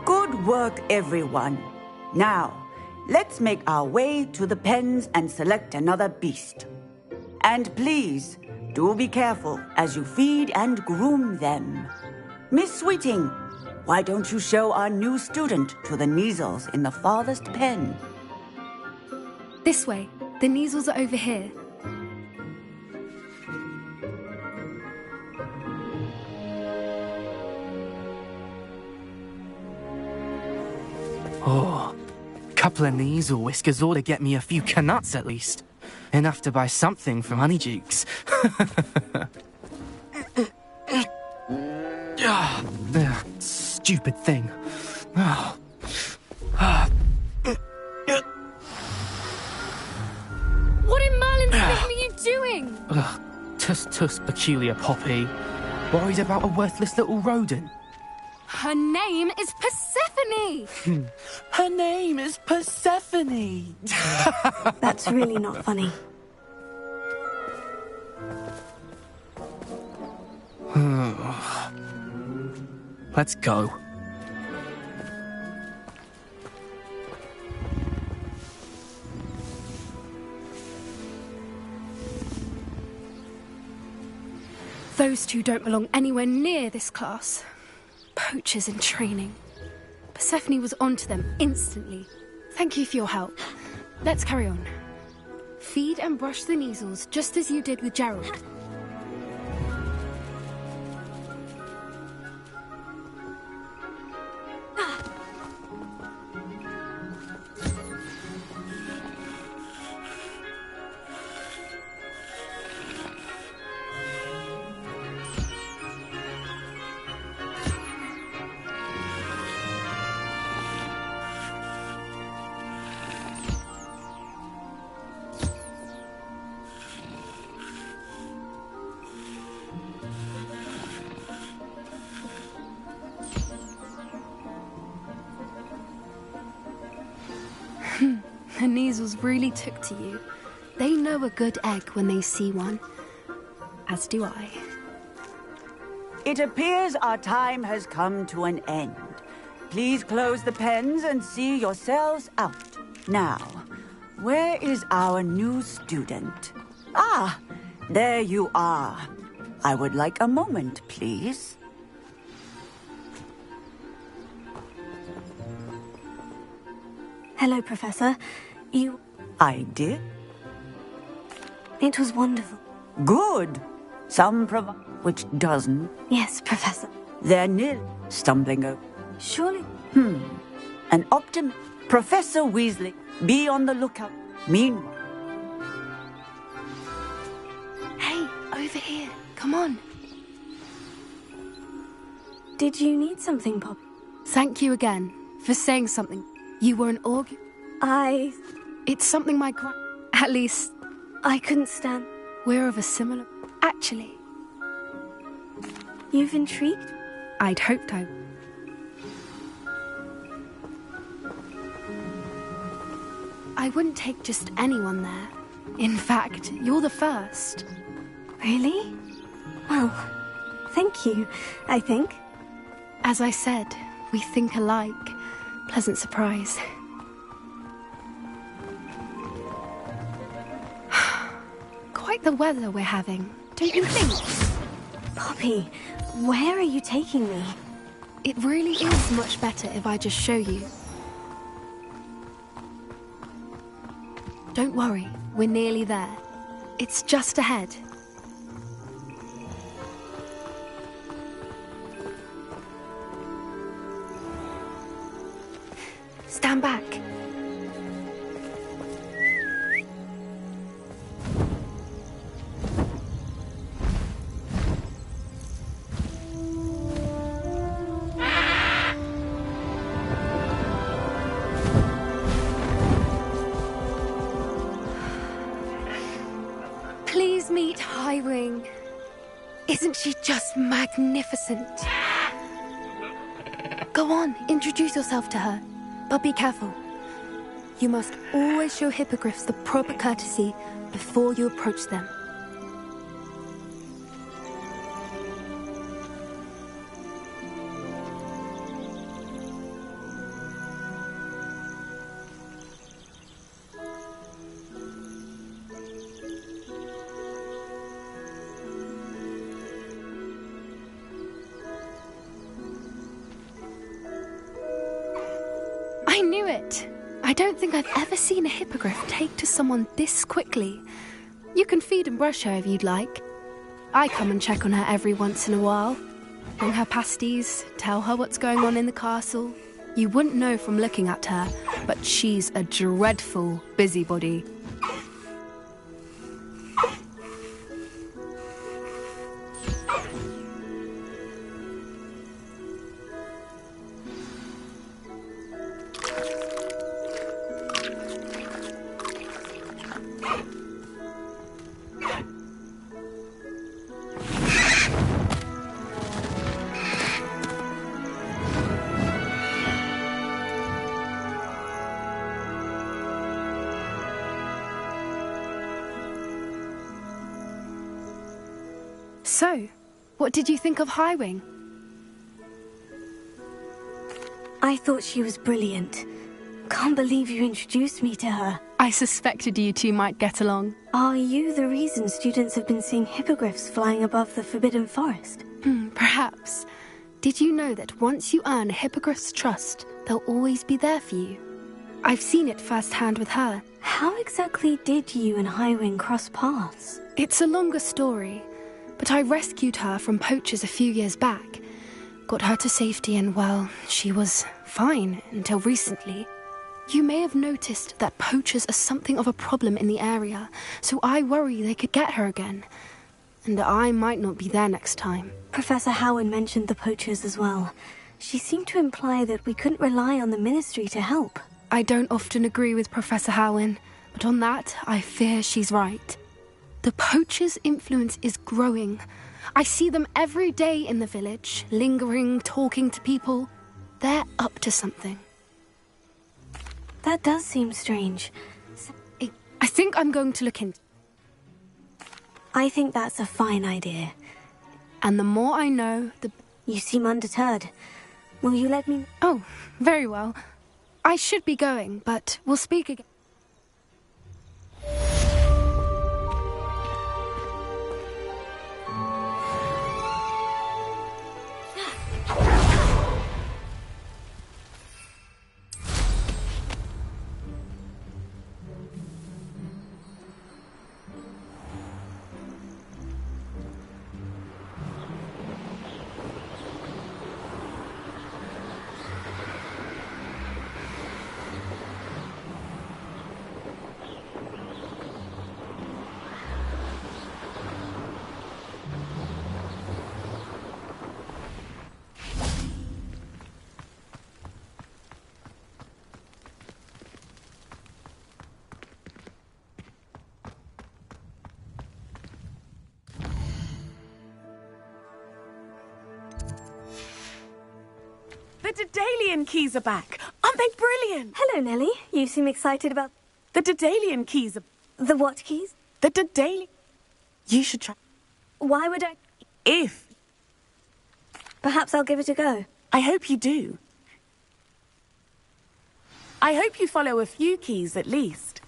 Good work, everyone. Now, let's make our way to the pens and select another beast. And please, do be careful as you feed and groom them. Miss Sweeting, why don't you show our new student to the Kneazles in the farthest pen? This way. The Kneazles are over here. Oh, couple of Kneazle whiskers ought to get me a few canuts at least. Enough to buy something from Honeydukes. Stupid thing. What in Merlin's name are you doing? Tuss, peculiar Poppy. Worried about a worthless little rodent. Her name is Persephone! Her name is Persephone! That's really not funny. Let's go. Those two don't belong anywhere near this class. Poachers in training. Persephone was onto them instantly. Thank you for your help. Let's carry on. Feed and brush the measles just as you did with Gerald. The measles really took to you. They know a good egg when they see one. As do I. It appears our time has come to an end. Please close the pens and see yourselves out. Now, where is our new student? Ah, there you are. I would like a moment, please. Hello, Professor. I did? It was wonderful. Good. Some which doesn't. Yes, Professor. They're nil. Stumbling over. Surely. An optimist. Professor Weasley, be on the lookout. Meanwhile. Hey, over here. Come on. Did you need something, Poppy? Thank you again for saying something. You were an It's something my At least, I couldn't stand. We're of a similar... Actually. You've intrigued? I'd hoped I... I wouldn't take just anyone there. In fact, you're the first. Really? Well, thank you, I think. As I said, we think alike. Pleasant surprise. Quite the weather we're having, don't you think? Poppy, where are you taking me? It really is much better if I just show you. Don't worry, we're nearly there. It's just ahead. Stand back. Please meet Highwing. Isn't she just magnificent? Go on, introduce yourself to her. But be careful. You must always show hippogriffs the proper courtesy before you approach them. I knew it! I don't think I've ever seen a hippogriff take to someone this quickly. You can feed and brush her if you'd like. I come and check on her every once in a while. Bring her pasties, tell her what's going on in the castle. You wouldn't know from looking at her, but she's a dreadful busybody. So, what did you think of Highwing? I thought she was brilliant. Can't believe you introduced me to her. I suspected you two might get along. Are you the reason students have been seeing hippogriffs flying above the Forbidden Forest? Perhaps. Did you know that once you earn a hippogriff's trust, they'll always be there for you? I've seen it firsthand with her. How exactly did you and Highwing cross paths? It's a longer story, but I rescued her from poachers a few years back. Got her to safety and, well, she was fine until recently. You may have noticed that poachers are something of a problem in the area, so I worry they could get her again. And I might not be there next time. Professor Howin mentioned the poachers as well. She seemed to imply that we couldn't rely on the Ministry to help. I don't often agree with Professor Howin, but on that, I fear she's right. The poachers' influence is growing. I see them every day in the village, lingering, talking to people. They're up to something. That does seem strange. I think I'm going to look into. I think that's a fine idea. And the more I know, the... You seem undeterred. Will you let me... Oh, very well. I should be going, but we'll speak again. The Daedalian keys are back. Aren't they brilliant? Hello, Nellie. You seem excited about... The Daedalian keys are... The what keys? The Daedalian... You should try... Why would I... If... Perhaps I'll give it a go. I hope you do. I hope you follow a few keys at least.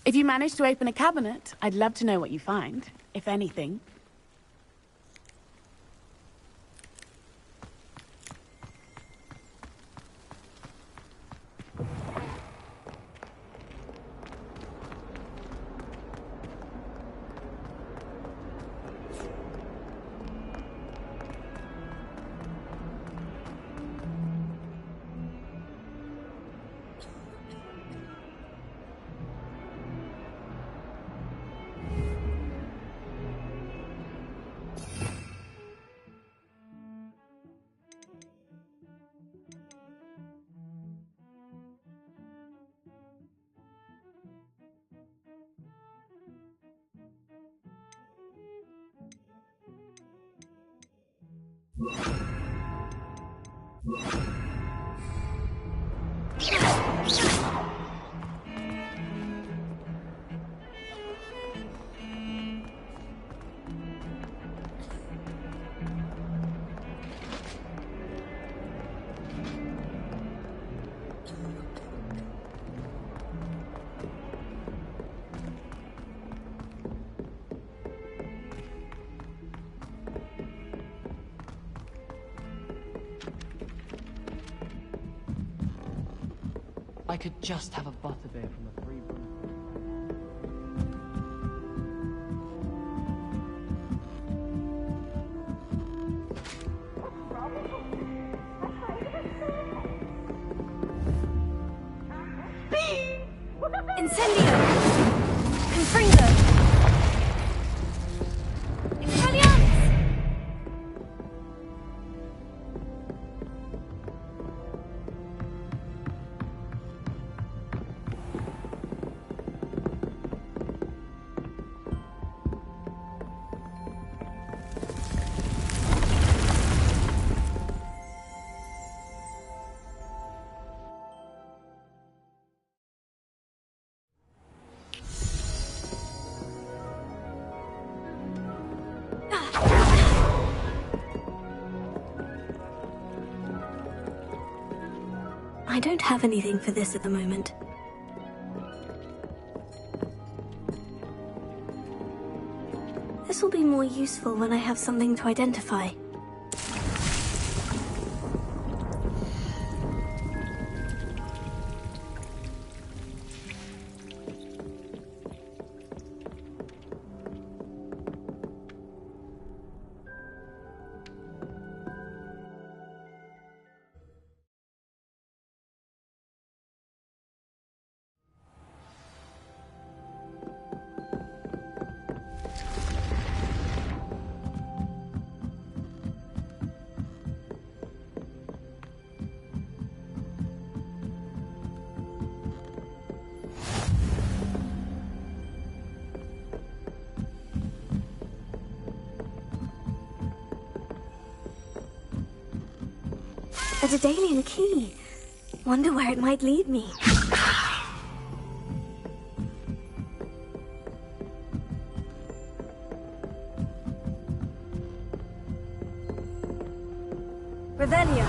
If you manage to open a cabinet, I'd love to know what you find, if anything. I could just have a butterbeer from a free brew. Incendio! Confringo! Expelliarmus! I don't have anything for this at the moment. This will be more useful when I have something to identify. A Daedalian key. Wonder where it might lead me. Revelio.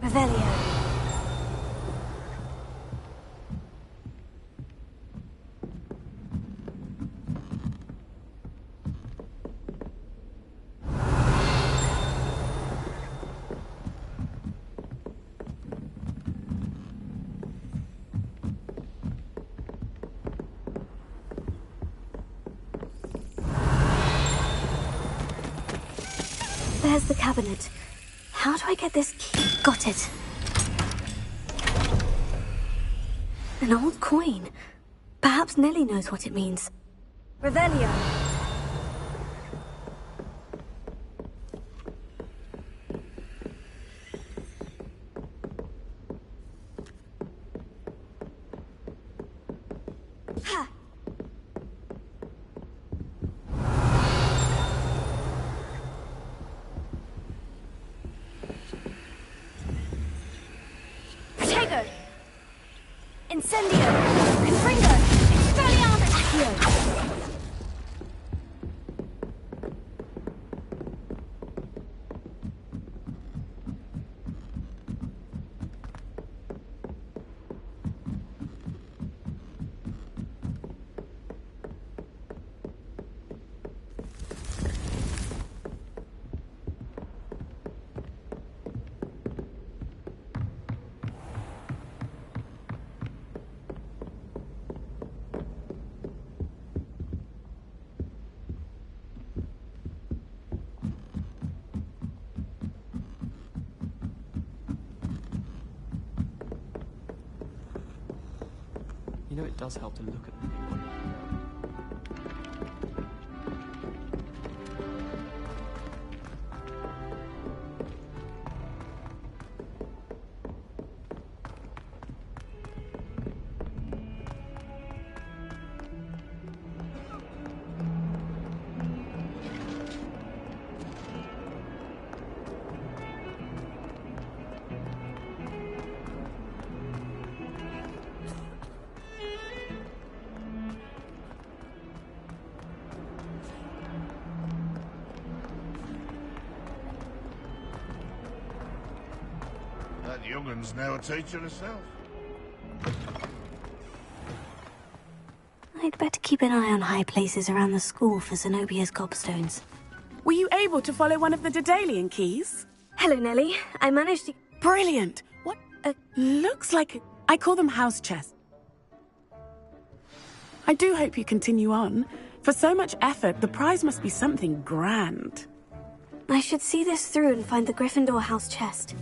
Revelio. There's the cabinet. How do I get this key? Got it. An old coin. Perhaps Nellie knows what it means. Revelio. Ha! Protego! Incendio! Confringo! Expelliarmus! Accio! You know, it does help to look at the new one. That youngun's now a teacher herself. I'd better keep an eye on high places around the school for Zenobia's gobstones. Were you able to follow one of the Daedalian keys? Hello, Nellie. I managed to... Brilliant! What? Looks like... I call them house chests. I do hope you continue on. For so much effort, the prize must be something grand. I should see this through and find the Gryffindor house chest.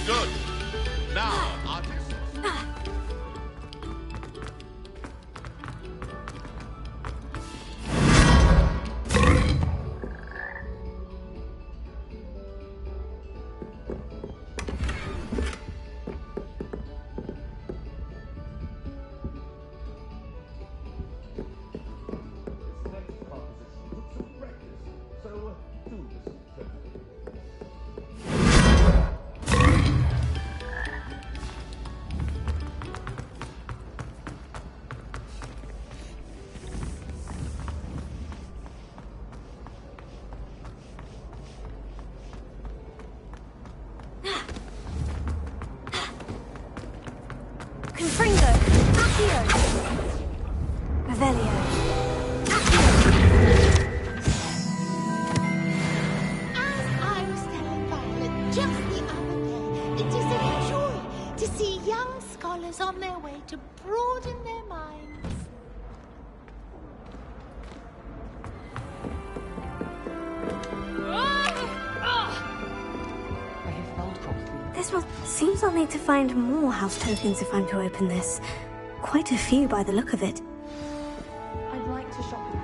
Good. Now, artist. Confringo, Accio, Revelio, As I was telling Violet just the other day, it is a joy to see young scholars on their way to broaden their minds. This will... Seems I'll need to find more house tokens if I'm to open this. Quite a few by the look of it. I'd like to shop in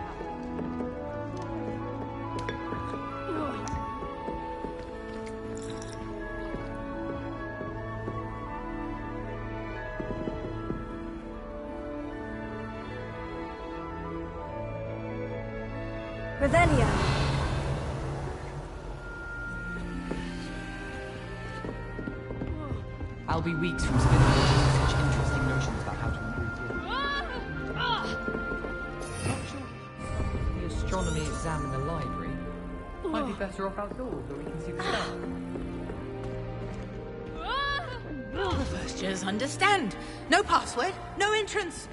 Revelio. I'll be weeks from spinning such interesting notions about how to improve your... Not sure. The astronomy exam in the library might be better off outdoors where we can see the stars. All the first years understand. No password, no entrance.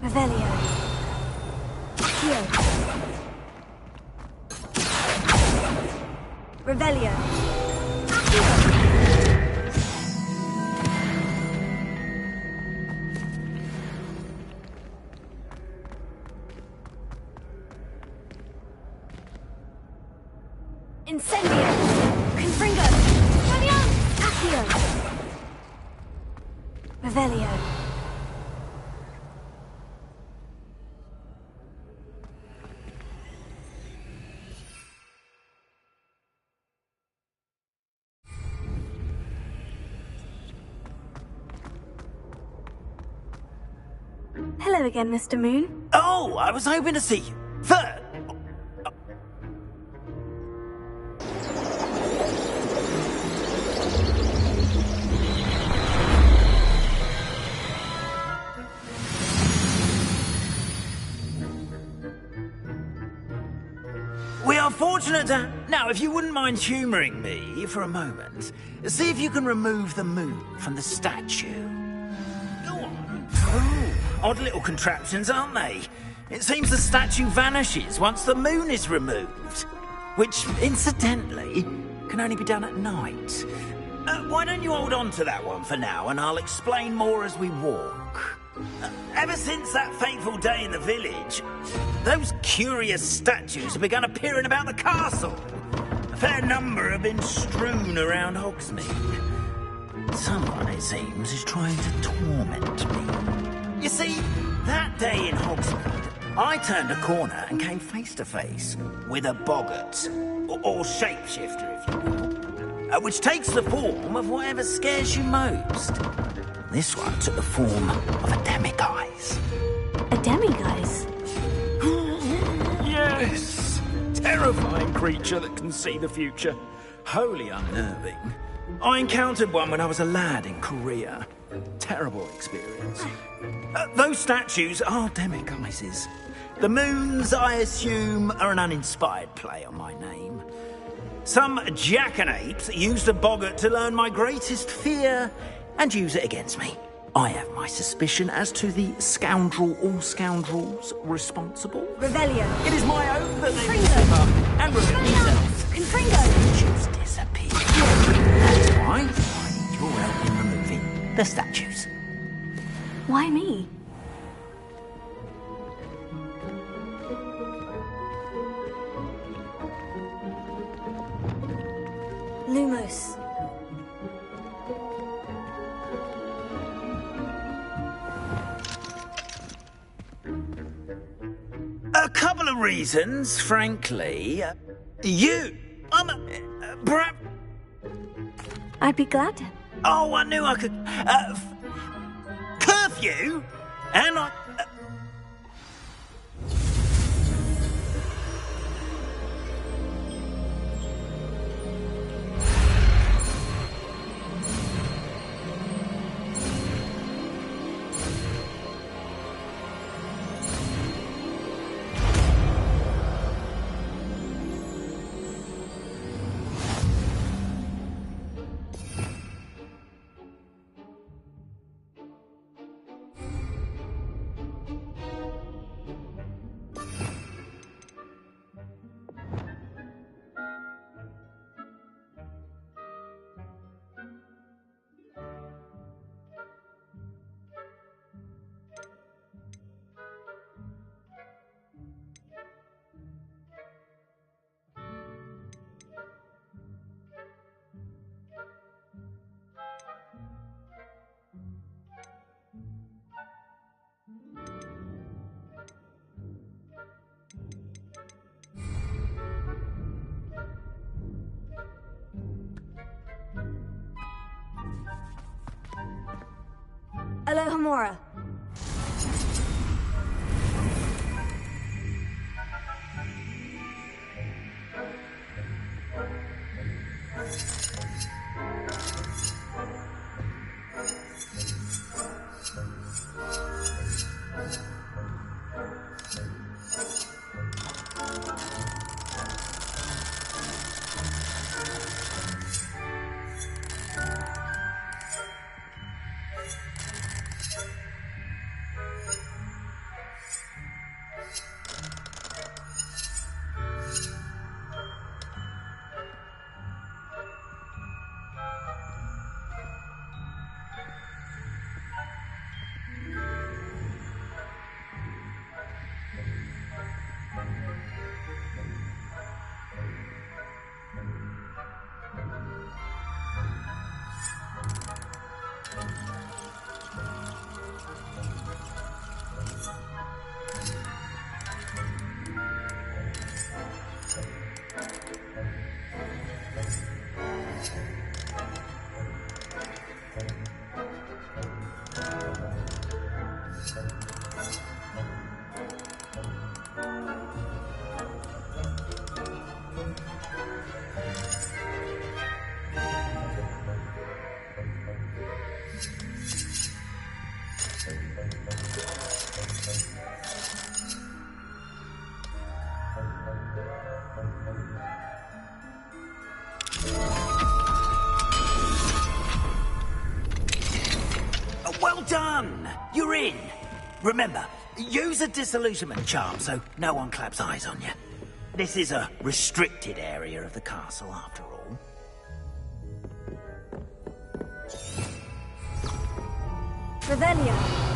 Revelio. Here. Revelio. Incendio. Confringo. Fabian. Accio. Revelio. Hello again, Mr. Moon. Oh, I was hoping to see you. Third. We are fortunate to... Now, if you wouldn't mind humouring me for a moment, see if you can remove the moon from the statue. Go on. Oh, odd little contraptions, aren't they? It seems the statue vanishes once the moon is removed. Which, incidentally, can only be done at night. Why don't you hold on to that one for now, and I'll explain more as we walk. Ever since that fateful day in the village, those curious statues have begun appearing about the castle. A fair number have been strewn around Hogsmeade. Someone, it seems, is trying to torment me. You see, that day in Hogsmeade, I turned a corner and came face to face with a boggart, or shapeshifter, if you will, which takes the form of whatever scares you most. This one took the form of a demiguise. A demiguise? Yes! Terrifying creature that can see the future. Wholly unnerving. I encountered one when I was a lad in Korea. Terrible experience. Those statues are demiguises. The moons, I assume, are an uninspired play on my name. Some jackanapes used a boggart to learn my greatest fear and use it against me. I have my suspicion as to the scoundrel or scoundrels responsible. Revelio. It is my hope that they will slip up and reveal themselves. Confringo. Statues disappear. That's why I need your help in removing the statues. Why me? Lumos. reasons, frankly. You... perhaps... I'd be glad to. Oh, I knew I could... curfew? And I... Alohomora. Well done! You're in! Remember, use a disillusionment charm so no one claps eyes on you. This is a restricted area of the castle, after all. Revelio.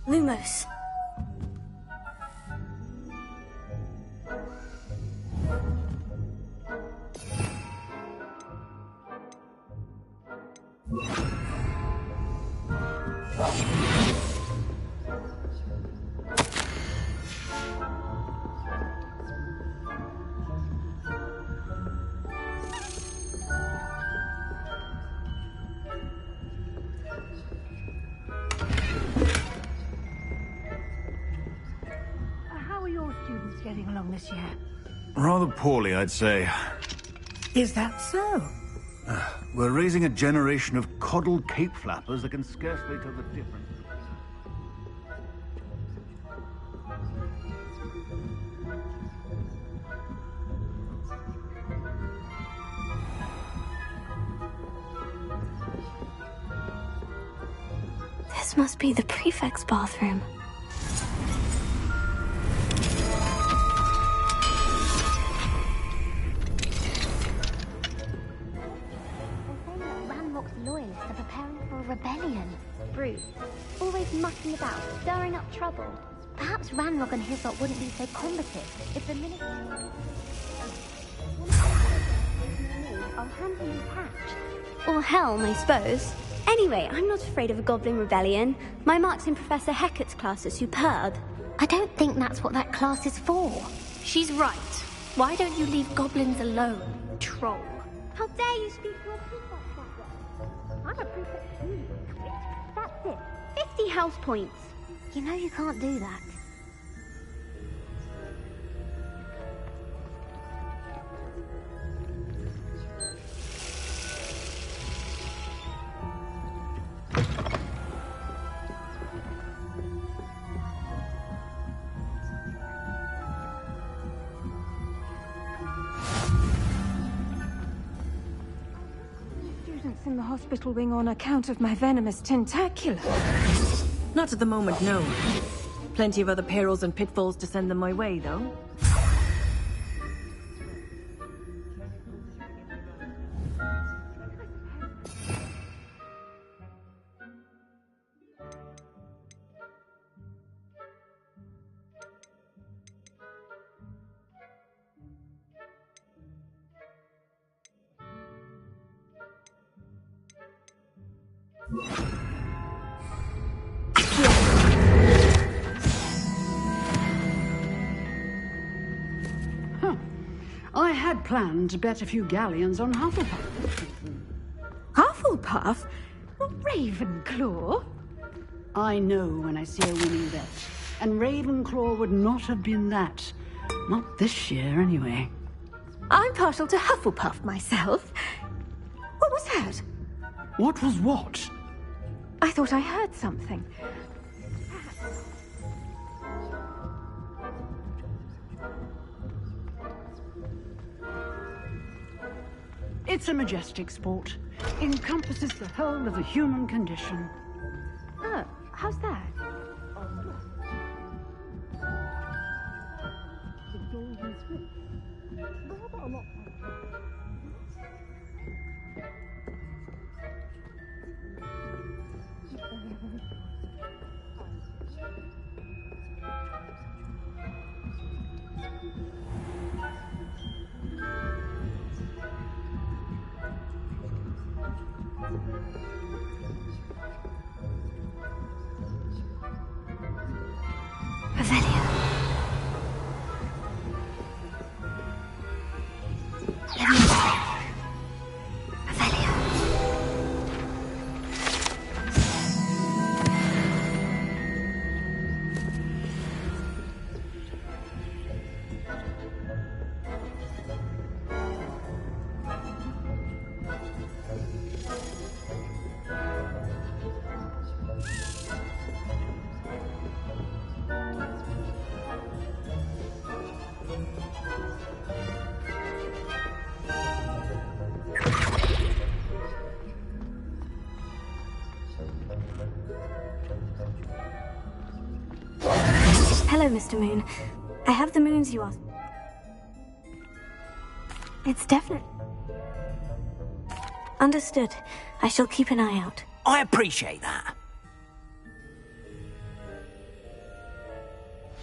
Lumos. along this year? Rather poorly, I'd say. Is that so? We're raising a generation of coddled cape flappers that can scarcely tell the difference. This must be the prefect's bathroom. Ranrock's loyalists are preparing for a rebellion. Brutes, always mucking about, stirring up trouble. Perhaps Ranrock and his lot wouldn't be so combative if the ministry... I'll hand him his hatch. Or Helm, I suppose. Anyway, I'm not afraid of a goblin rebellion. My marks in Professor Hecat's class are superb. I don't think that's what that class is for. She's right. Why don't you leave goblins alone, troll? How dare you speak to a prefect that way? I'm a prefect too. That's it. 50 house points. You know you can't do that. In the hospital wing on account of my venomous tentacular. Not at the moment, no. Plenty of other perils and pitfalls to send them my way, though. I had planned to bet a few galleons on Hufflepuff. Hufflepuff? Ravenclaw? I know when I see a winning bet. And Ravenclaw would not have been that. Not this year, anyway. I'm partial to Hufflepuff myself. What was that? What was what? I thought I heard something. It's a majestic sport. Encompasses the whole of the human condition. Oh, how's that? Hello, Mr. Moon. I have the moons you asked. It's definite. Understood. I shall keep an eye out. I appreciate that.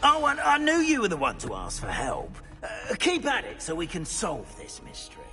Oh, and I knew you were the one to ask for help. Keep at it so we can solve this mystery.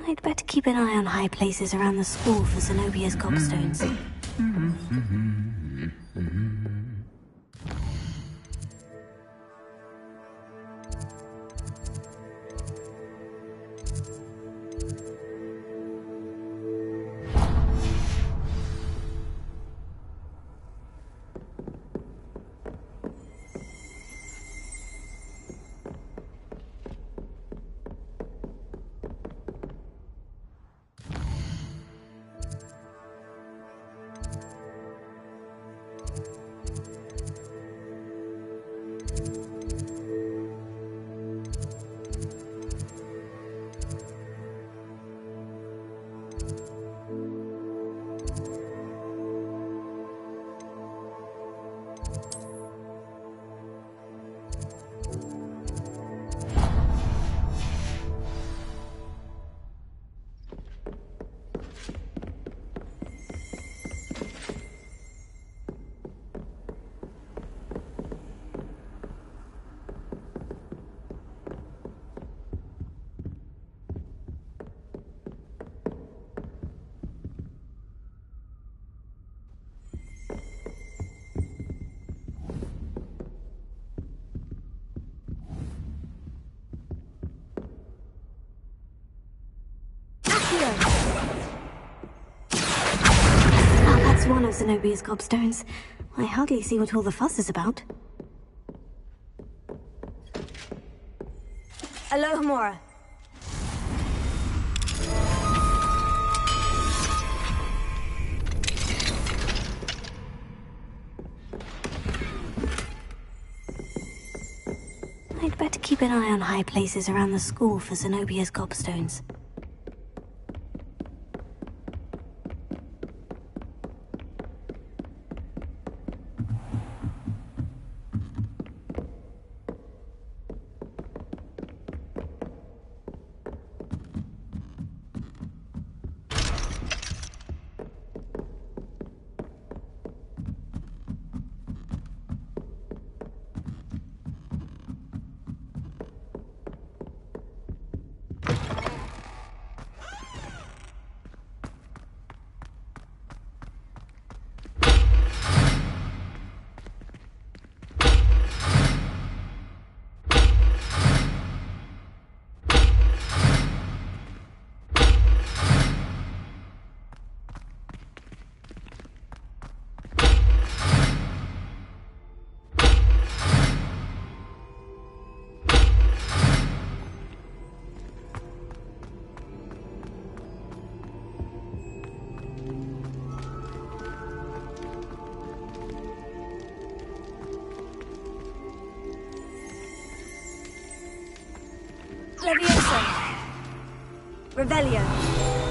I'd better keep an eye on high places around the school for Zenobia's gobstones. That's one of Zenobia's gobstones. I hardly see what all the fuss is about. Alohomora. I'd better keep an eye on high places around the school for Zenobia's gobstones. Levioso. Revelio.